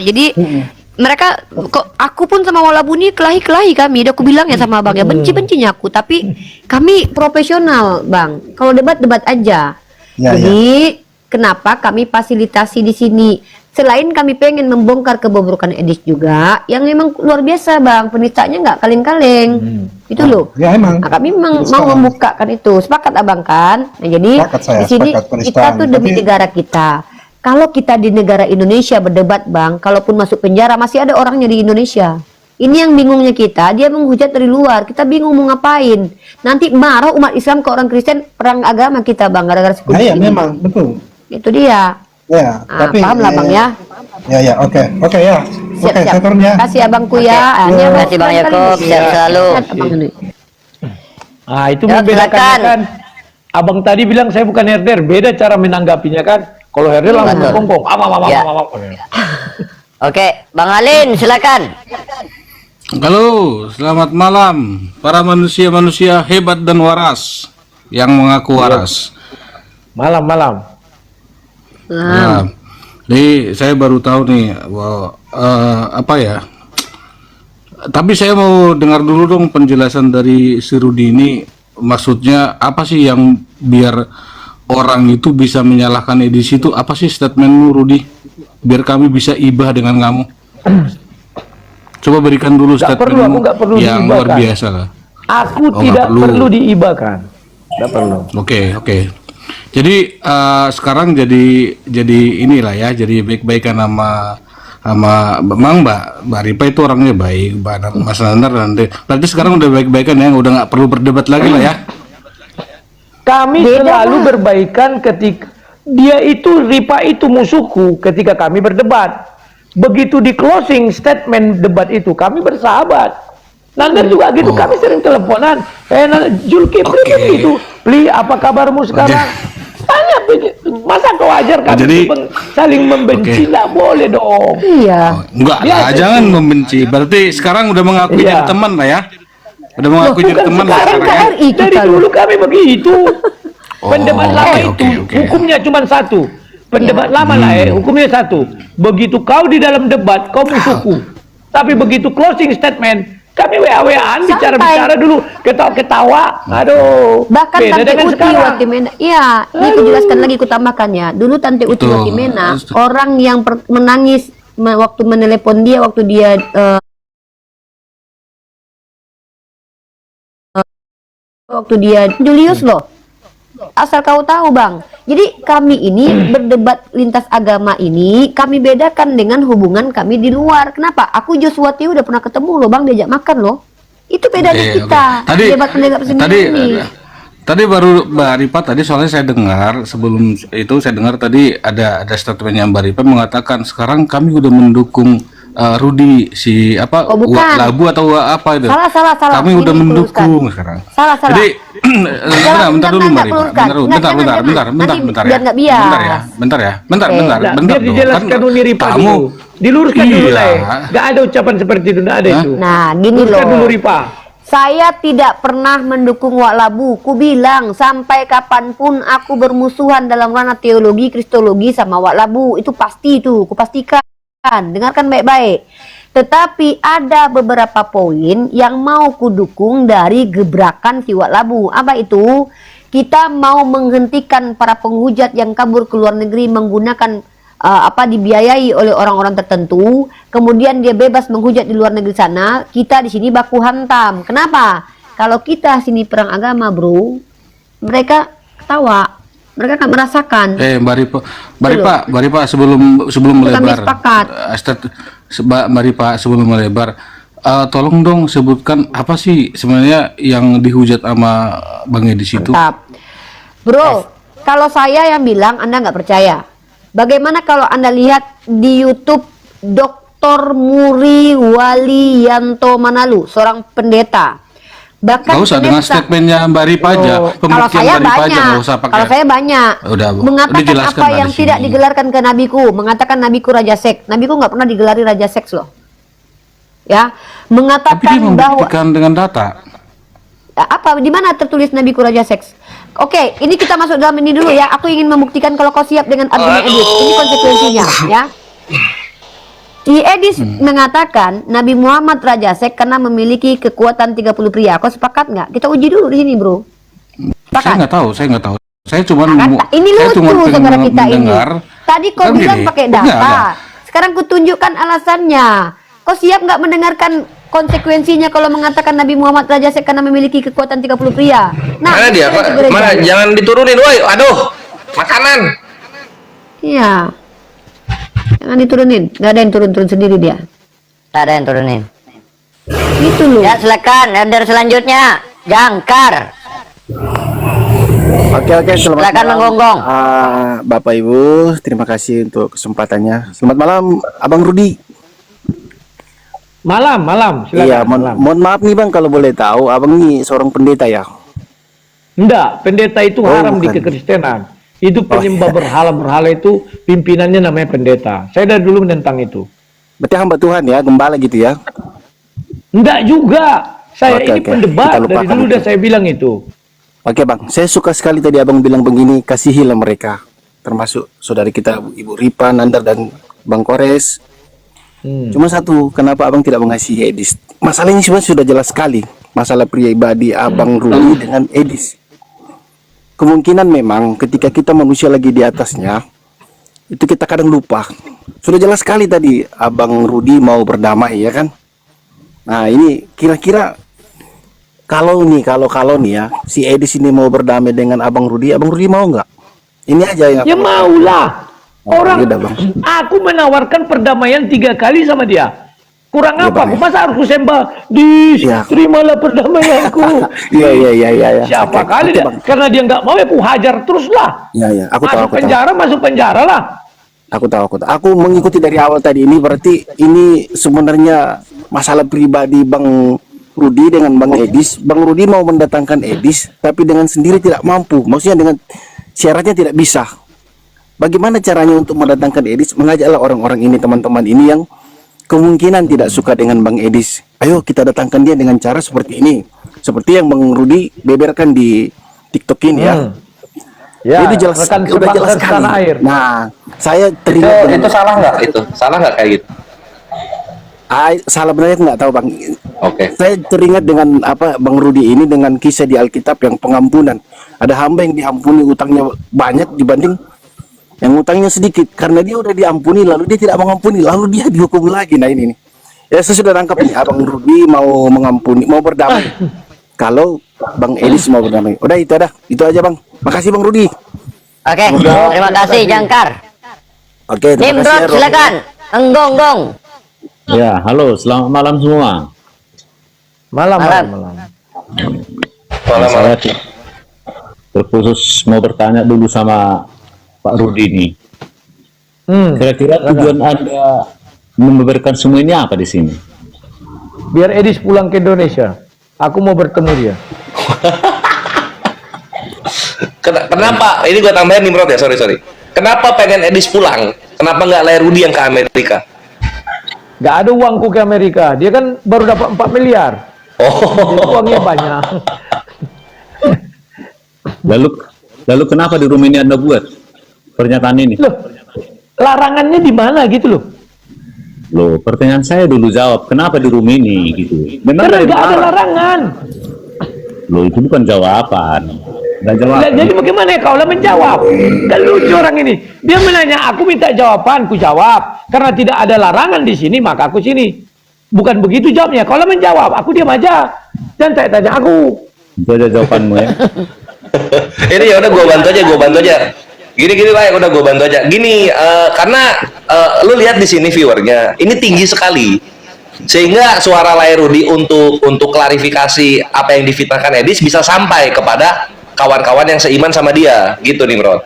Jadi mereka kok aku pun sama Wak Labu ini kelahi kami. Udah aku bilang ya sama abang ya, benci-bencinya aku, tapi kami profesional bang. Kalau debat aja. Jadi kenapa kami fasilitasi di sini? Selain kami pengen membongkar kebobrokan Edis juga, yang memang luar biasa bang, penistaannya nggak kaleng-kaleng, itu loh. Ya emang. Nah, kami memang mau membukakan itu, sepakat abang kan? Nah jadi di sini kita tuh demi negara kita. Kalau kita di negara Indonesia berdebat bang, kalaupun masuk penjara masih ada orangnya di Indonesia. Ini yang bingungnya kita, dia menghujat dari luar, kita bingung mau ngapain. Nanti marah umat Islam ke orang Kristen, perang agama kita bang, gara-gara sekutu ini. Memang, betul. Itu dia. Ya, tapi paham lah bang ya. Ya, oke ya. Oke, saya turun ya. Kasih abangku ya. Terima kasih Bang Yakob, sehat selalu. Itu membedakan kan. Abang tadi bilang saya bukan herder, beda cara menanggapinya kan. Kalau herder langsung kongkong. Oke, Bang Alin silakan. Halo, selamat malam para manusia-manusia hebat dan waras yang mengaku waras. Malam. Ya, jadi saya baru tahu nih bahwa Tapi saya mau dengar dulu dong penjelasan dari si Rudi ini, maksudnya apa sih yang biar orang itu bisa menyalahkan edisi itu, apa sih statementmu Rudi? Biar kami bisa ibah dengan kamu. Coba berikan dulu statementmu yang luar biasa lah. Aku Oh, tidak nggak perlu diibahkan. Tidak perlu. Oke. Jadi sekarang jadi inilah ya, jadi baik-baikan sama memang Mbak Ripa itu orangnya baik, Mas Nandar nanti. Berarti sekarang udah baik-baikan ya, udah nggak perlu berdebat lagi lah ya. Kami selalu berbaikan ketika dia itu Ripa itu musuhku ketika kami berdebat. Begitu di closing statement debat itu kami bersahabat. Nandar juga gitu, kami sering teleponan. Zulkifli begitu. Pli, apa kabarmu sekarang? Tanya, masa kau wajar kami saling membenci? Tidak boleh dong. Iya. Enggak lah, jangan membenci. Berarti sekarang udah mengakui jadi teman lah ya. Udah mengakui jadi teman lah sekarang ya. Dari dulu kami begitu. Pendebat lama itu hukumnya cuma satu. Pendebat lama lah hukumnya satu. Begitu kau di dalam debat, kau musuhku. Tapi begitu closing statement, kami WA-WAan, bicara-bicara dulu, ketawa-ketawa. Aduh. Bahkan beda Tante dengan Uti sekarang. Watimena, iya, ini aku jelaskan lagi, aku tambahkan ya. Dulu Tante Uti Betul. Watimena, orang yang menangis waktu menelepon dia, waktu dia Julius loh. Asal kau tahu Bang. Jadi kami ini berdebat lintas agama ini kami bedakan dengan hubungan kami di luar. Kenapa? Aku Joshua Tio udah pernah ketemu loh Bang, diajak makan loh. Itu bedanya kita. Debat pendebat sendiri. Tadi baru Mbak Ripa tadi soalnya saya dengar sebelum itu saya dengar tadi ada statementnya Mbak Ripa mengatakan sekarang kami udah mendukung Rudi si apa Labu atau apa itu. Salah. Kami udah mendukung sekarang. Salah. Jadi bentar dulu Mbak Ripa. Bentar ya. Bentar ya. Biar dijelaskan Uni Ripa dulu. Diluruskan dulu lah ya. Gak ada ucapan seperti itu, gak ada itu. Nah, gini loh. Dulu Ripa. Saya tidak pernah mendukung Wak Labu. Ku bilang sampai kapanpun aku bermusuhan dalam ranah teologi, kristologi sama Wak Labu. Itu pasti itu, ku pastikan. Dengarkan baik-baik. Tetapi ada beberapa poin yang mau kudukung dari gebrakan si Wak Labu. Apa itu? Kita mau menghentikan para penghujat yang kabur ke luar negeri menggunakan dibiayai oleh orang-orang tertentu, kemudian dia bebas menghujat di luar negeri sana, kita di sini baku hantam. Kenapa? Kalau kita sini perang agama, bro, mereka ketawa, mereka akan merasakan. Mbak Ripa sebelum melebar, Mbak Ripa sebelum melebar, tolong dong sebutkan apa sih sebenarnya yang dihujat sama Bang Edi situ. Bro, kalau saya yang bilang Anda nggak percaya. Bagaimana kalau Anda lihat di YouTube Dr. Muri Waliyanto Manalu, seorang pendeta. Bahkan nggak usah dengan statementnya Mbak Ripa aja, kalau saya Mbak Ripa aja, banyak, nggak usah pakai. kalau saya banyak mengatakan apa yang tidak digelarkan ke nabiku, mengatakan nabiku raja seks. Nabiku nggak pernah digelari raja seks loh. Ya, mengatakan tapi dia bahwa membuktikan dengan data. Apa di mana tertulis nabiku raja seks? Oke, ini kita masuk dalam ini dulu ya. Aku ingin membuktikan kalau kau siap dengan argumen Edis. Ini konsekuensinya ya. Si Edis mengatakan Nabi Muhammad raja seks karena memiliki kekuatan 30 pria. Kau sepakat nggak? Kita uji dulu di sini, bro. Saya nggak tahu. Saya cuma ini lucu sekarang kita ini. Tadi kau Kan bilang gini, pakai enggak. data. Sekarang kutunjukkan alasannya. Kau siap nggak mendengarkan konsekuensinya kalau mengatakan Nabi Muhammad raja seks karena memiliki kekuatan 30 pria? Nah, mana dia? Mana? Jangan diturunin, woi. Aduh, makanan. Iya. Jangan diturunin. Nggak ada yang turun-turun sendiri dia. Tak ada yang turunin. Itu loh. Ya silakan, order selanjutnya. Jangkar. Oke, selamat Silakan malam. menggonggong. Bapak Ibu, terima kasih untuk kesempatannya. Selamat malam, Abang Rudi. Malam, silakan. Iya, mohon maaf nih Bang kalau boleh tahu, Abang ini seorang pendeta ya? Enggak, pendeta itu haram di bukan. kekristenan. Itu penyembah berhala-berhala itu pimpinannya namanya pendeta. Saya dari dulu menentang itu. Berarti hamba Tuhan ya, gembala gitu ya? Enggak juga. Saya Oke, ini pendebat kita dari lupakan dulu itu. udah saya bilang itu. Oke Bang, saya suka sekali tadi Abang bilang begini, kasihilah mereka. Termasuk saudari kita Ibu Ripa, Nandar, dan Bang Kores. Cuma satu, kenapa abang tidak mengasihi Edis? Masalah ini sebenarnya sudah jelas sekali. Masalah pribadi abang Rudi dengan Edis. Kemungkinan memang ketika kita manusia lagi di atasnya, itu kita kadang lupa. Sudah jelas sekali tadi abang Rudi mau berdamai, ya kan? Nah ini kira-kira kalau nih ya, si Edis ini mau berdamai dengan abang Rudi mau nggak? Ini aja yang Ya maulah. Orang, yaudah, Bang. aku menawarkan perdamaian 3 kali sama dia. Kurang Ya, apa? Bang, ya. Masa harus kusembah? Terimalah perdamaianku. Iya. Siapa Oke, kali oke, dia? Bang. Karena dia nggak mau ya ku hajar terus lah. Iya. Aku tahu. Masuk penjara lah. Aku tahu. Aku mengikuti dari awal tadi. Ini berarti ini sebenarnya masalah pribadi Bang Rudi dengan Bang Edis. Bang Rudi mau mendatangkan Edis, tapi dengan sendiri tidak mampu. Maksudnya dengan syaratnya tidak bisa. Bagaimana caranya untuk mendatangkan Edis? Mengajaklah orang-orang ini, teman-teman ini yang kemungkinan tidak suka dengan Bang Edis. Ayo kita datangkan dia dengan cara seperti ini. Seperti yang Bang Rudi beberkan di TikTok ini ya. Ya, itu jelas, udah jelas sekali. Nah, saya teringat Itu salah nggak? Itu salah nggak kayak gitu? Salah benarnya nggak tahu Bang. Oke. Saya teringat dengan apa Bang Rudi ini dengan kisah di Alkitab yang pengampunan. Ada hamba yang diampuni utangnya banyak dibanding yang utangnya sedikit, karena dia udah diampuni lalu dia tidak mengampuni lalu dia dihukum lagi. Nah ini nih ya, saya sudah tangkap nih Abang Rudi mau mengampuni, mau berdamai kalau Bang Edis mau berdamai. Udah itu aja Bang. Makasih Bang Rudi. Oke, terima kasih Jangkar. Oke, terima kasih. Nimrod silakan. Enggong. Ya, halo, selamat malam semua. Malam. Saya terkhusus mau bertanya dulu sama Pak Rudi nih. Kira-kira tujuan Anda memberikan semua ini apa di sini? Biar Edis pulang ke Indonesia. Aku mau bertemu dia. Kenapa? Ini gue tambahin Nimrod ya, sorry. Kenapa pengen Edis pulang? Kenapa nggak Lai Rudi yang ke Amerika? Gak ada uangku ke Amerika. Dia kan baru dapat 4 miliar. Jadi uangnya banyak. Lalu kenapa di rumah ini Anda buat pernyataan ini? Loh, larangannya di mana gitu loh? Loh, pertanyaan saya dulu jawab, kenapa di rumah ini gitu? Memang Karena dari nggak ada mana? larangan. Loh, itu bukan jawaban. Nggak jawaban. Lah, jadi bagaimana kau lah menjawab? Kan lucu orang ini. Dia menanya, aku minta jawaban, ku jawab. Karena tidak ada larangan di sini, maka aku sini. Bukan begitu jawabnya. Kau lah menjawab, aku diam aja. Dan tanya aku. Itu aja jawabanmu ya. Ini ya udah gue bantu aja. Gini Pak, udah gue bantu aja. Gini, karena lu lihat di sini viewernya, ini tinggi sekali, sehingga suara Lai Rudi untuk klarifikasi apa yang difitnahkan Edis bisa sampai kepada kawan-kawan yang seiman sama dia, gitu Nimrod.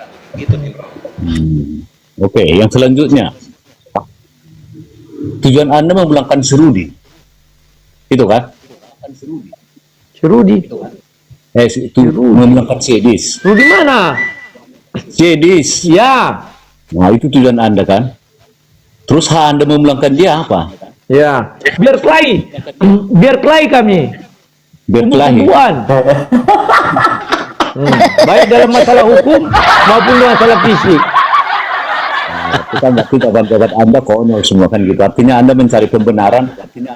Oke, yang selanjutnya, tujuan Anda memulangkan si Rudi, itu kan? Si Rudi? Memulangkan si Edis. Rudi mana? Si Edis. Ya. Nah, itu tujuan Anda kan? Terus hak Anda memulangkan dia apa? Ya, biar kelahi kami. Biar kelahi. Baik dalam masalah hukum maupun masalah fisik. Kita ngerti kawan-kawan Anda konyol semua kan gitu. Artinya Anda mencari kebenaran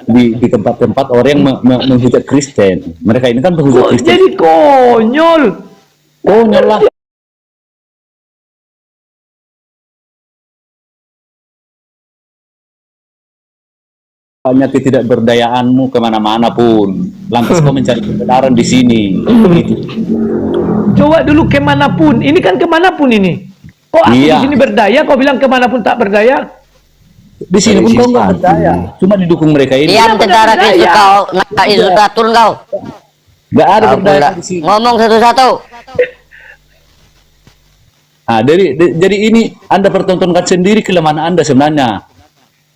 di tempat-tempat orang yang menghujat Kristen. Mereka ini kan menghujat Kristen. Jadi konyol. Konyol lah. Banyak ketidakberdayaanmu kemana-mana pun. Lantas kau mencari kebenaran di sini. Gitu. Coba dulu kemanapun. Ini kan kemanapun ini. Kok aku di sini berdaya? Kau bilang kemanapun tak berdaya? Di sini pun kau nggak berdaya. Cuma didukung mereka ini. Diam tentara Kristus kau, nak Izutatul kau. Nggak ada berdaya di sini. Ngomong satu-satu. Nah, jadi ini Anda pertontonkan sendiri kelemahan Anda sebenarnya.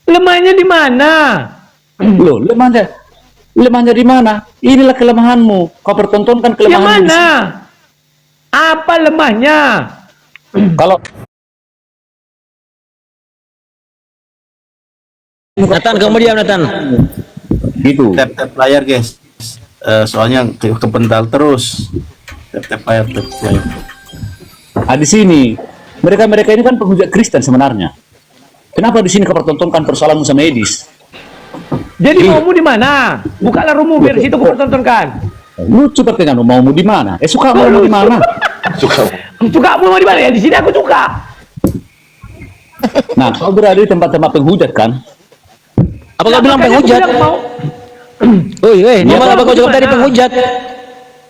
Lemahnya di mana? Loh, lemahnya di mana? Inilah kelemahanmu. Kau pertontonkan kelemahanmu. Yang mana? Apa lemahnya? Kalau Nathan, kamu diam Nathan. Gitu. Tap layar guys. Soalnya kepental terus. Tap layar. Nah, di sini mereka ini kan penghujat Kristen sebenarnya. Kenapa di sini kau pertontonkan persoalanmu sama Edis? Jadi maumu di mana? Bukalah rumahmu biar situ kau pertontonkan. Lucu pertanyaan maumu di mana? Suka mau di mana? Suka mau di mana ya? Di sini aku suka. Nah, kau berada di tempat-tempat penghujat kan? Apa kau bilang penghujat? Oh iya, ngomong apa kau jawab tadi penghujat?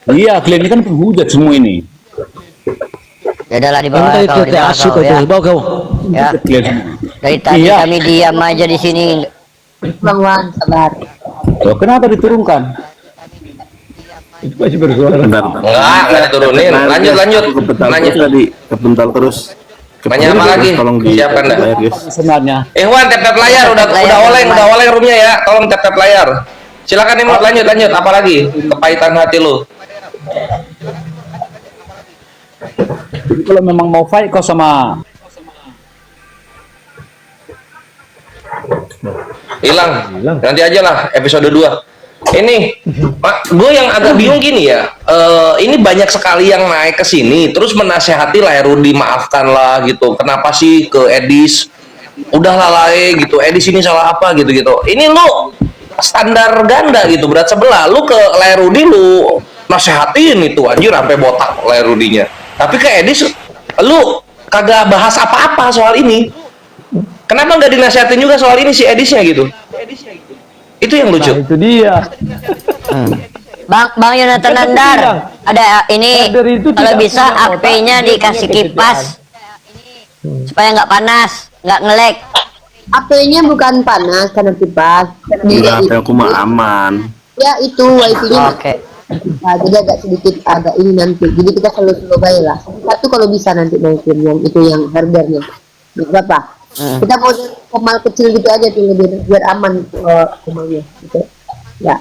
Iya, kalian ini kan penghujat semua ini. Ya udahlah di bawah kau, di bawah kau ya. Bawa kau. Ya. Dari tadi kami diam aja di sini. Bang Wan, sabar. Loh, kenapa diturunkan? Itu masih bersuara. Enggak diturunin. Lanjut. Nanya tadi kebental terus. Nanya apa lagi? Siapa Anda? Sebenarnya. Wan, tap layar udah oleng roomnya ya. Tolong tap layar. Silakan nih, lanjut. Apa lagi? Kepahitan hati lu. Jadi kalau memang mau fight kau sama hilang. Nanti aja lah episode 2. Ini gue yang agak bingung gini ya. Ini banyak sekali yang naik ke sini terus menasehati lah Rudi, maafkanlah gitu. Kenapa sih ke Edis? Udahlah gitu. Edis ini salah apa gitu. Ini lu standar ganda gitu, berat sebelah. Lu ke Rudi lu nasehatin itu anjir sampai botak Rudinya. Tapi ke Edis lu kagak bahas apa-apa soal ini. Kenapa nggak dinasehatin juga soal ini si Edisnya gitu? Itu yang lucu. Nah, itu dia. Bang Yonatan Nandar, ada ini kalau bisa HP-nya dikasih kipas supaya nggak panas, nggak ngelek. HP-nya bukan panas karena kipas. Enggak, aku mah aman. Ya itu wifi-nya. Oke. Nah, jadi agak sedikit agak ini nanti. Jadi kita slow baik lah. Satu kalau bisa nanti naikin yang itu yang herdernya. Berapa? Kita mau komal kecil gitu aja tuh biar aman komalnya gitu. Ya.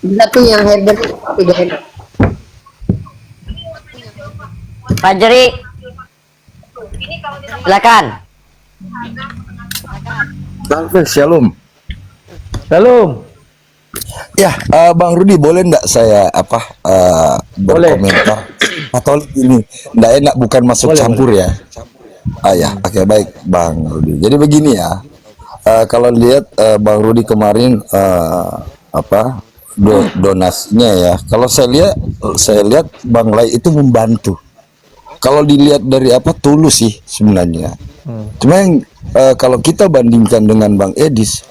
Satu yang herder tidak enak. Fajri, silakan. Shalom. Ya, Bang Rudi, boleh nggak saya berkomentar? Katolik ini nggak enak, bukan masuk campur ya. Ya, oke, baik Bang Rudi. Jadi begini ya, kalau lihat Bang Rudi kemarin donasinya ya. Kalau saya lihat Bang Lai itu membantu. Kalau dilihat dari tulus sih sebenarnya. Cuma yang kalau kita bandingkan dengan Bang Edis,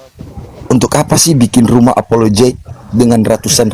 untuk apa sih bikin rumah apologet dengan ratusan